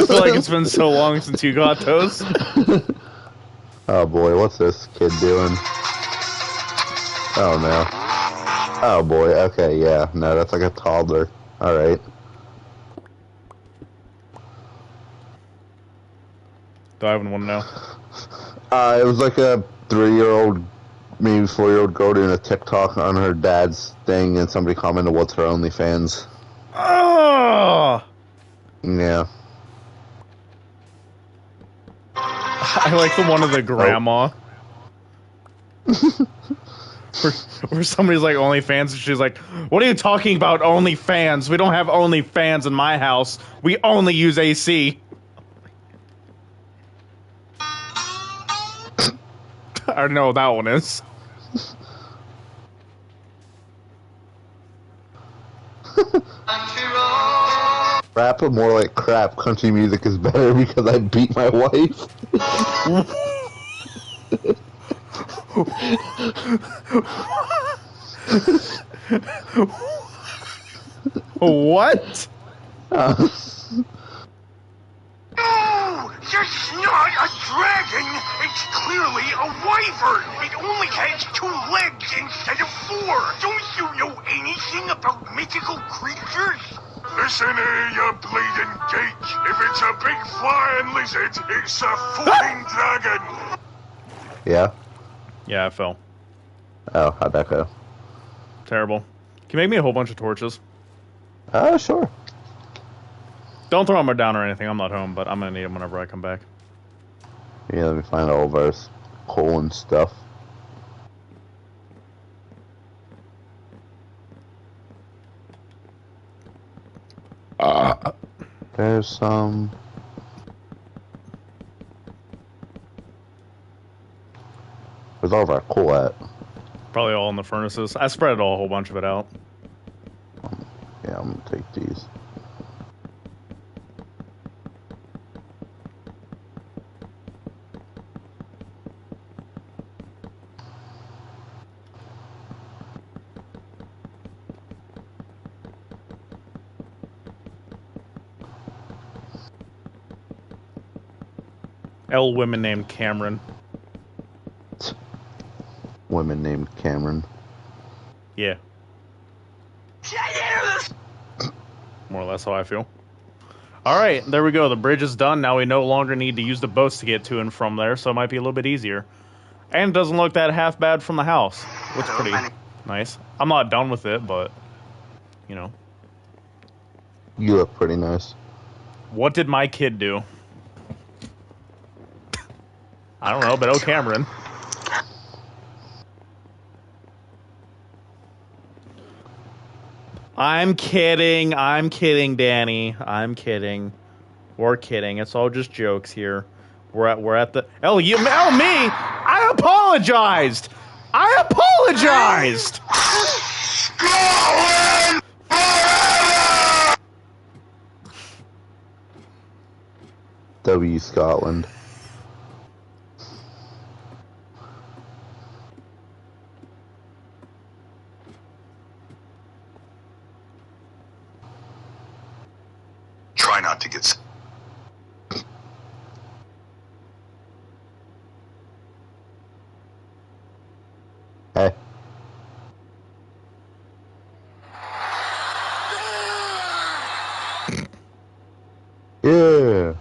feel like it's been so long since you got those. Oh boy, what's this kid doing? Oh no. Oh boy, okay, yeah. No, that's like a toddler. Alright. Do I even want to know? It was like a 3-year-old, maybe 4-year-old girl doing a TikTok on her dad's thing, and somebody commented, "What's her OnlyFans?" Oh! Yeah. I like the one of the grandma. Where somebody's like OnlyFans, and she's like, "What are you talking about, OnlyFans? We don't have OnlyFans in my house. We only use AC." I don't know what that one is. Rap, but more like crap. Country music is better because I beat my wife. What? No! It's not a dragon! It's clearly a wyvern! It only has 2 legs instead of 4! Don't you know anything about mythical creatures? Listen here, you bleeding geek. If it's a big flying lizard, it's a fucking dragon. Yeah? Yeah, I fell. Oh, how'd that go? Terrible. Can you make me a whole bunch of torches? Sure. Don't throw them down or anything. I'm not home, but I'm gonna need them whenever I come back. Yeah, let me find all of our coal and stuff. There's some... Where's all of our coal at? Probably all in the furnaces. I spread a whole bunch of it out. Yeah, I'm gonna take these. L women named Cameron. Women named Cameron. Yeah. More or less how I feel. Alright, there we go. The bridge is done. Now we no longer need to use the boats to get to and from there, so it might be a little bit easier. And it doesn't look that half bad from the house. Looks pretty nice. I'm not done with it, but, you know. You look pretty nice. What did my kid do? I don't know, but oh, Cameron. I'm kidding, Danny. I'm kidding. We're kidding. It's all just jokes here. We're at the me! I apologized! W Scotland. Try not to get. Hey. Yeah.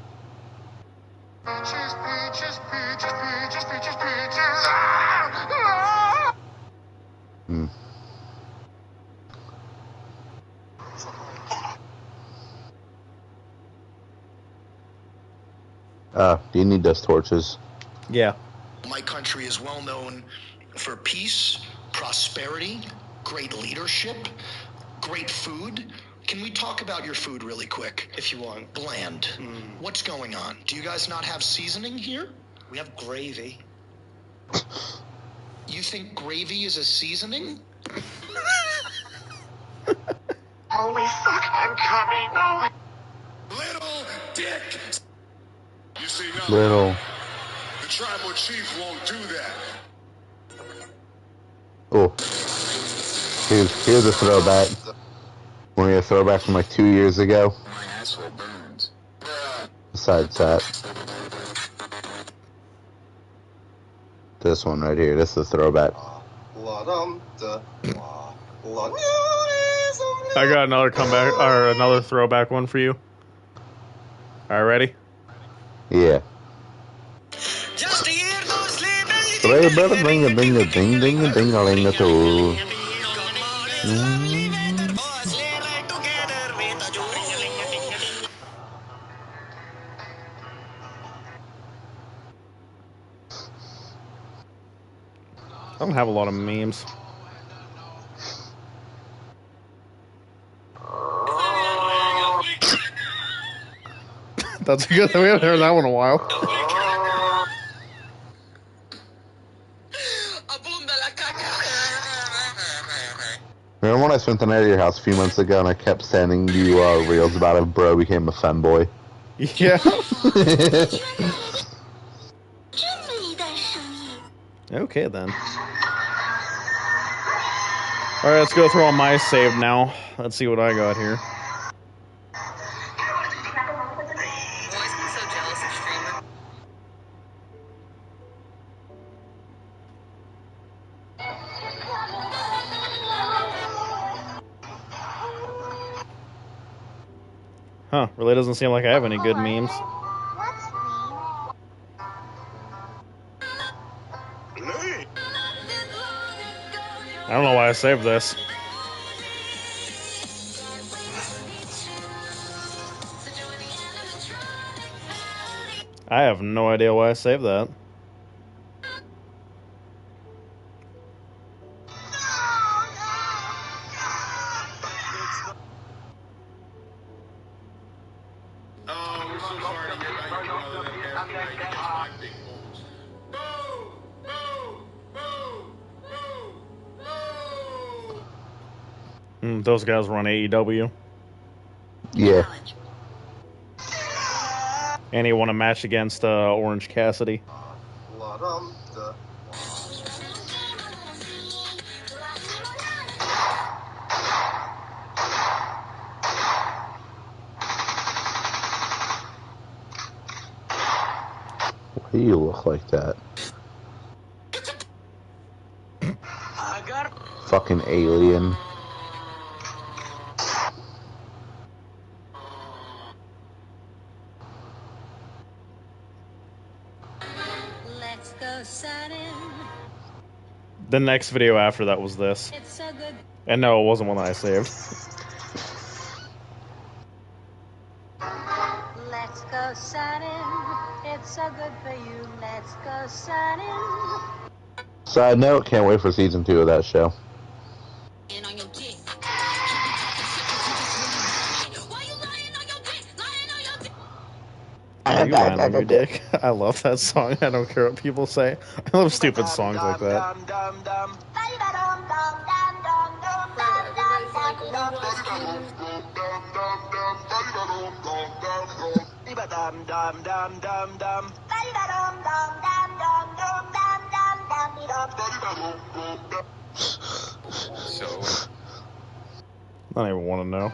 Hmm. Do you need those torches? Yeah. My country is well known for peace, prosperity, great leadership, great food. Can we talk about your food really quick? If you want. Bland. What's going on? Do you guys not have seasoning here? We have gravy. You think gravy is a seasoning? Holy fuck, I'm coming. Oh. Little dick. You see now, Little. the tribal chief won't do that. Oh. Here's a throwback. Want to get a throwback from like 2 years ago? My asshole burns. Besides that. This one right here. This is a throwback. I got another comeback, or another throwback one for you. Alright, ready? Yeah. Three better ding a ding a ding ding a ding a ding a too. I don't have a lot of memes. That's a good thing. We haven't heard that one in a while. Remember when I spent the night at your house a few months ago and I kept sending you reels about if bro became a femboy? Yeah. Okay then. Alright, let's go through all my save now. Let's see what I got here. Huh, really doesn't seem like I have any good memes. I don't know why I saved this. I have no idea why I saved that. Those guys run AEW. Yeah. And he won a match against Orange Cassidy. do you look like that? Fucking alien. Let's go sunning. The next video after that was this. It's so good. And no, it wasn't one that I saved. Let's go sunning. It's so good for you. Let's go sunning. Side note, can't wait for season 2 of that show. And on your dick. Are you lying on your dick? I love that song. I don't care what people say. I love stupid songs like that. So, I don't even want to know.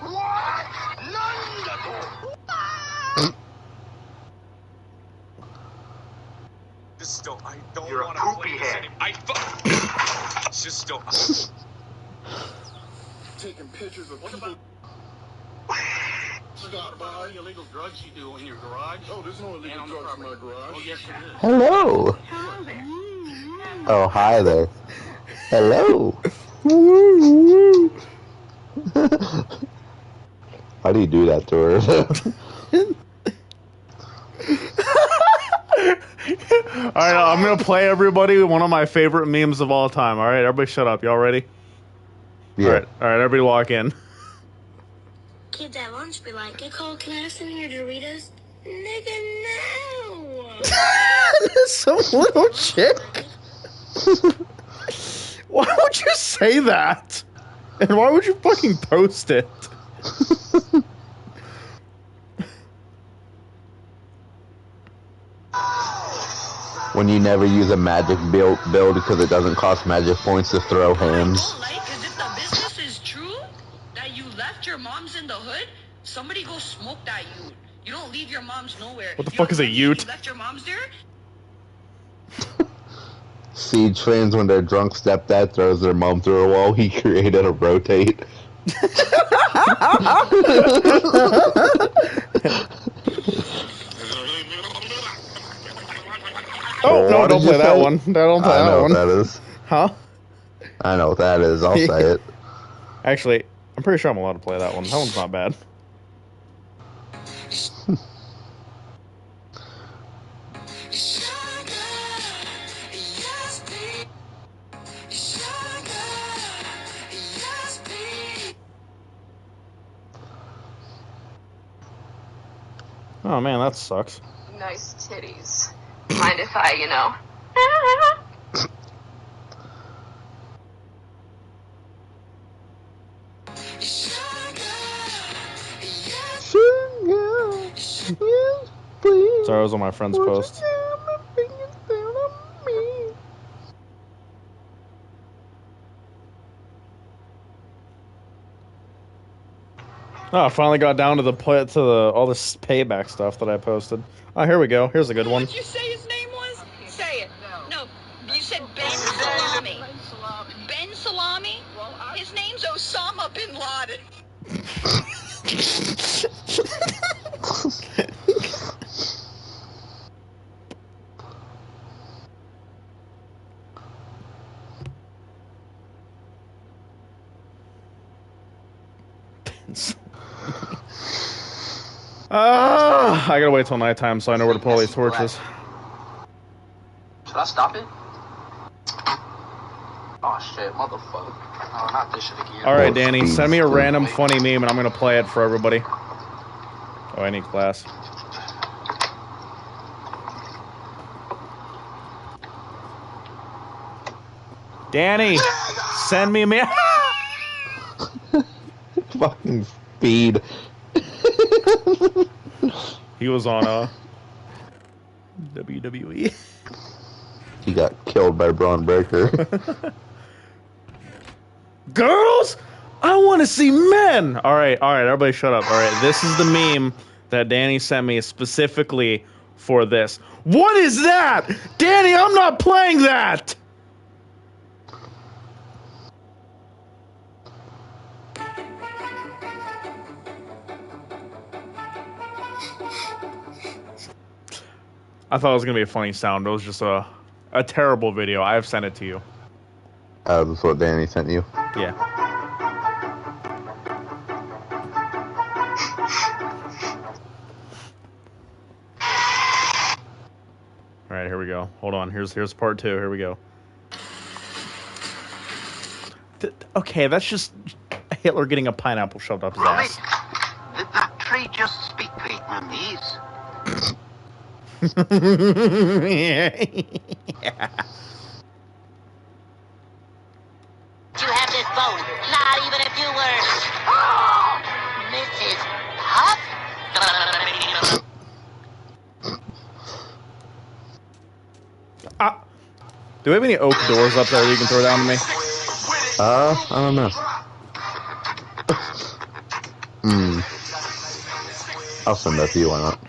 just don't. I don't You're a want to poopy play this head. anymore. Just don't. Taking pictures of people. Stop by illegal drugs you do in your garage. Oh, there's no illegal drugs in my garage. Oh, yes, there is. Hello. Hello there. Oh, hi there. Hello. How do you do that to her? Alright, I'm gonna play everybody one of my favorite memes of all time. Alright, everybody shut up. Y'all ready? Yeah. Alright, everybody walk in. Kids at lunch be like, hey Cole, can I have some of your Doritos? Nigga, no! Some little chick. Why would you say that? And why would you fucking post it? When you never use a magic build because it doesn't cost magic points to throw hams. Because if the business is true, that you left your moms in the hood, somebody go smoke that ute. You don't leave your moms nowhere. What the fuck is a ute? You left your moms there? Siege fans, when their drunk stepdad throws their mom through a wall, he created a rotate. Oh, no, don't play that one. Don't play I that know one. what that is. Huh? I know what that is. I'll say it. Actually, I'm pretty sure I'm allowed to play that one. That one's not bad. Oh man, that sucks. Nice titties. Mind if I, Sorry, I was on my friend's post. Oh, I finally got down to all this payback stuff that I posted. Oh, here we go. Here's a good one. What did you say his name was? Say it. No, you said Ben Salami. Ben Salami? His name's Osama Bin Laden. I gotta wait till nighttime so I know where to pull these torches. Should I stop it? Oh shit, motherfucker. Oh, not this shit again. Alright, Danny, send me a random funny meme and I'm gonna play it for everybody. Oh, I need class. Danny, send me a meme. Fucking speed. He was on WWE. He got killed by Braun Breaker. Girls, I want to see men. All right, everybody shut up. All right, this is the meme that Danny sent me specifically for this. What is that? Danny, I'm not playing that! I thought it was going to be a funny sound. It was just a terrible video. I have sent it to you. That's what Danny sent you? Yeah. Alright, here we go. Hold on. Here's part 2. Here we go. Okay, that's just Hitler getting a pineapple shoved up his ass. Did that tree just speak Vietnamese? Yeah. You have this boat, not even a few words. Oh, Mrs. Huff? Do we have any oak doors up there that you can throw down to me? I don't know. I'll send that to you, why not?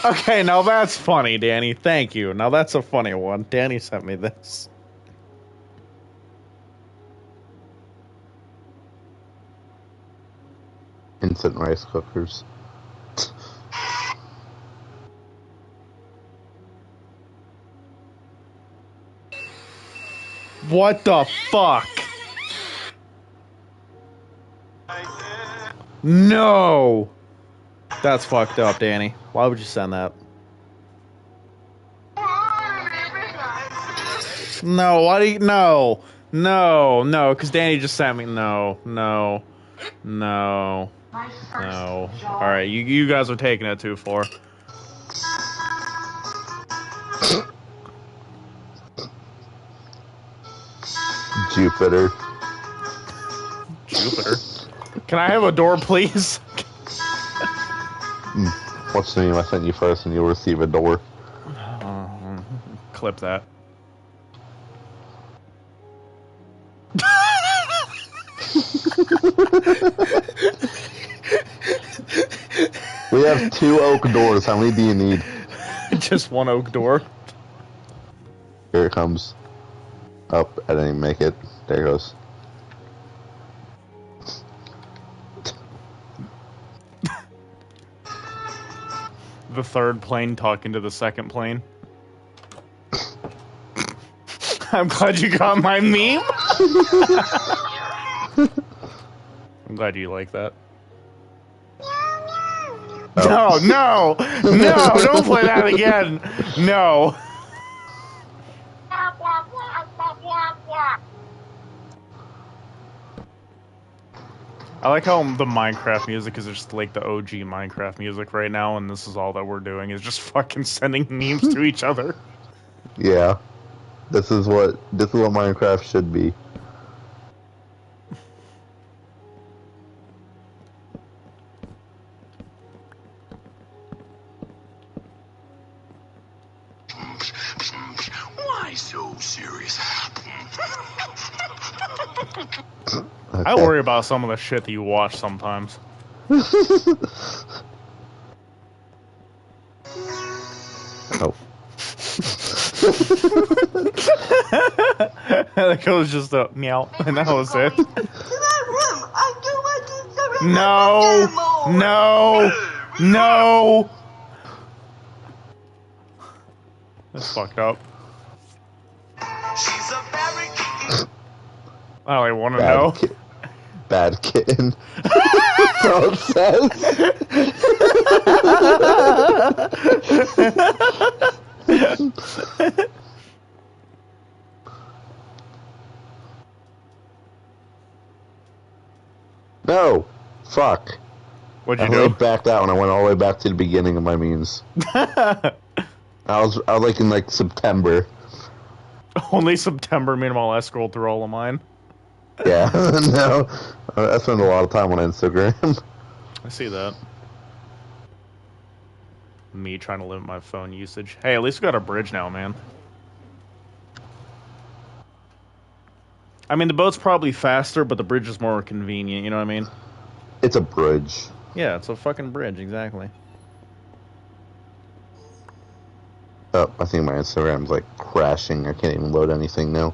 Okay, now that's funny, Danny. Thank you. Now that's a funny one. Danny sent me this. Instant rice cookers. What the fuck? No! That's fucked up, Danny. Why would you send that? No, why do you... No. No, no, because Danny just sent me... No. Alright, you guys are taking it too far. Jupiter. Can I have a door, please? What's the name? I sent you first and you'll receive a door. Clip that. We have 2 oak doors. How many do you need? Just 1 oak door. Here it comes. Oh, I didn't even make it. There it goes. The third plane talking to the second plane. I'm glad you got my meme. I'm glad you like that. Oh. No, don't play that again. No. I like how the Minecraft music is just like the OG Minecraft music right now, and this is all that we're doing is just fucking sending memes to each other. Yeah. This is what Minecraft should be. Why so serious? Okay. I worry about some of the shit that you watch sometimes. Oh. That was just a meow, and that was it. No! That's fucked up. I don't want to know. Bad kitten. So it says. No! Fuck. What'd you I do? backed out and I went all the way back to the beginning of my memes. I was like in like September. Only September, meanwhile I scrolled through all of mine. Yeah, no. I spend a lot of time on Instagram. I see that. Me trying to limit my phone usage. Hey, at least we got a bridge now, man. I mean, the boat's probably faster, but the bridge is more convenient, you know what I mean? It's a bridge. Yeah, it's a fucking bridge, exactly. Oh, I think my Instagram's like crashing. I can't even load anything now.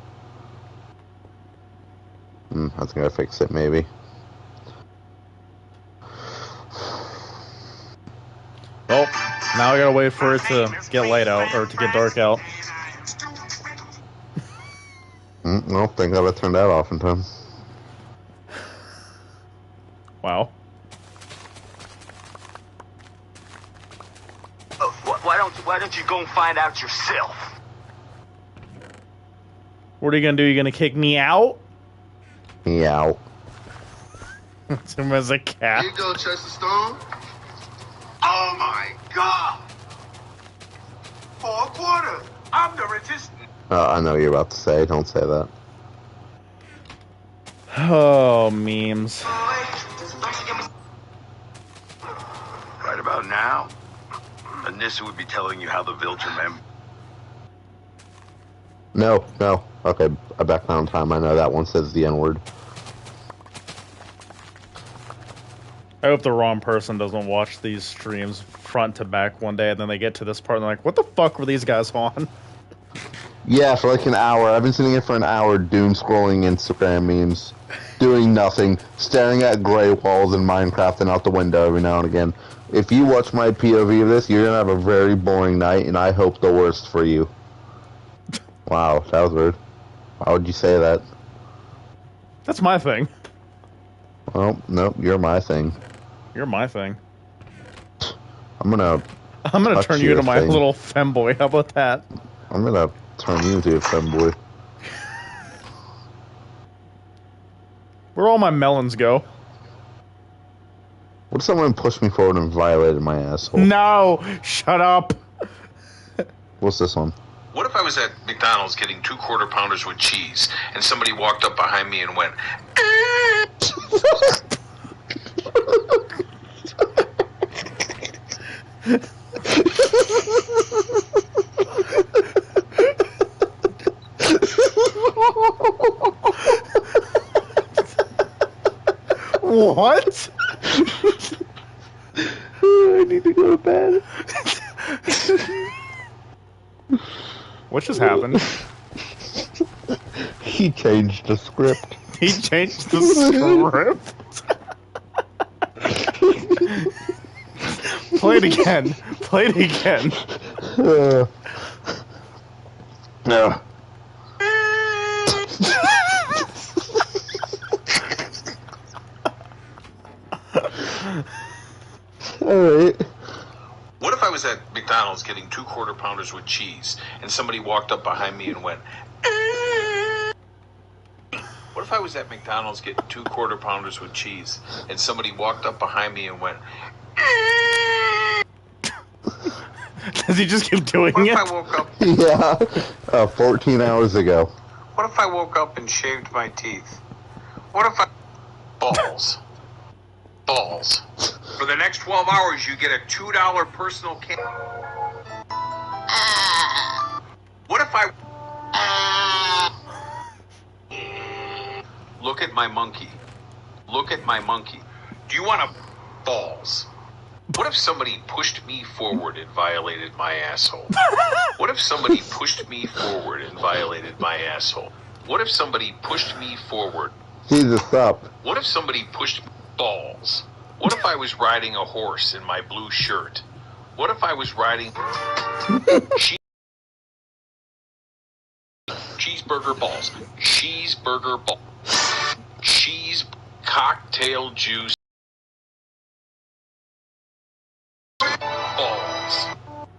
I think I fix it maybe. Well, now I gotta wait for it to get light out, or to get dark out. Well, thank God I turned that off in time. Wow. Why don't you go and find out yourself? What are you gonna do? You gonna kick me out? Me out. Him as a cat. Here you go, Chester Stone. Oh my God! For a quarter, I'm the richest. I know what you're about to say. Don't say that. Oh, memes. Right about now, Anissa would be telling you how the Viltrum mem. No. Okay, I back down time. I know that one says the N-word. I hope the wrong person doesn't watch these streams front to back one day, and then they get to this part and they're like, what the fuck were these guys on? Yeah, for like an hour. I've been sitting here for an hour doom scrolling Instagram memes, doing nothing, staring at gray walls in Minecraft and out the window every now and again. If you watch my POV of this, you're gonna have a very boring night, and I hope the worst for you. Wow, that was weird. Why would you say that? That's my thing. Well, nope, you're my thing. You're my thing. I'm gonna turn you into my little femboy. How about that? I'm gonna turn you into a femboy. Where all my melons go? What if someone pushed me forward and violated my asshole? No! Shut up! What's this one? What if I was at McDonald's getting 2 quarter pounders with cheese, and somebody walked up behind me and went, What? I need to go to bed. What just happened? He changed the script. He changed the script? Play it again. Play it again. No. Alright. what if I was at McDonald's getting 2 quarter pounders with cheese, and somebody walked up behind me and went, what if I was at McDonald's getting 2 quarter pounders with cheese, and somebody walked up behind me and went, Does he just keep doing what it? if I woke up? Yeah. 14 hours ago. What if I woke up and shaved my teeth? What if I... Balls. Balls. For the next 12 hours, you get a $2 personal What if I... Look at my monkey. Look at my monkey. Do you want to... Balls. What if somebody pushed me forward and violated my asshole? What if somebody pushed me forward and violated my asshole? What if somebody pushed me forward? Jesus, stop. What if somebody pushed balls? What if I was riding a horse in my blue shirt? What if I was riding cheeseburger balls? Cheeseburger balls. Cheese cocktail juice. Balls.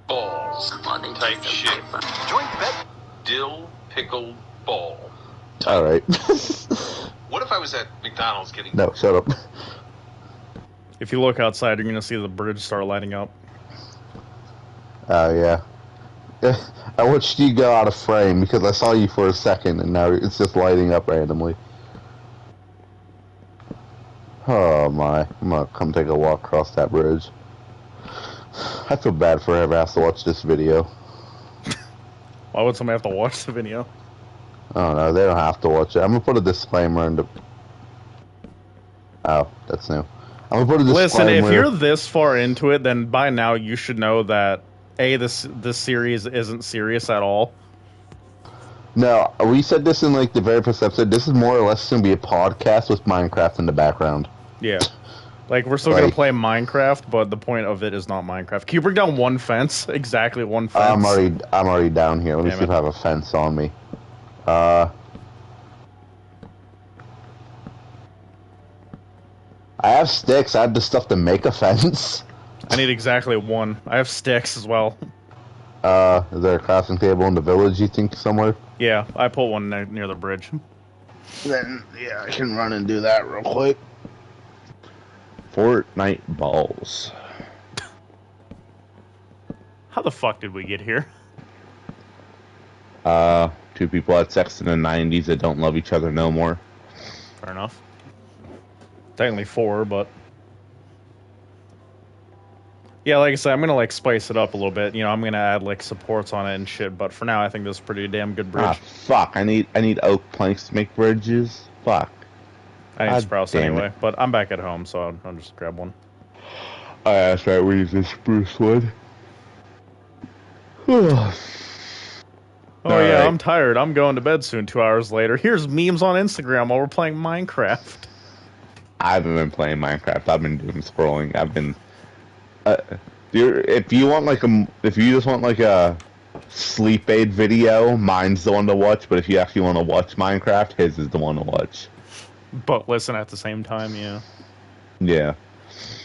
Balls. Type shit. Joint bed. Dill pickled ball. Alright. What if I was at McDonald's getting... No, shut up. If you look outside, you're going to see the bridge start lighting up. Oh, yeah. I watched you go out of frame because I saw you for a second and now it's just lighting up randomly. Oh my. I'm gonna come take a walk across that bridge. I feel bad for whoever has to watch this video. Why would somebody have to watch the video? I don't know, they don't have to watch it. I'm gonna put a disclaimer in the... Oh, that's new. I'm gonna put a Listen, if disclaimer. you're this far into it, then by now you should know that this series isn't serious at all. No, we said this in like the very first episode. This is more or less going to be a podcast with Minecraft in the background. Yeah. Like, we're still going to play Minecraft, but the point of it is not Minecraft. Can you bring down one fence? Exactly one fence. I'm already down here. Let me see if I have a fence on me. I have sticks. I have the stuff to make a fence. I need exactly one. I have sticks as well. Is there a crafting table in the village, you think, somewhere? Yeah, I put one near the bridge. Then, yeah, I can run and do that real quick. Fortnite balls. How the fuck did we get here? Two people had sex in the 90s that don't love each other no more. Fair enough. Technically 4, but... Yeah, like I said, I'm gonna like spice it up a little bit. You know, I'm gonna add like supports on it and shit. But for now, I think this is a pretty damn good bridge. Ah, fuck! I need oak planks to make bridges. Fuck. I need sprouts anyway, but I'm back at home, so I'll just grab one. Oh, yeah, that's right. We use this spruce wood. Oh yeah, right. I'm tired. I'm going to bed soon. 2 hours later, here's memes on Instagram while we're playing Minecraft. I haven't been playing Minecraft. I've been doing scrolling. I've been. If you just want like a sleep aid video, mine's the one to watch. But if you actually want to watch Minecraft, his is the one to watch. But listen at the same time, yeah. Yeah.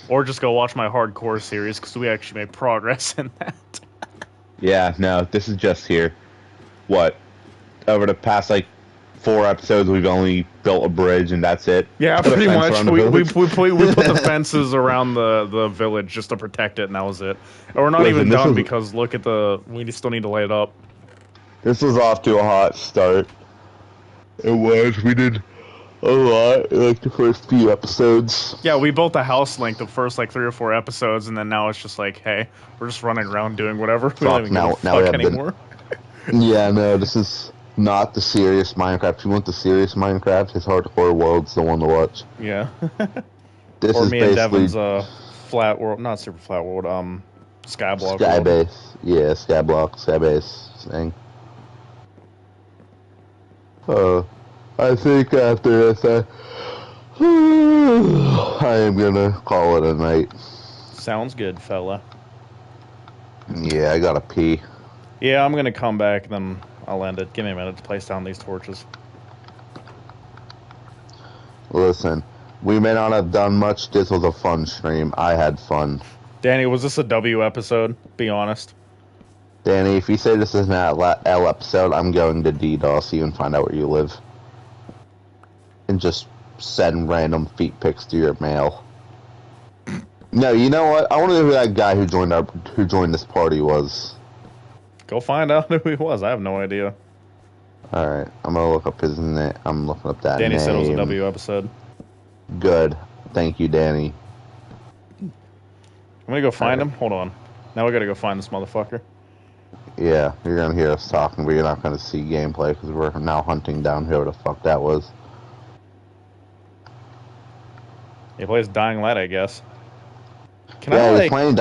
Or just go watch my hardcore series because we actually made progress in that. Yeah. No, this is just here. What? Over the past like 4 episodes, we've only built a bridge and that's it. Yeah, Put a pretty fence much. around the We village. put the fences around the village just to protect it, and that was it. And we're not Listen, even this done was- because look at we still need to lay it up. This was off to a hot start. It was. We did a lot like the first few episodes. Yeah, we built a house like the first like 3 or 4 episodes, and then now it's just like, hey, we're just running around doing whatever. We don't even give a fuck anymore. Yeah, no, this is not the serious Minecraft. If you want the serious Minecraft, his Hardcore World's the one to watch. Yeah. This or is me and basically Devin's flat world, not super flat world, Skyblock. world. Skybase. Yeah, Skyblock, Skybase thing. I think after this, I am gonna call it a night. Sounds good, fella. Yeah, I gotta pee. Yeah, I'm gonna come back, then I'll end it. Give me a minute to place down these torches. Listen, we may not have done much. This was a fun stream. I had fun. Danny, was this a W episode? Be honest. Danny, if you say this is an L episode, I'm going to DDoS you and find out where you live. And just send random feet pics to your mail. No, you know what? I want to know who that guy who joined this party was. Go find out who he was. I have no idea. Alright, I'm gonna look up his name. I'm looking up that Danny name. said it was a W episode. Good. Thank you, Danny. I'm gonna go find him. Hold on. Now we gotta go find this motherfucker. Yeah, you're gonna hear us talking, but you're not gonna see gameplay because we're now hunting down whoever the fuck that was. He plays Dying Light, I guess. Can yeah, I he's like? playing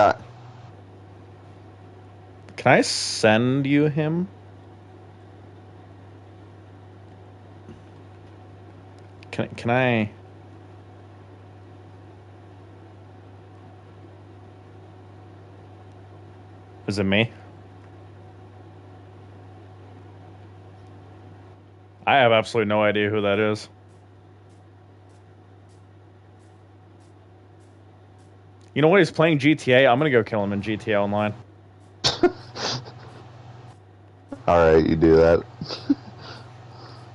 Can I send you him? Can I? Is it me? I have absolutely no idea who that is. You know what? He's playing GTA. I'm gonna go kill him in GTA Online. Alright, you do that.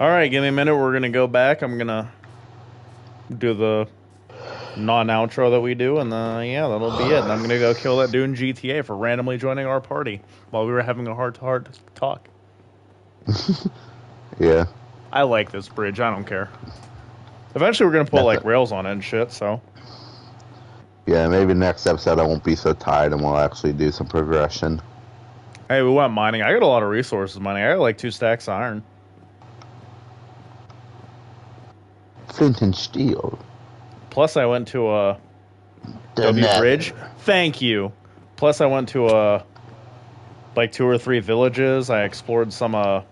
Alright, give me a minute. We're gonna go back. I'm gonna do the non-outro that we do, and yeah, that'll be it. And I'm gonna go kill that dude in GTA for randomly joining our party while we were having a heart-to-heart talk. Yeah. I like this bridge. I don't care. Eventually, we're gonna put like rails on it and shit. So Yeah, maybe next episode I won't be so tired and we'll actually do some progression. hey, we went mining. I got a lot of resources mining. I got like 2 stacks of iron. Flint and steel. Plus, I went to Done that. Bridge. Thank you. Plus, I went to like 2 or 3 villages. I explored some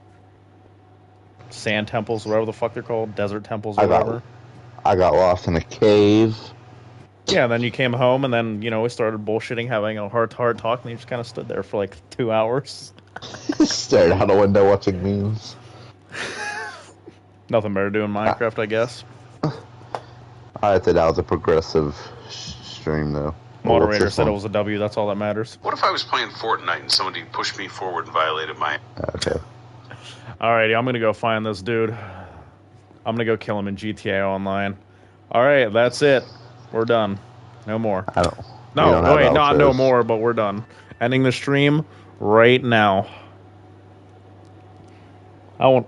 sand temples, whatever the fuck they're called, desert temples or whatever. I got lost in a cave. Yeah, and then you came home, and then we started bullshitting, having a heart-to-heart talk, and you just kind of stood there for like 2 hours. Stared out a window watching memes. Nothing better to do in Minecraft, I guess. I thought that was a progressive stream, though. Moderator said it was a W. That's all that matters. What if I was playing Fortnite and somebody pushed me forward and violated my... Okay. Alrighty, I'm gonna go find this dude. I'm gonna go kill him in GTA Online. Alright, that's it. We're done. No more. No more, but we're done. Ending the stream right now. I won't...